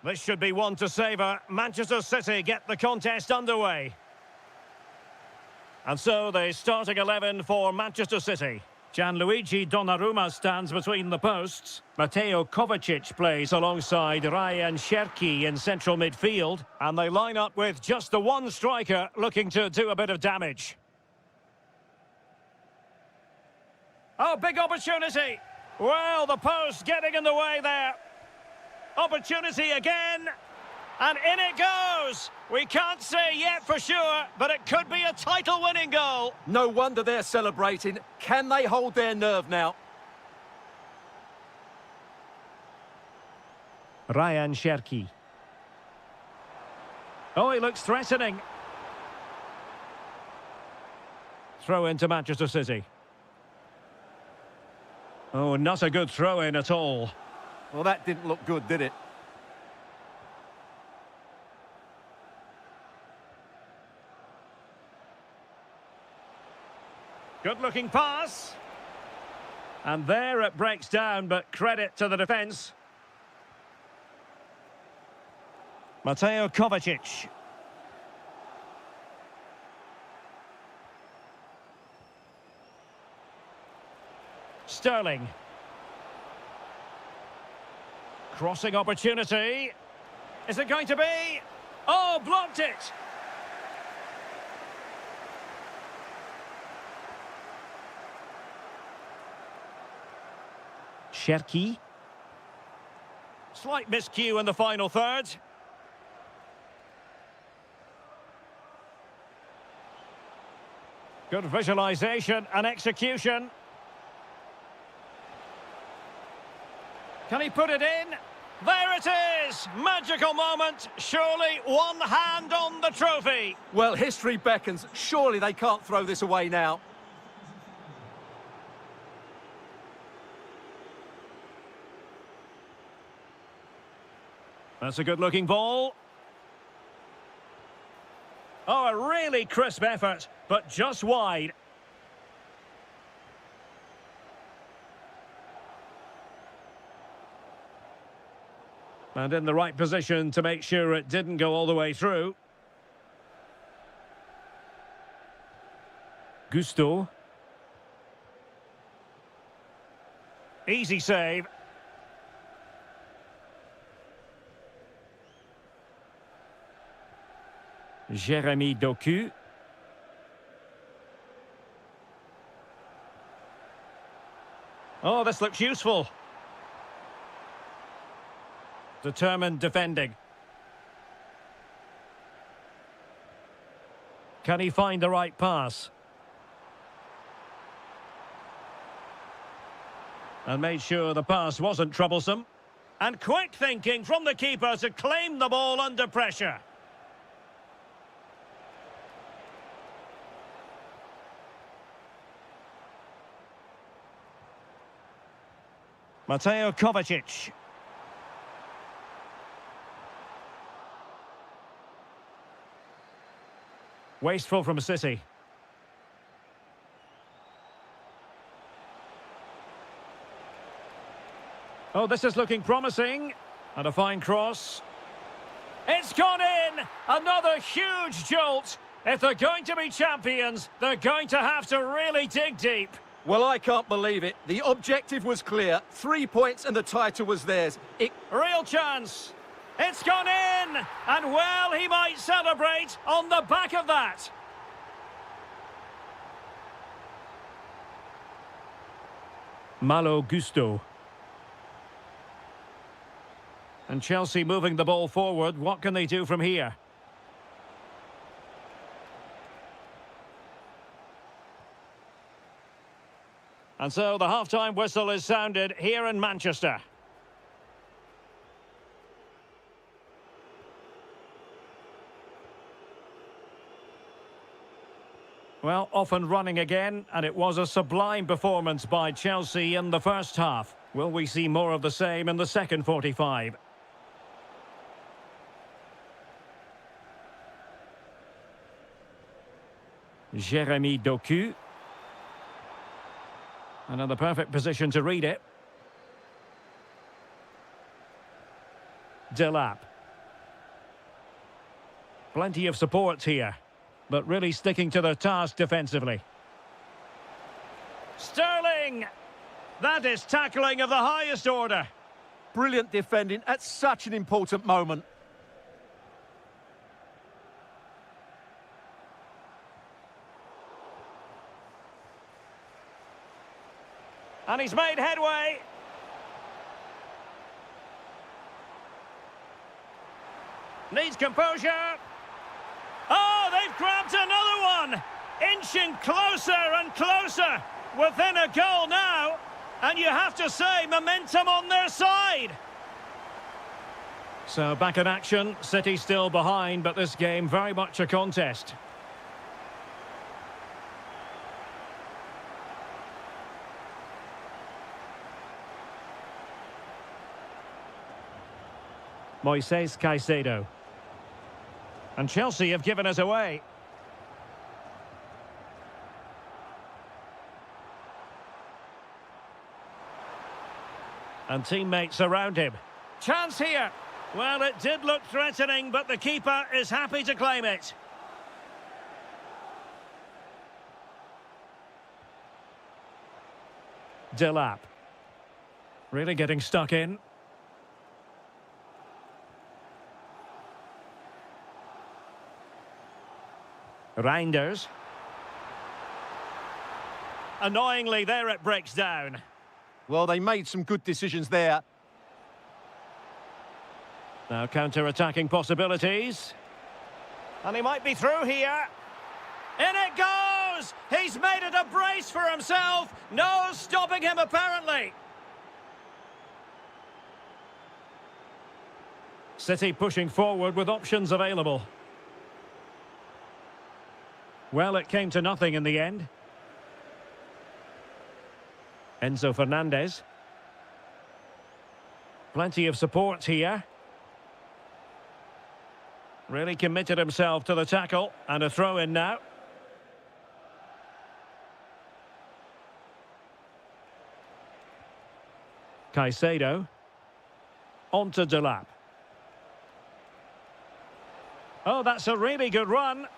This should be one to savour. Manchester City get the contest underway. And so the starting 11 for Manchester City. Gianluigi Donnarumma stands between the posts. Mateo Kovacic plays alongside Ryan Cherki in central midfield. And they line up with just the one striker looking to do a bit of damage. Oh, big opportunity. Well, the post getting in the way there. Opportunity again. And in it goes. We can't say yet for sure, but it could be a title-winning goal. No wonder they're celebrating. Can they hold their nerve now? Ryan Cherki. Oh, he looks threatening. Throw into Manchester City. Oh, not a good throw-in at all. Well, that didn't look good, did it? Good-looking pass. And there it breaks down, but credit to the defence. Mateo Kovacic. Sterling. Crossing opportunity. Is it going to be? Oh, blocked it! Cherki. Slight miscue in the final third. Good visualisation and execution. Can he put it in? There it is! Magical moment. Surely one hand on the trophy. Well, history beckons. Surely they can't throw this away now. That's a good-looking ball. Oh, a really crisp effort, but just wide. And in the right position to make sure it didn't go all the way through. Gusto. Easy save. Jérémy Doku. Oh, this looks useful. Determined defending. Can he find the right pass? And made sure the pass wasn't troublesome. And quick thinking from the keeper to claim the ball under pressure. Mateo Kovacic. Wasteful from City. Oh, this is looking promising. And a fine cross. It's gone in! Another huge jolt. If they're going to be champions, they're going to have to really dig deep. Well, I can't believe it. The objective was clear. 3 points and the title was theirs. Real chance. It's gone in. And, well, he might celebrate on the back of that. Malo Gusto. And Chelsea moving the ball forward. What can they do from here? And so the half-time whistle is sounded here in Manchester. Well, off and running again, and it was a sublime performance by Chelsea in the first half. Will we see more of the same in the second 45? Jérémy Doku. Another perfect position to read it. Delap. Plenty of support here, but really sticking to their task defensively. Sterling! That is tackling of the highest order. Brilliant defending at such an important moment. And he's made headway. Needs composure. Oh, they've grabbed another one. Inching closer and closer. Within a goal now. And you have to say, momentum on their side. So back in action. City still behind, but this game very much a contest. Moises Caicedo. And Chelsea have given us away. And teammates around him. Chance here. Well, it did look threatening, but the keeper is happy to claim it. Delap. Really getting stuck in. Reinders. Annoyingly, there it breaks down. Well, they made some good decisions there. Now counter-attacking possibilities. And he might be through here. In it goes! He's made it a brace for himself. No stopping him, apparently. City pushing forward with options available. Well, it came to nothing in the end. Enzo Fernandez. Plenty of support here. Really committed himself to the tackle. And a throw-in now. Caicedo. On to Delap. Oh, that's a really good run.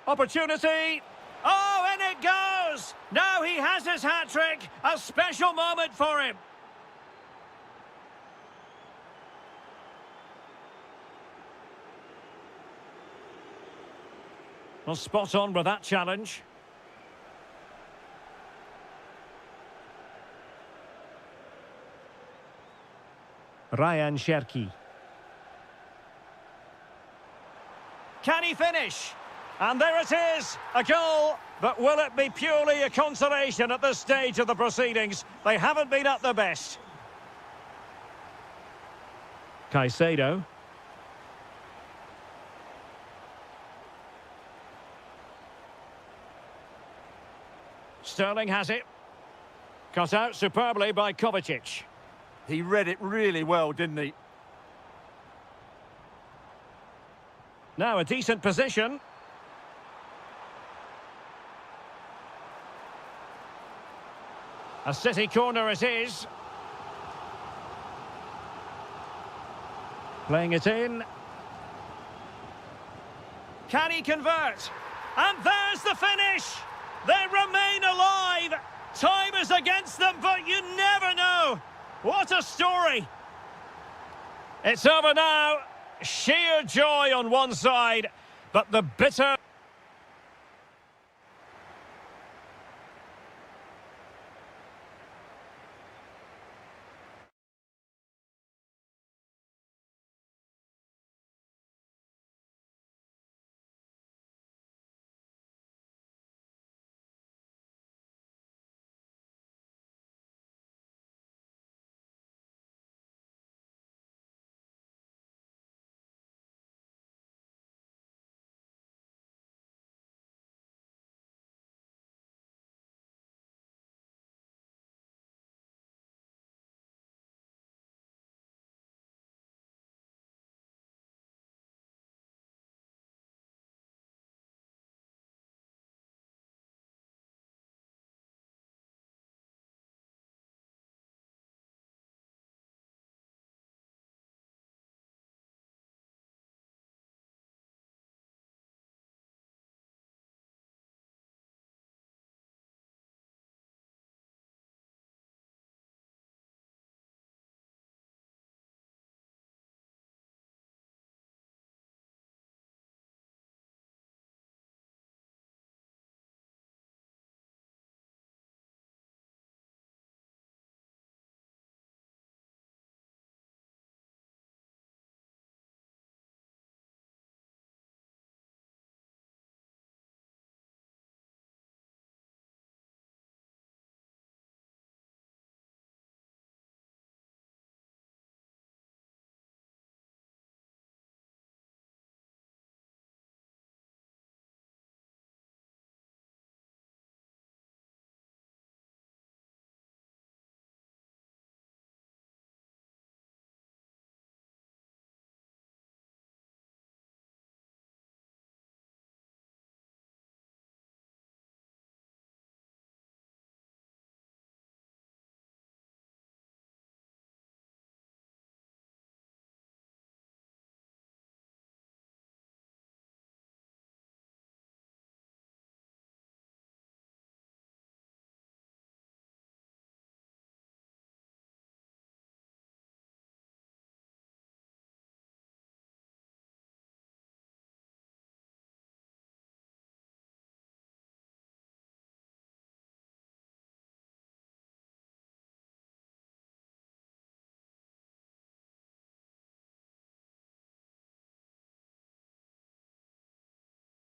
Opportunity. Oh, in it goes! Now he has his hat-trick. A special moment for him. Well, spot on with that challenge. Ryan Cherki. Can he finish? And there it is, a goal. But will it be purely a consolation at this stage of the proceedings? They haven't been at their best. Caicedo. Sterling has it. Cut out superbly by Kovacic. He read it really well, didn't he? Now a decent position. A City corner it is. Playing it in. Can he convert? And there's the finish! They remain alive! Time is against them, but you never know! What a story! It's over now. Sheer joy on one side, but the bitter...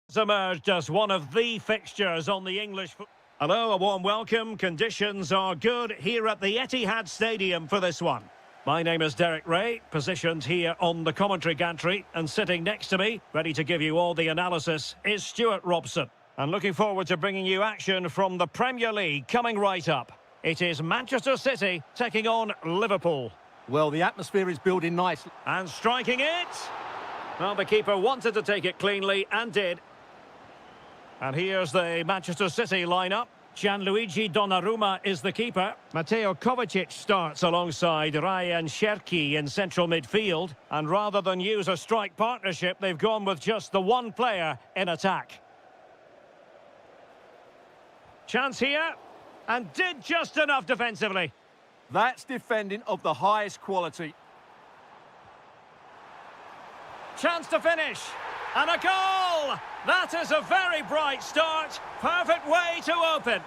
Has emerged as one of the fixtures on the English. Hello, a warm welcome. Conditions are good here at the Etihad Stadium for this one. My name is Derek Ray, positioned here on the commentary gantry, and sitting next to me, ready to give you all the analysis, is Stuart Robson. And looking forward to bringing you action from the Premier League coming right up. It is Manchester City taking on Liverpool. Well, the atmosphere is building nicely. And striking it! Well, the keeper wanted to take it cleanly and did. And here's the Manchester City lineup. Gianluigi Donnarumma is the keeper. Mateo Kovacic starts alongside Ryan Cherki in central midfield. And rather than use a strike partnership, they've gone with just the one player in attack. Chance here, and did just enough defensively. That's defending of the highest quality. Chance to finish. And a goal! That is a very bright start. Perfect way to open.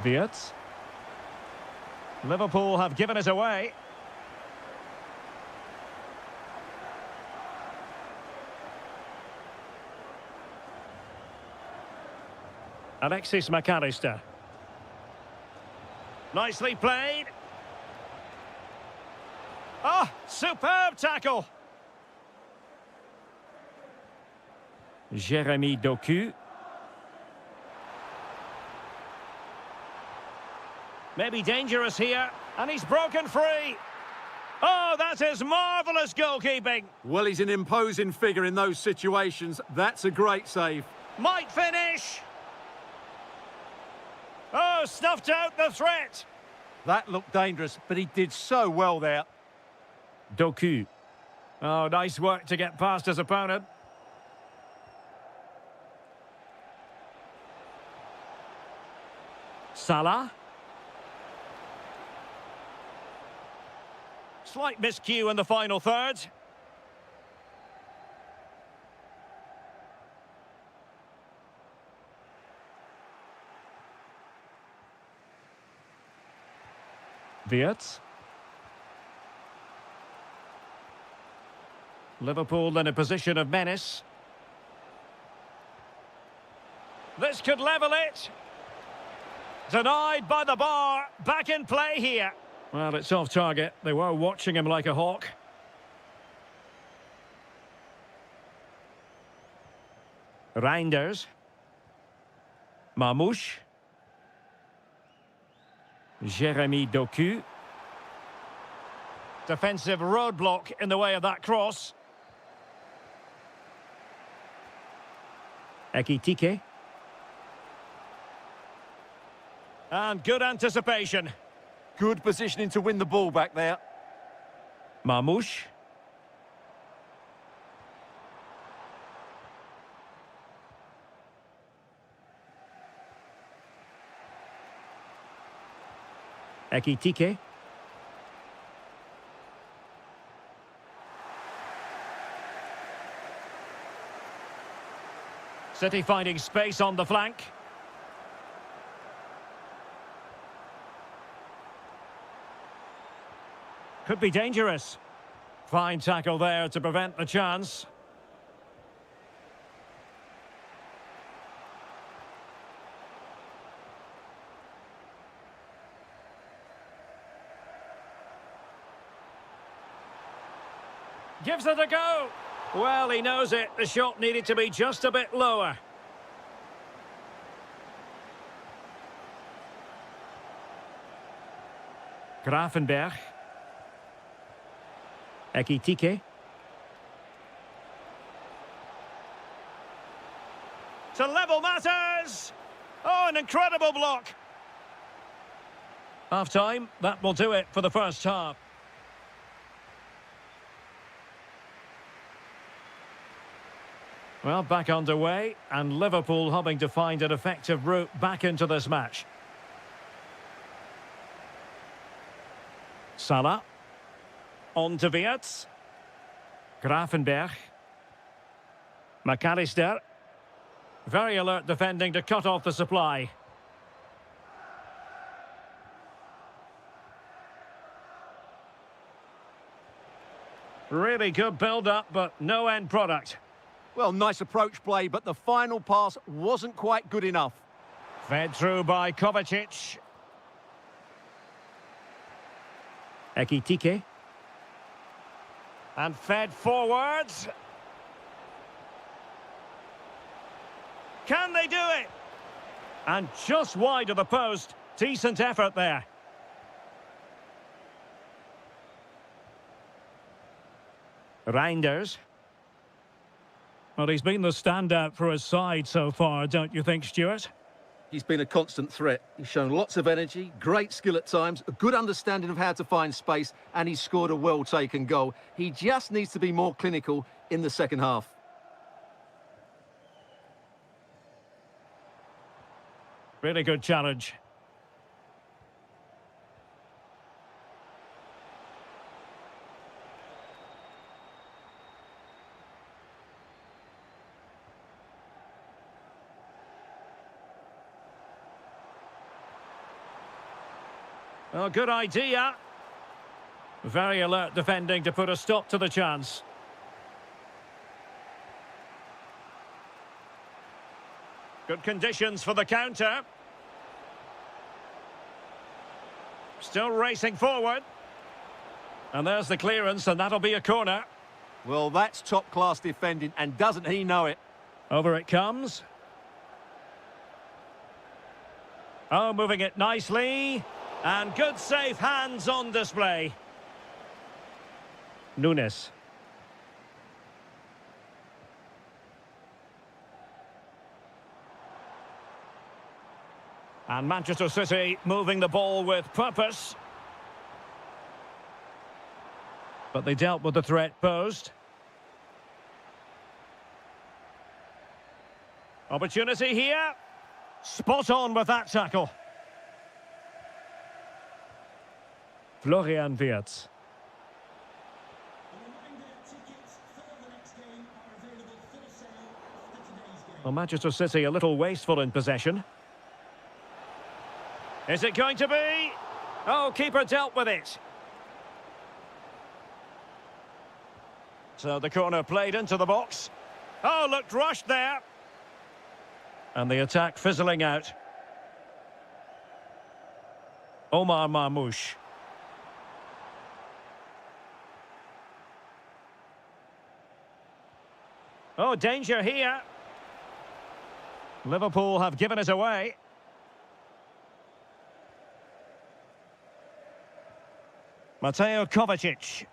Wirtz. Liverpool have given it away. Alexis McAllister. Nicely played. Oh, superb tackle. Jeremy Doku. Maybe dangerous here, and he's broken free. Oh, that is marvellous goalkeeping. Well, he's an imposing figure in those situations. That's a great save. Might finish. Oh, snuffed out the threat. That looked dangerous, but he did so well there. Doku. Oh, nice work to get past his opponent. Salah. Slight miscue in the final third. Wirtz. Liverpool in a position of menace. This could level it. Denied by the bar. Back in play here. Well, it's off target. They were watching him like a hawk. Reinders. Mamouche. Jeremy Doku. Defensive roadblock in the way of that cross. Ekitike. And good anticipation. Good positioning to win the ball back there. Mamouche. Ekitike. City finding space on the flank. Could be dangerous. Fine tackle there to prevent the chance. Gives it a go. Well, he knows it. The shot needed to be just a bit lower. Grafenberg. Ekitike. To level matters! Oh, an incredible block. Half-time, that will do it for the first half. Well, back underway, and Liverpool hoping to find an effective route back into this match. Salah. On to Wirtz. Grafenberg. McAllister. Very alert defending to cut off the supply. Really good build-up, but no end product. Well, nice approach play, but the final pass wasn't quite good enough. Fed through by Kovacic. Ekitike. And fed forwards. Can they do it? And just wide of the post. Decent effort there. Reinders. Well, he's been the standout for his side so far, don't you think, Stuart? He's been a constant threat. He's shown lots of energy, great skill at times, a good understanding of how to find space, and he's scored a well-taken goal. He just needs to be more clinical in the second half. Really good challenge. Well, good idea. Very alert defending to put a stop to the chance. Good conditions for the counter. Still racing forward. And there's the clearance, and that'll be a corner. Well, that's top-class defending, and doesn't he know it? Over it comes. Oh, moving it nicely. And good safe hands on display. Nunes. And Manchester City moving the ball with purpose. But they dealt with the threat posed. Opportunity here. Spot on with that tackle. Florian Wirtz. Well, Manchester City a little wasteful in possession. Is it going to be? Oh, keeper dealt with it. So the corner played into the box. Oh, looked rushed there. And the attack fizzling out. Omar Marmoush. Oh, danger here. Liverpool have given it away. Mateo Kovacic.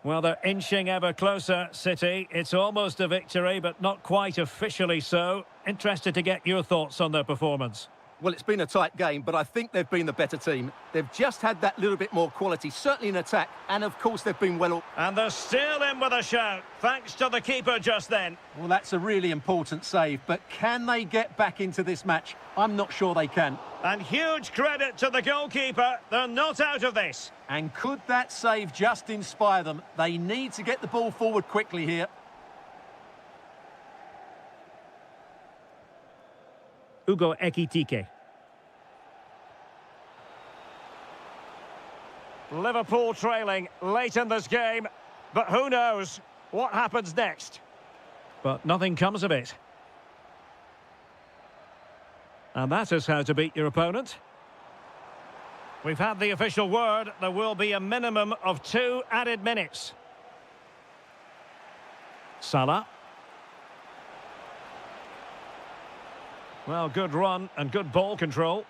Well, they're inching ever closer, City. It's almost a victory, but not quite officially so. Interested to get your thoughts on their performance. Well, it's been a tight game, but I think they've been the better team. They've just had that little bit more quality, certainly in attack, and of course they've been well... And they're still in with a shout, thanks to the keeper just then. Well, that's a really important save, but can they get back into this match? I'm not sure they can. And huge credit to the goalkeeper, they're not out of this. And could that save just inspire them? They need to get the ball forward quickly here. Ugo Ekitike. Liverpool trailing late in this game, but who knows what happens next. But nothing comes of it. And that is how to beat your opponent. We've had the official word, there will be a minimum of 2 added minutes. Salah. Well, good run and good ball control.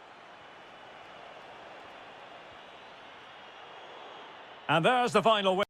And there's the final win.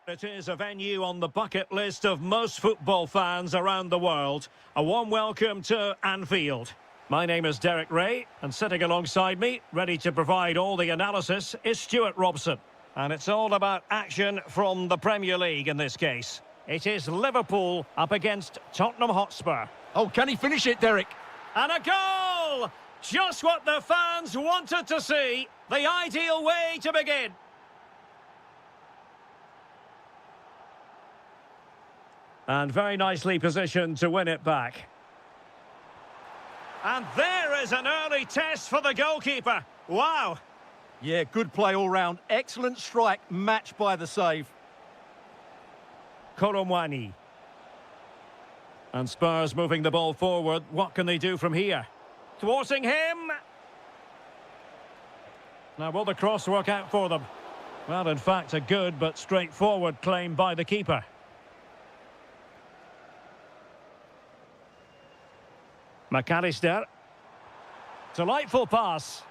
It is a venue on the bucket list of most football fans around the world. A warm welcome to Anfield. My name is Derek Ray, and sitting alongside me, ready to provide all the analysis, is Stuart Robson. And it's all about action from the Premier League in this case. It is Liverpool up against Tottenham Hotspur. Oh, can he finish it, Derek? And a goal! Just what the fans wanted to see. The ideal way to begin. And very nicely positioned to win it back. And there is an early test for the goalkeeper. Wow. Yeah, good play all round. Excellent strike, matched by the save. Koromwani. And Spurs moving the ball forward. What can they do from here? Thwarting him. Now, will the cross work out for them? Well, in fact, a good but straightforward claim by the keeper. McAllister. Delightful pass.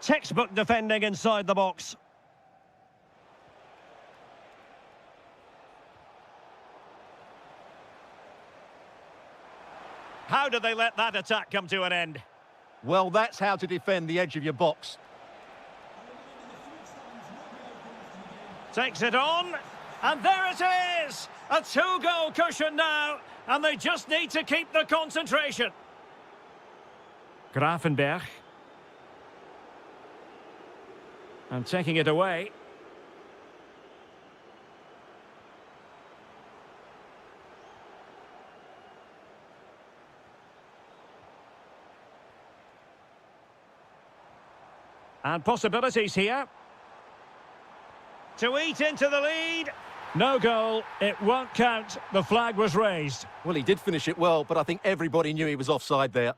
Textbook defending inside the box. How did they let that attack come to an end? Well, that's how to defend the edge of your box. Takes it on, and there it is! A two-goal cushion now, and they just need to keep the concentration. Grafenberg. And taking it away. And possibilities here. To eat into the lead. No goal. It won't count. The flag was raised. Well, he did finish it well, but I think everybody knew he was offside there.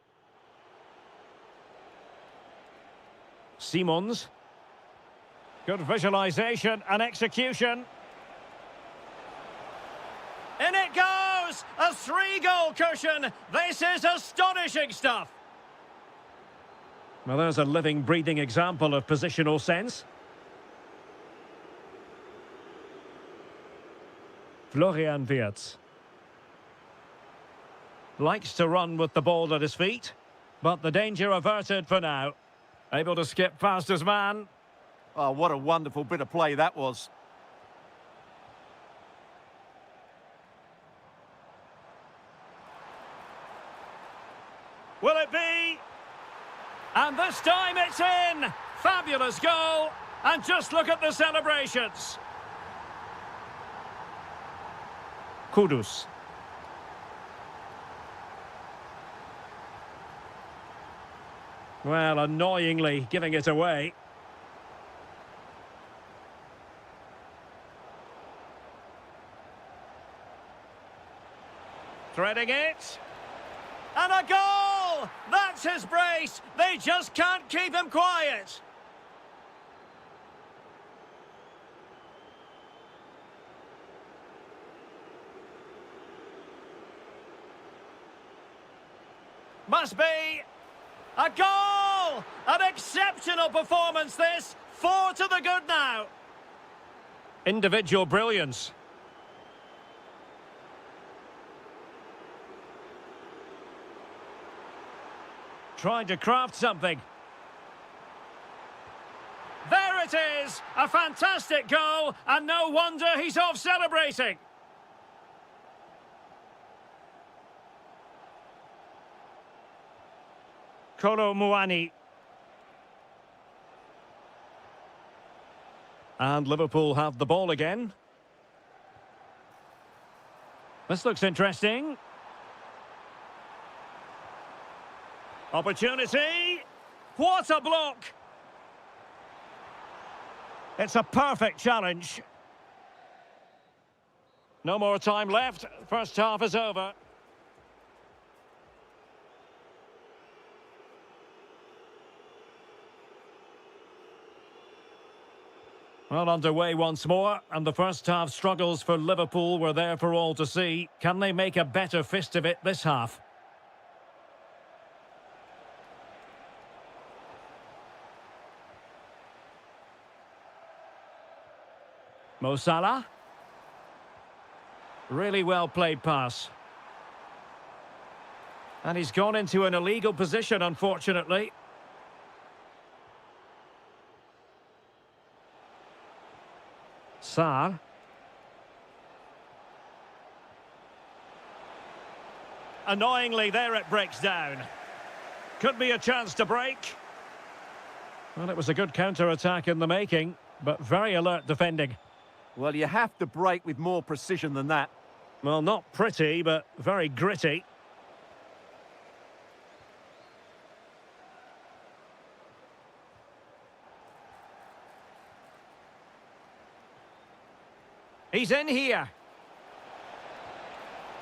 Simons. Good visualisation and execution. In it goes! A three-goal cushion. This is astonishing stuff. Well, there's a living, breathing example of positional sense. Florian Wirtz. Likes to run with the ball at his feet, but the danger averted for now. Able to skip past his man. Oh, what a wonderful bit of play that was. Will it be? And this time it's in! Fabulous goal! And just look at the celebrations. Kudus. Well, annoyingly giving it away. Threading it. And a goal! That's his brace! They just can't keep him quiet. Must be a goal! An exceptional performance this. 4 to the good now. Individual brilliance. Trying to craft something. There it is! A fantastic goal, and no wonder he's off celebrating. Koromwani. And Liverpool have the ball again. This looks interesting. Opportunity. What a block! It's a perfect challenge. No more time left. First half is over. Well, underway once more, and the first half struggles for Liverpool were there for all to see. Can they make a better fist of it this half? Mo Salah. Really well played pass. And he's gone into an illegal position, unfortunately. Sarr. Annoyingly, there it breaks down. Could be a chance to break. Well, it was a good counter-attack in the making, but very alert defending. Well, you have to break with more precision than that. Well, not pretty, but very gritty. He's in here.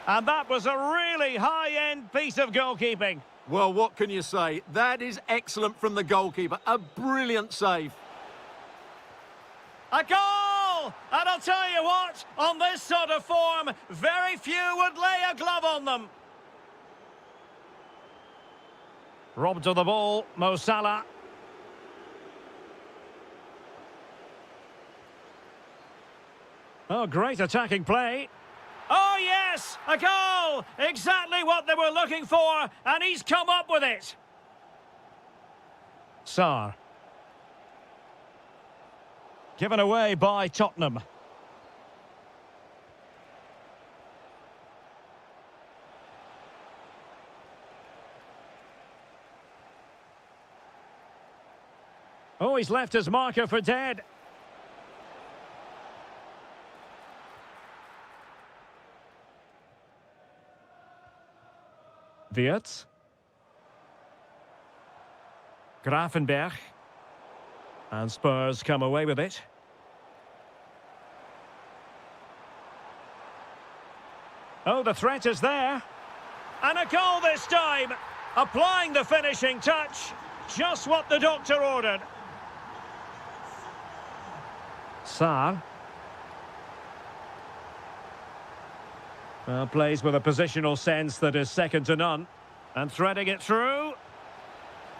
And that was a really high-end piece of goalkeeping. Well, what can you say? That is excellent from the goalkeeper. A brilliant save. A goal! And I'll tell you what, on this sort of form, very few would lay a glove on them. Robbed of the ball, Mo Salah. Oh, great attacking play. Oh, yes! A goal! Exactly what they were looking for, and he's come up with it. Sarr. Given away by Tottenham. Oh, he's left his marker for dead. Wirtz. Gravenberg. And Spurs come away with it. Oh, the threat is there. And a goal this time. Applying the finishing touch. Just what the doctor ordered. Sarr. Well, plays with a positional sense that is second to none. And threading it through.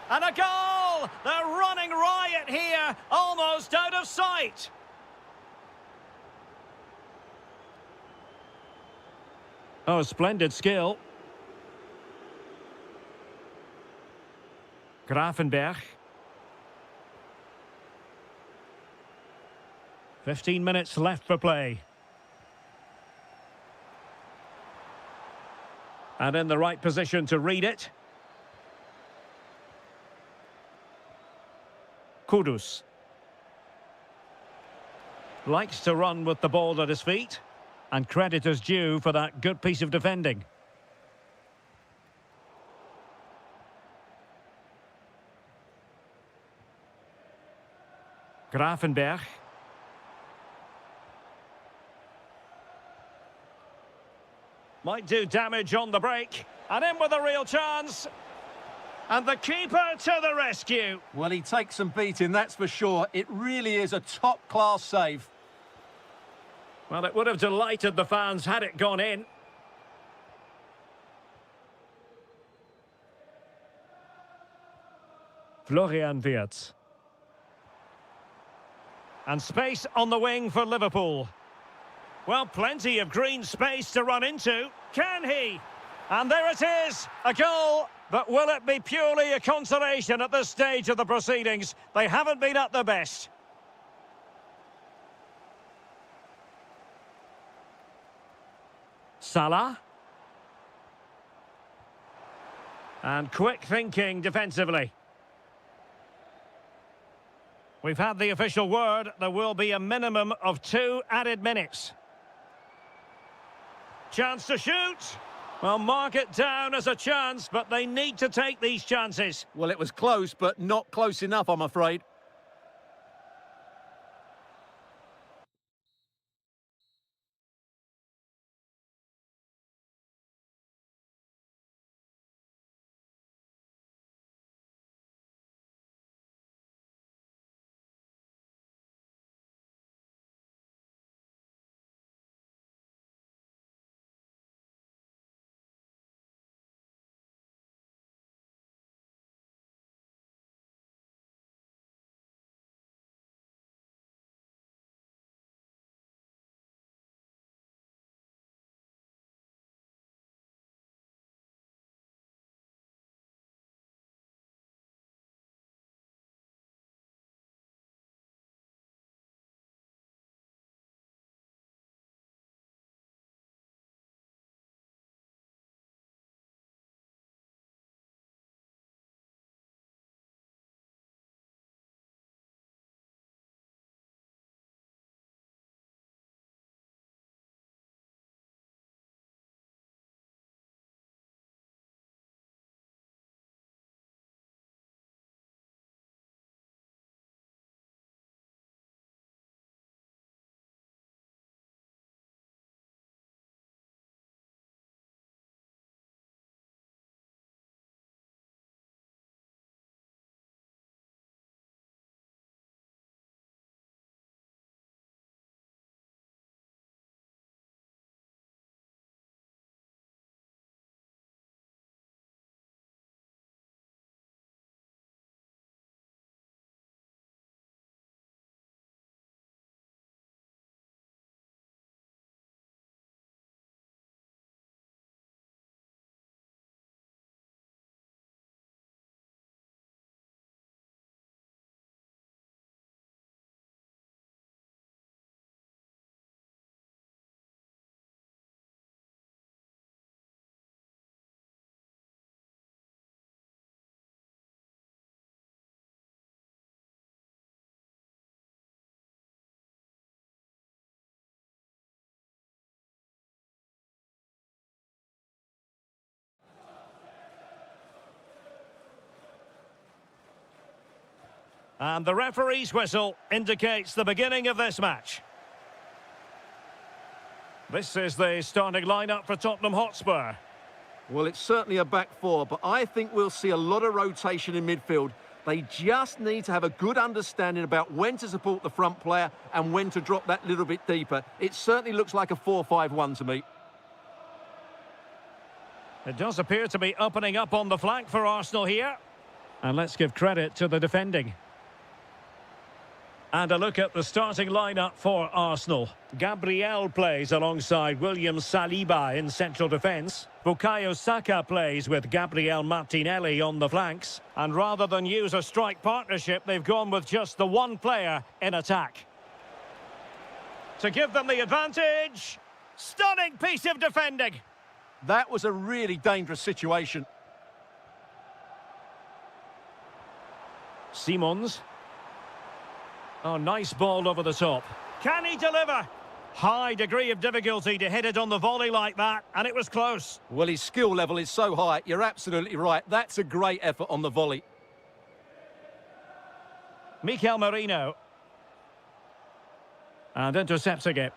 And a goal! They're running riot here, almost out of sight. Oh, splendid skill. Gravenberg. 15 minutes left for play. And in the right position to read it. Kudus. Likes to run with the ball at his feet. And credit is due for that good piece of defending. Gravenberg. Might do damage on the break. And in with a real chance. And the keeper to the rescue. Well, he takes some beating, that's for sure. It really is a top-class save. Well, it would have delighted the fans had it gone in. Florian Wirtz. And space on the wing for Liverpool. Well, plenty of green space to run into. Can he? And there it is, a goal. But will it be purely a consolation at this stage of the proceedings? They haven't been at their best. Salah. And quick thinking defensively. We've had the official word. There will be a minimum of 2 added minutes. Chance to shoot. Well, mark it down as a chance, but they need to take these chances. Well, it was close, but not close enough, I'm afraid. And the referee's whistle indicates the beginning of this match. This is the starting lineup for Tottenham Hotspur. Well, it's certainly a back four, but I think we'll see a lot of rotation in midfield. They just need to have a good understanding about when to support the front player and when to drop that little bit deeper. It certainly looks like a 4-5-1 to me. It does appear to be opening up on the flank for Arsenal here. And let's give credit to the defending. And a look at the starting lineup for Arsenal. Gabriel plays alongside William Saliba in central defence. Bukayo Saka plays with Gabriel Martinelli on the flanks. And rather than use a strike partnership, they've gone with just the one player in attack. To give them the advantage. Stunning piece of defending. That was a really dangerous situation. Simons. Oh, nice ball over the top. Can he deliver? High degree of difficulty to hit it on the volley like that, and it was close. Well, his skill level is so high, you're absolutely right. That's a great effort on the volley. Mikel Merino. And intercepting it.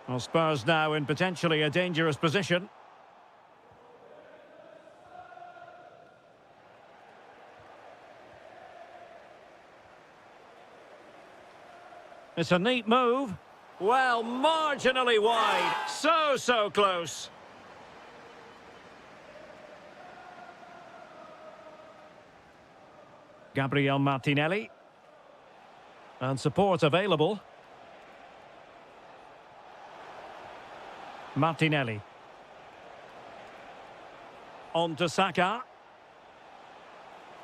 Well, Spurs now in potentially a dangerous position. It's a neat move. Well, marginally wide. So close. Gabriel Martinelli. And support available. Martinelli. On to Saka.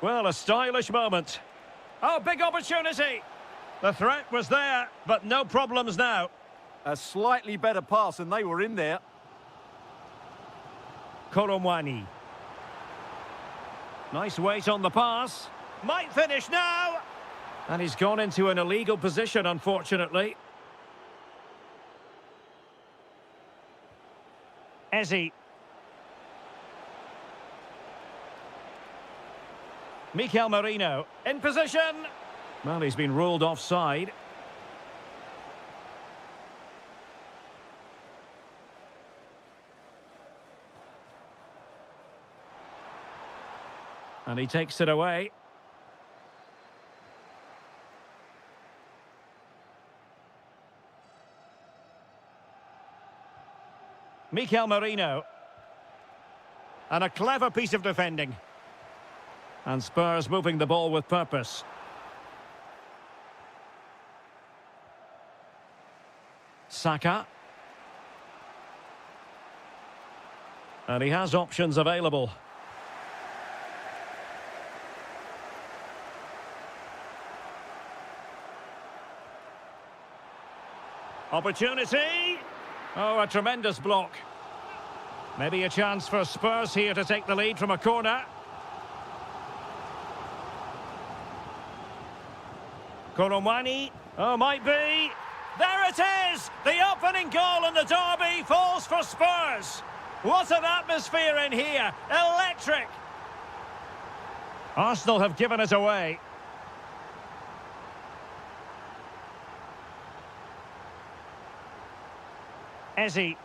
Well, a stylish moment. Oh, big opportunity. The threat was there, but no problems now. A slightly better pass and they were in there. Koromwani. Nice weight on the pass. Might finish now. And he's gone into an illegal position, unfortunately. Eze. Mikel Merino in position. Well, he's been ruled offside. And he takes it away. Mikel Merino. And a clever piece of defending. And Spurs moving the ball with purpose. Saka. And he has options available. Opportunity. Oh, a tremendous block. Maybe a chance for Spurs here to take the lead from a corner. Koromwani. Oh, might be. There it is! The opening goal in the derby falls for Spurs. What an atmosphere in here. Electric. Arsenal have given it away. Eze.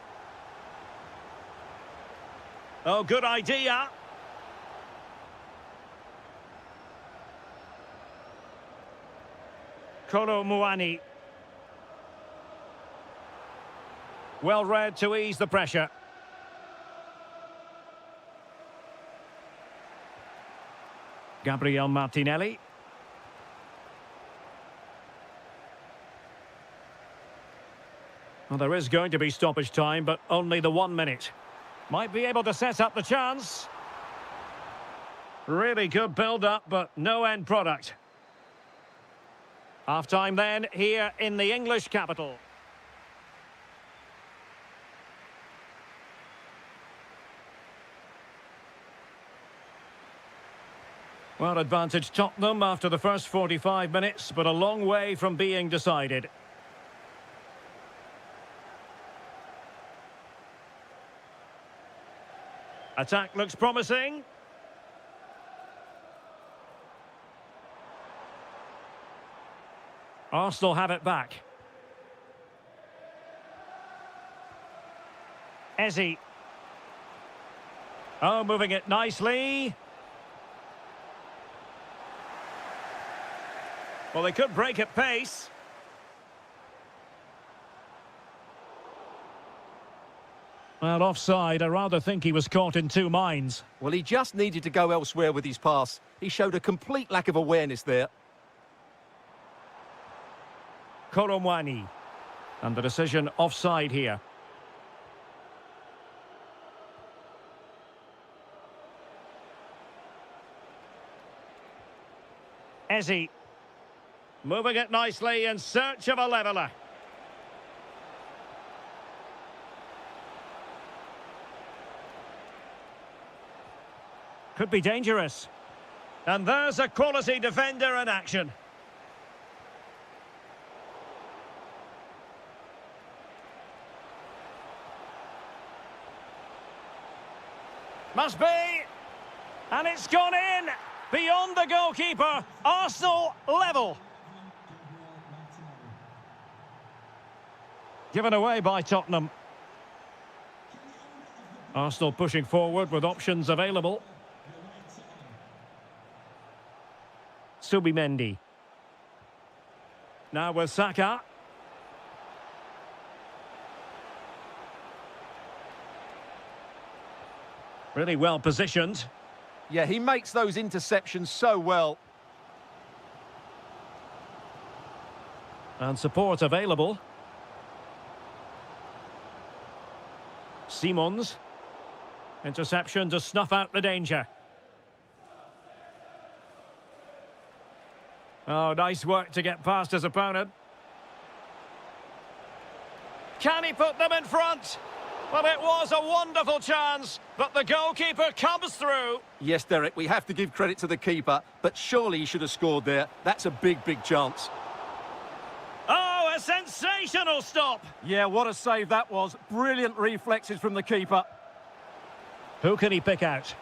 Oh, good idea. Koromwani. Well read to ease the pressure. Gabriel Martinelli. Well, there is going to be stoppage time, but only the 1 minute. Might be able to set up the chance. Really good build-up, but no end product. Half-time then, here in the English capital. Well, advantage Tottenham after the first 45 minutes, but a long way from being decided. Attack looks promising. Arsenal have it back. Eze. Oh, moving it nicely. Well, they could break at pace. Well, offside. I rather think he was caught in two minds. Well, he just needed to go elsewhere with his pass. He showed a complete lack of awareness there. Koromwani. And the decision offside here. Eze. Moving it nicely in search of a leveller. Could be dangerous. And there's a quality defender in action. Must be. And it's gone in. Beyond the goalkeeper. Arsenal level. Given away by Tottenham. Arsenal pushing forward with options available. Subimendi. Now with Saka. Really well positioned. Yeah, he makes those interceptions so well. And support available. Simons. Interception to snuff out the danger. Oh, nice work to get past his opponent. Can he put them in front? Well, it was a wonderful chance, but the goalkeeper comes through. Yes, Derek, we have to give credit to the keeper, but surely he should have scored there. That's a big, big chance. Oh, a sensational stop. Yeah, what a save that was. Brilliant reflexes from the keeper. Who can he pick out?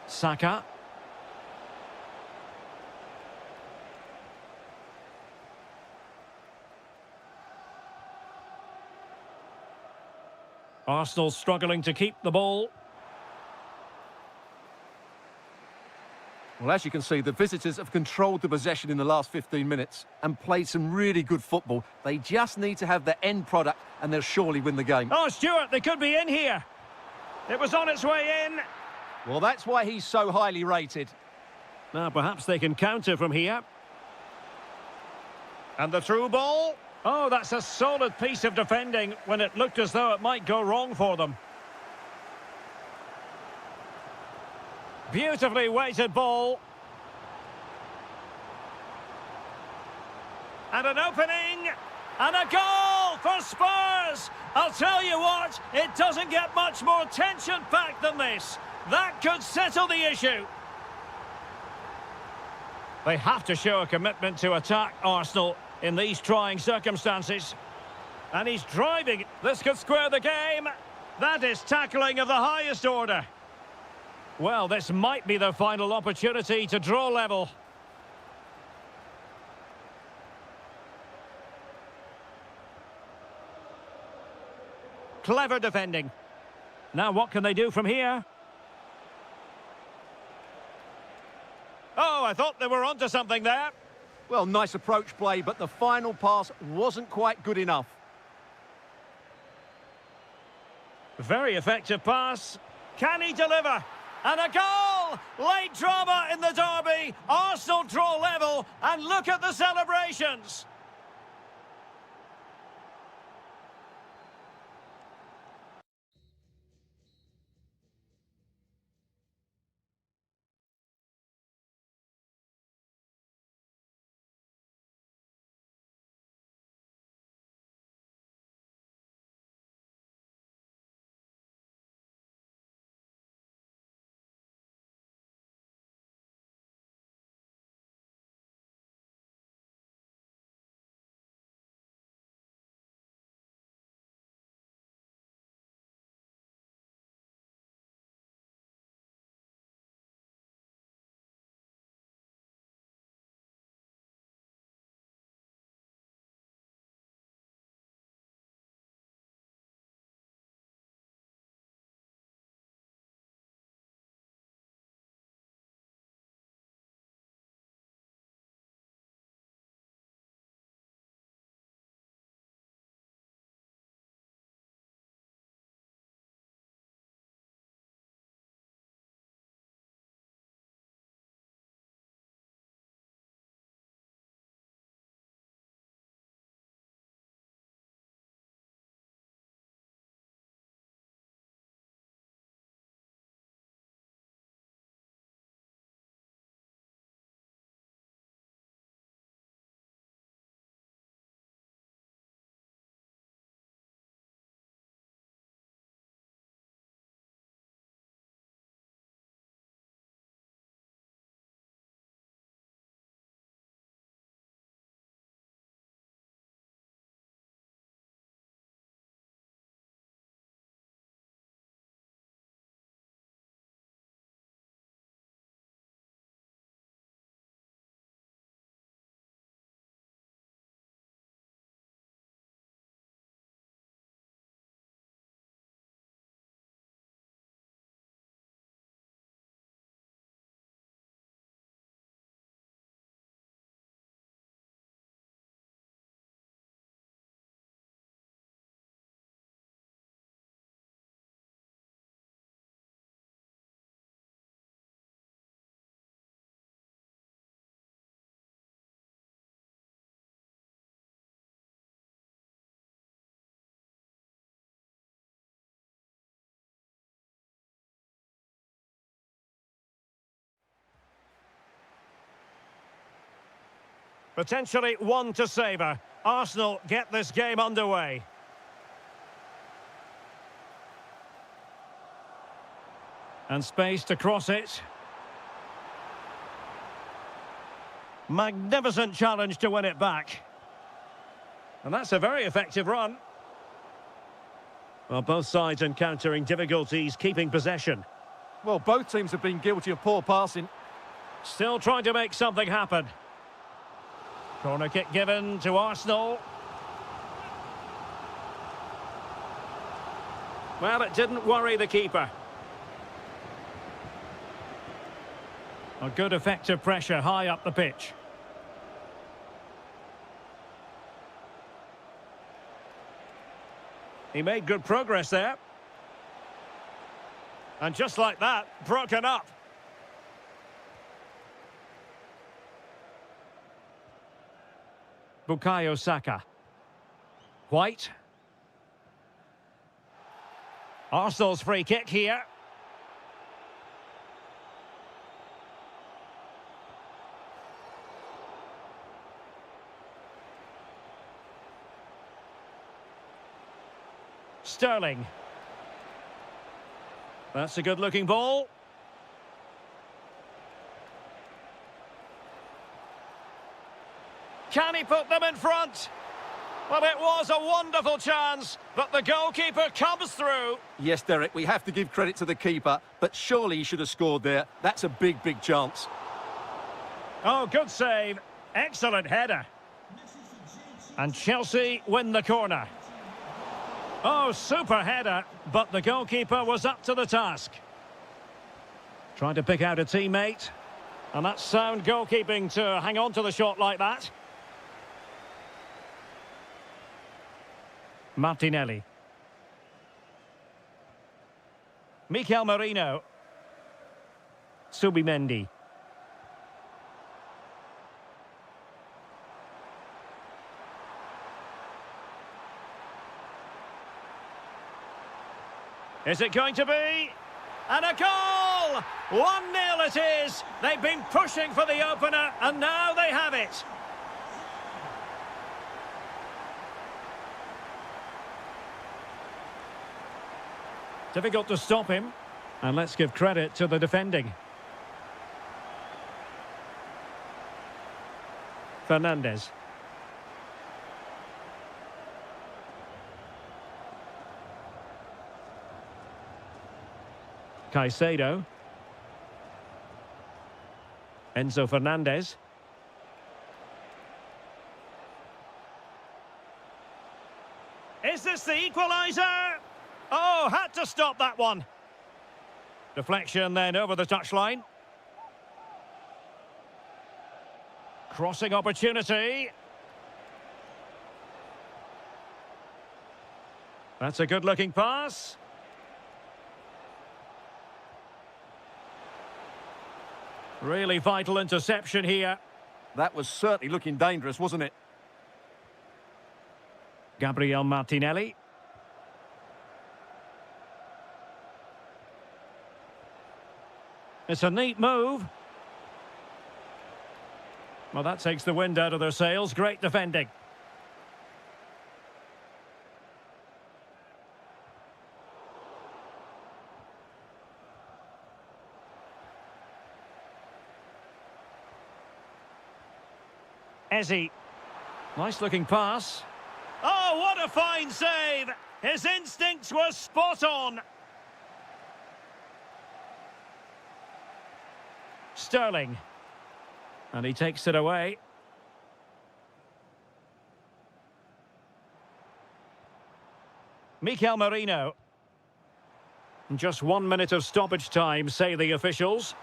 Saka. Arsenal struggling to keep the ball. Well, as you can see, the visitors have controlled the possession in the last 15 minutes and played some really good football. They just need to have the end product and they'll surely win the game. Oh, Stuart, they could be in here. It was on its way in. Well, that's why he's so highly rated. Now, perhaps they can counter from here. And the through ball. Oh, that's a solid piece of defending when it looked as though it might go wrong for them. Beautifully weighted ball. And an opening. And a goal for Spurs. I'll tell you what, it doesn't get much more tension-packed than this. That could settle the issue. They have to show a commitment to attack Arsenal in these trying circumstances. And he's driving. This could square the game. That is tackling of the highest order. Well, this might be their final opportunity to draw level. Clever defending. Now what can they do from here? Oh, I thought they were onto something there. Well, nice approach play, but the final pass wasn't quite good enough. Very effective pass. Can he deliver? And a goal! Late drama in the derby. Arsenal draw level, and look at the celebrations. Potentially one to savour. Arsenal get this game underway. And space to cross it. Magnificent challenge to win it back. And that's a very effective run. Well, both sides encountering difficulties keeping possession. Well, both teams have been guilty of poor passing. Still trying to make something happen. Corner kick given to Arsenal. Well, it didn't worry the keeper. A good effective pressure high up the pitch. He made good progress there. And just like that, broken up. Bukayo Saka. White. Arsenal's free kick here. Sterling. That's a good-looking ball. Can he put them in front? Well, it was a wonderful chance, but the goalkeeper comes through. Yes, Derek, we have to give credit to the keeper, but surely he should have scored there. That's a big, big chance. Oh, good save. Excellent header. And Chelsea win the corner. Oh, super header, but the goalkeeper was up to the task. Trying to pick out a teammate. And that's sound goalkeeping to hang on to the shot like that. Martinelli. Mikel Merino. Subimendi. Is it going to be? And a goal! 1-0 it is. They've been pushing for the opener, and now they have it. Difficult to stop him. And let's give credit to the defending. Fernandes. Caicedo. Enzo Fernandez. Is this the equaliser? Oh, had to stop that one. Deflection then over the touchline. Crossing opportunity. That's a good-looking pass. Really vital interception here. That was certainly looking dangerous, wasn't it? Gabriel Martinelli. It's a neat move. Well, that takes the wind out of their sails. Great defending. Ezzy. Nice looking pass. Oh, what a fine save! His instincts were spot on. Sterling. And he takes it away. Mikel Merino. Just 1 minute of stoppage time, say the officials.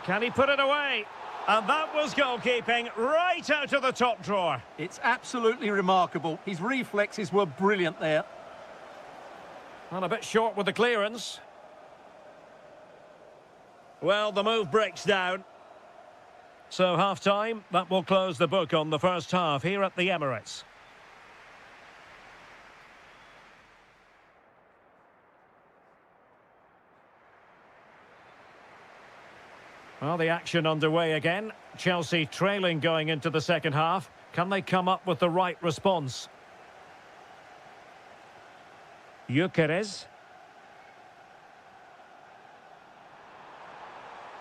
Can he put it away? And that was goalkeeping right out of the top drawer. It's absolutely remarkable. His reflexes were brilliant there. And a bit short with the clearance. Well, the move breaks down. So half-time, that will close the book on the first half here at the Emirates. Well, the action underway again. Chelsea trailing going into the second half. Can they come up with the right response? Gyökeres.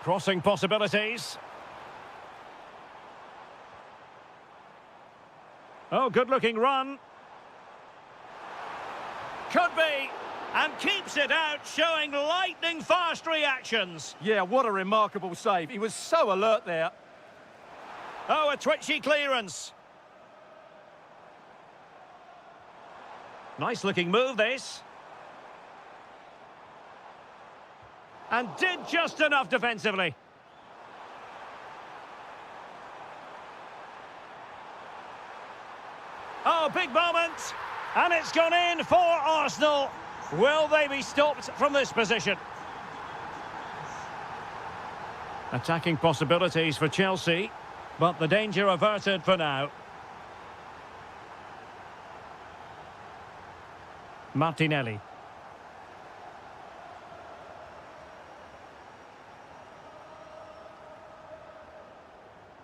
Crossing possibilities. Oh, good-looking run. Could be. And keeps it out, showing lightning-fast reactions. Yeah, what a remarkable save. He was so alert there. Oh, a twitchy clearance. Nice-looking move, this. And did just enough defensively. Oh, big moment. And it's gone in for Arsenal. Will they be stopped from this position? Attacking possibilities for Chelsea, but the danger averted for now. Martinelli.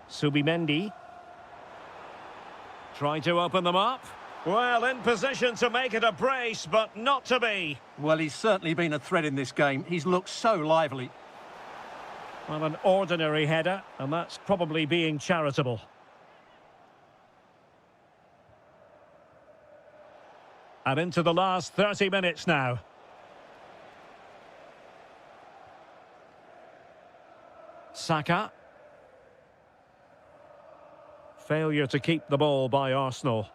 Subimendi. Trying to open them up. Well, in position to make it a brace, but not to be. Well, he's certainly been a threat in this game. He's looked so lively. Well, an ordinary header, and that's probably being charitable. And into the last 30 minutes now. Saka. Failure to keep the ball by Arsenal.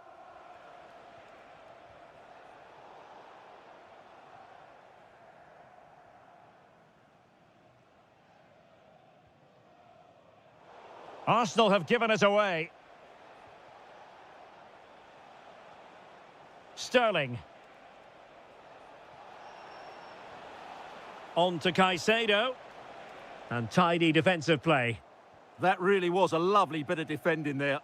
Arsenal have given it away. Sterling. On to Caicedo. And tidy defensive play. That really was a lovely bit of defending there.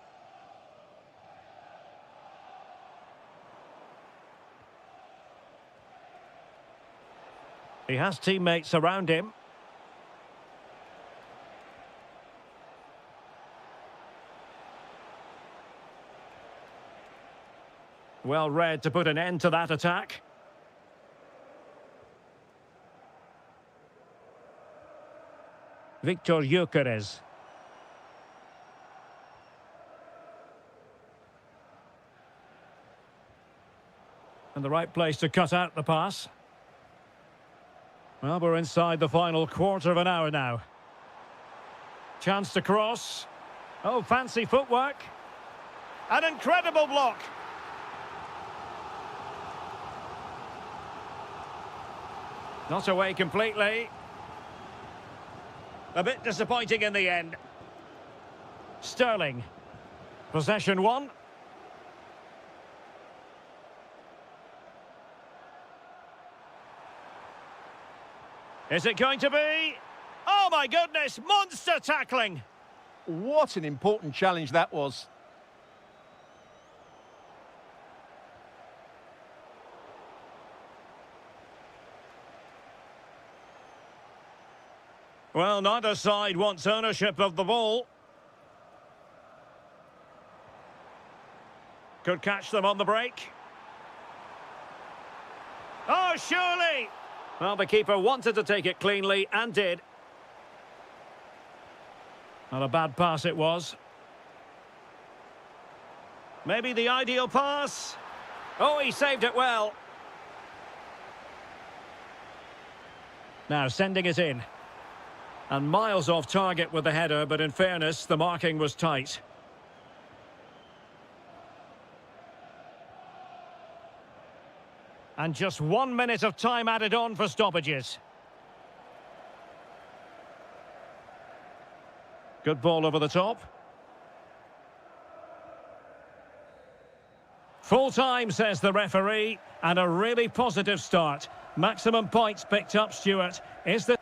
He has teammates around him. Well read to put an end to that attack. Victor Gyökeres. And the right place to cut out the pass. Well, we're inside the final quarter of an hour now. Chance to cross. Oh, fancy footwork. An incredible block. Not away completely. A bit disappointing in the end. Sterling. Possession one. Is it going to be? Oh my goodness, monster tackling. What an important challenge that was. Well, neither side wants ownership of the ball. Could catch them on the break. Oh, surely! Well, the keeper wanted to take it cleanly and did. Not a bad pass it was. Maybe the ideal pass. Oh, he saved it well. Now sending it in. And miles off target with the header, but in fairness, the marking was tight. And just 1 minute of time added on for stoppages. Good ball over the top. Full time, says the referee, and a really positive start. Maximum points picked up, Stuart. Is the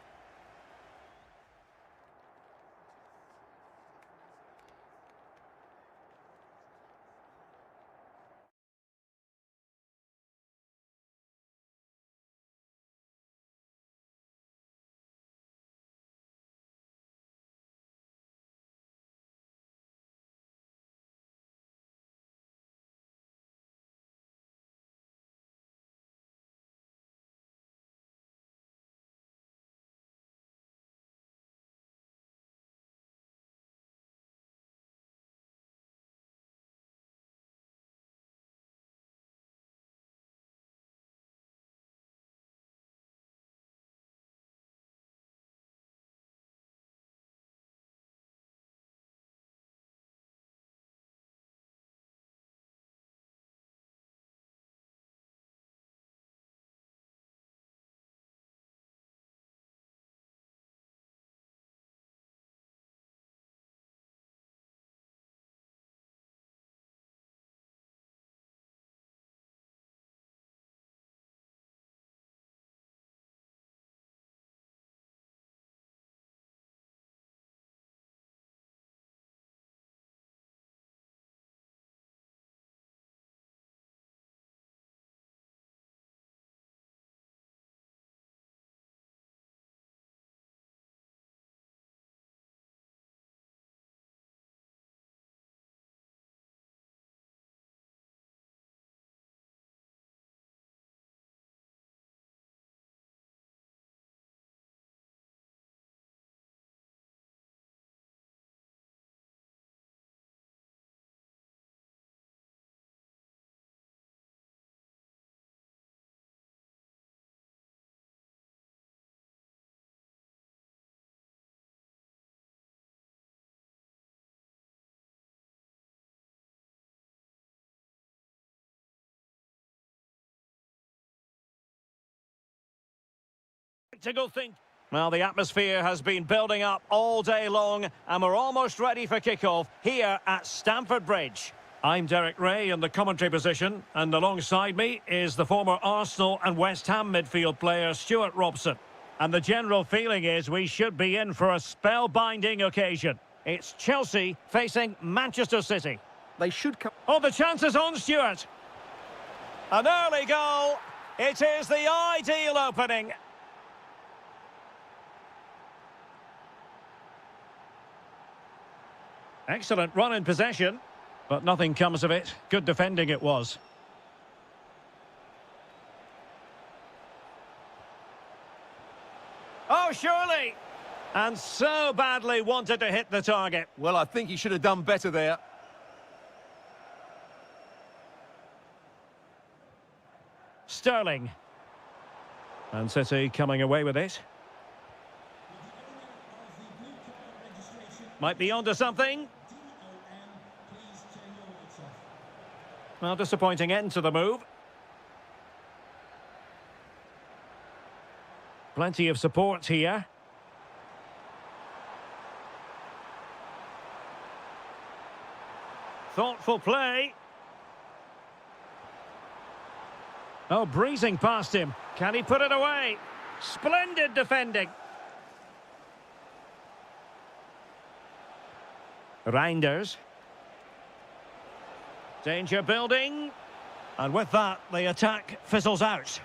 Tactical think. Well, the atmosphere has been building up all day long, and we're almost ready for kickoff here at Stamford Bridge. I'm Derek Ray in the commentary position, and alongside me is the former Arsenal and West Ham midfield player Stuart Robson. And the general feeling is we should be in for a spellbinding occasion. It's Chelsea facing Manchester City. They should come... Oh, the chance is on, Stuart. An early goal. It is the ideal opening. Excellent run in possession, but nothing comes of it. Good defending it was. Oh, surely! And so badly wanted to hit the target. Well, I think he should have done better there. Sterling. And City coming away with it. Might be onto something. Well, disappointing end to the move. Plenty of support here. Thoughtful play. Oh, breezing past him. Can he put it away? Splendid defending. Reinders. Danger building. And with that, the attack fizzles out.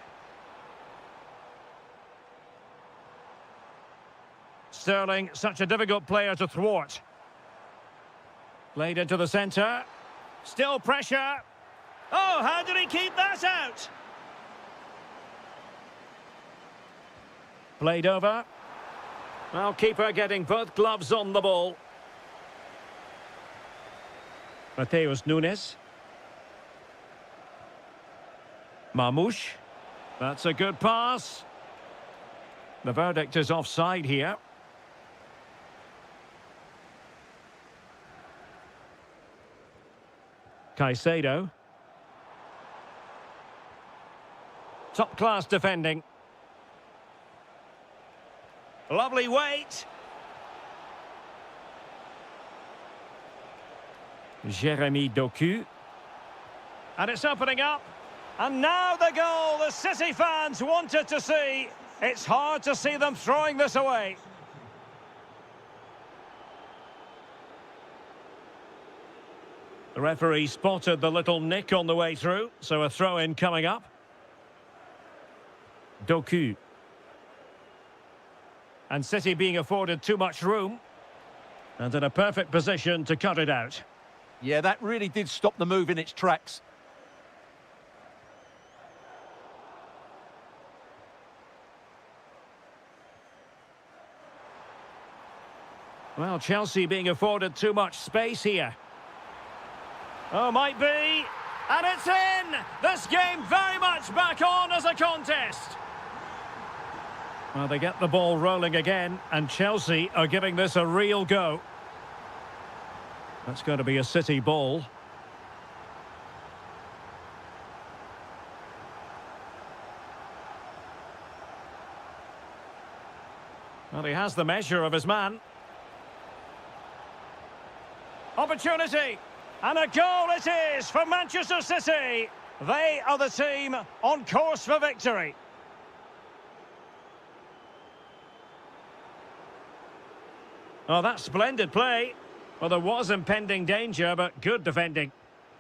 Sterling, such a difficult player to thwart. Played into the centre. Still pressure. Oh, how did he keep that out? Played over. Well, keeper getting both gloves on the ball. Mateus Nunes. Marmoush. That's a good pass. The verdict is offside here. Caicedo. Top-class defending. Lovely weight. Jeremy Doku. And it's opening up. And now the goal the City fans wanted to see. It's hard to see them throwing this away. The referee spotted the little nick on the way through, so a throw-in coming up. Doku. And City being afforded too much room. And in a perfect position to cut it out. Yeah, that really did stop the move in its tracks. Well, Chelsea being afforded too much space here. Oh, might be. And it's in! This game very much back on as a contest. Well, they get the ball rolling again, and Chelsea are giving this a real go. That's going to be a City ball. Well, he has the measure of his man. Opportunity. And a goal it is for Manchester City. They are the team on course for victory. Oh, that's splendid play. Well, there was impending danger, but good defending.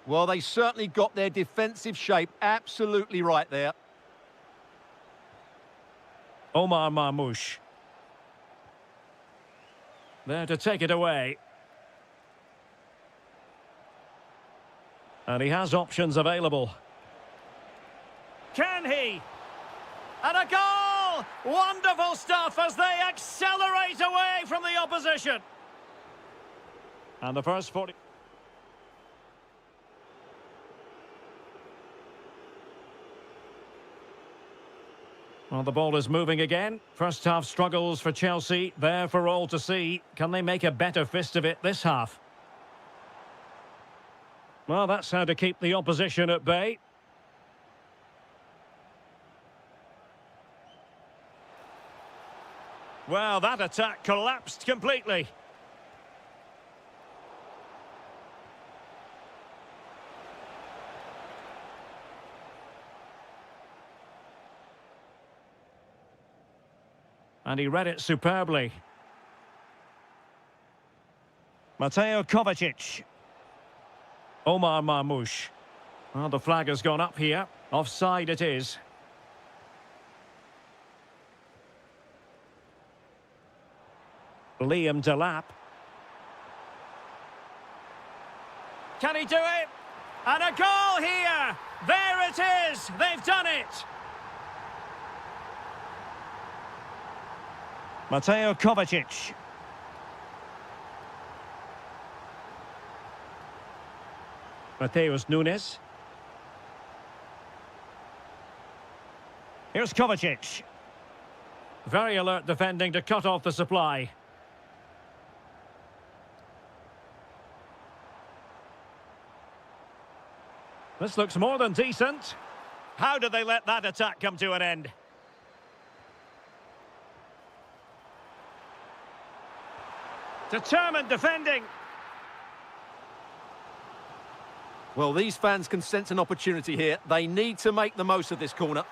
Well, they certainly got their defensive shape absolutely right there. Omar Marmoush. There to take it away. And he has options available. Can he? And a goal! Wonderful stuff as they accelerate away from the opposition. And the first 40... Well, the ball is moving again. First half struggles for Chelsea, there for all to see. Can they make a better fist of it this half? Well, that's how to keep the opposition at bay. Well, that attack collapsed completely. And he read it superbly. Mateo Kovacic. Omar Marmoush. Well, the flag has gone up here. Offside it is. Liam Delap. Can he do it? And a goal here! There it is! They've done it! Mateo Kovacic. Mateus Nunes. Here's Kovacic. Very alert defending to cut off the supply. This looks more than decent. How did they let that attack come to an end? Determined defending. Well, these fans can sense an opportunity here. They need to make the most of this corner.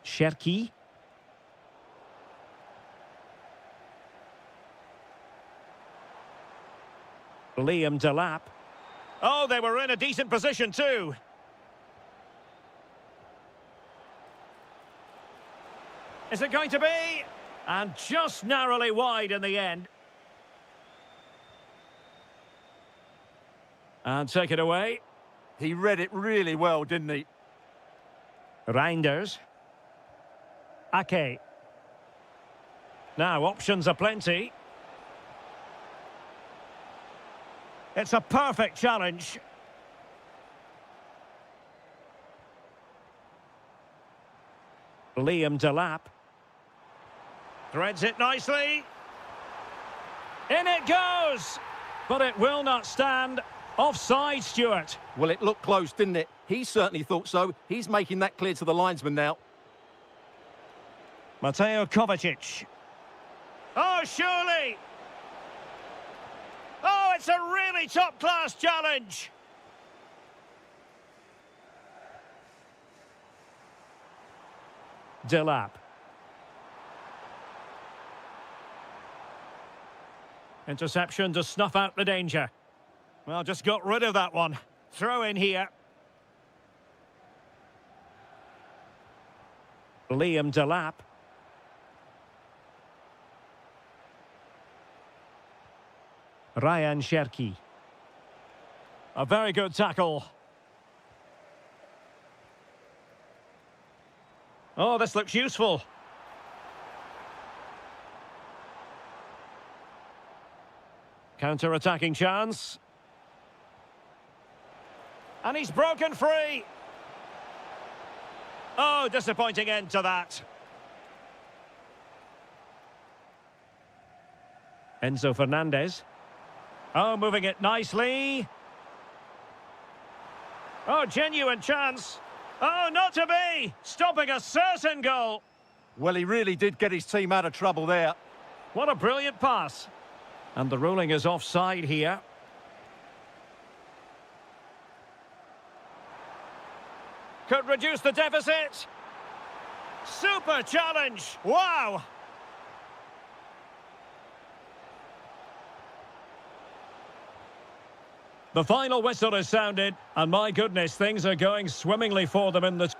Cherki. Liam Delap. Oh, they were in a decent position too. Is it going to be? And just narrowly wide in the end. And take it away. He read it really well, didn't he? Reinders. Ake. Now, options are plenty. It's a perfect challenge. Liam Delap. Threads it nicely. In it goes! But it will not stand. Offside, Stuart. Well, it looked close, didn't it? He certainly thought so. He's making that clear to the linesman now. Mateo Kovacic. Oh, surely! Oh, it's a really top-class challenge! Delap. Interception to snuff out the danger. Well, just got rid of that one. Throw in here. Liam Delap. Ryan Cherki. A very good tackle. Oh, this looks useful. Counter-attacking chance. And he's broken free. Oh, disappointing end to that. Enzo Fernandez. Oh, moving it nicely. Oh, genuine chance. Oh, not to be. Stopping a certain goal. Well, he really did get his team out of trouble there. What a brilliant pass. And the ruling is offside here. Could reduce the deficit. Super challenge. Wow. The final whistle is sounded, and my goodness, things are going swimmingly for them in this.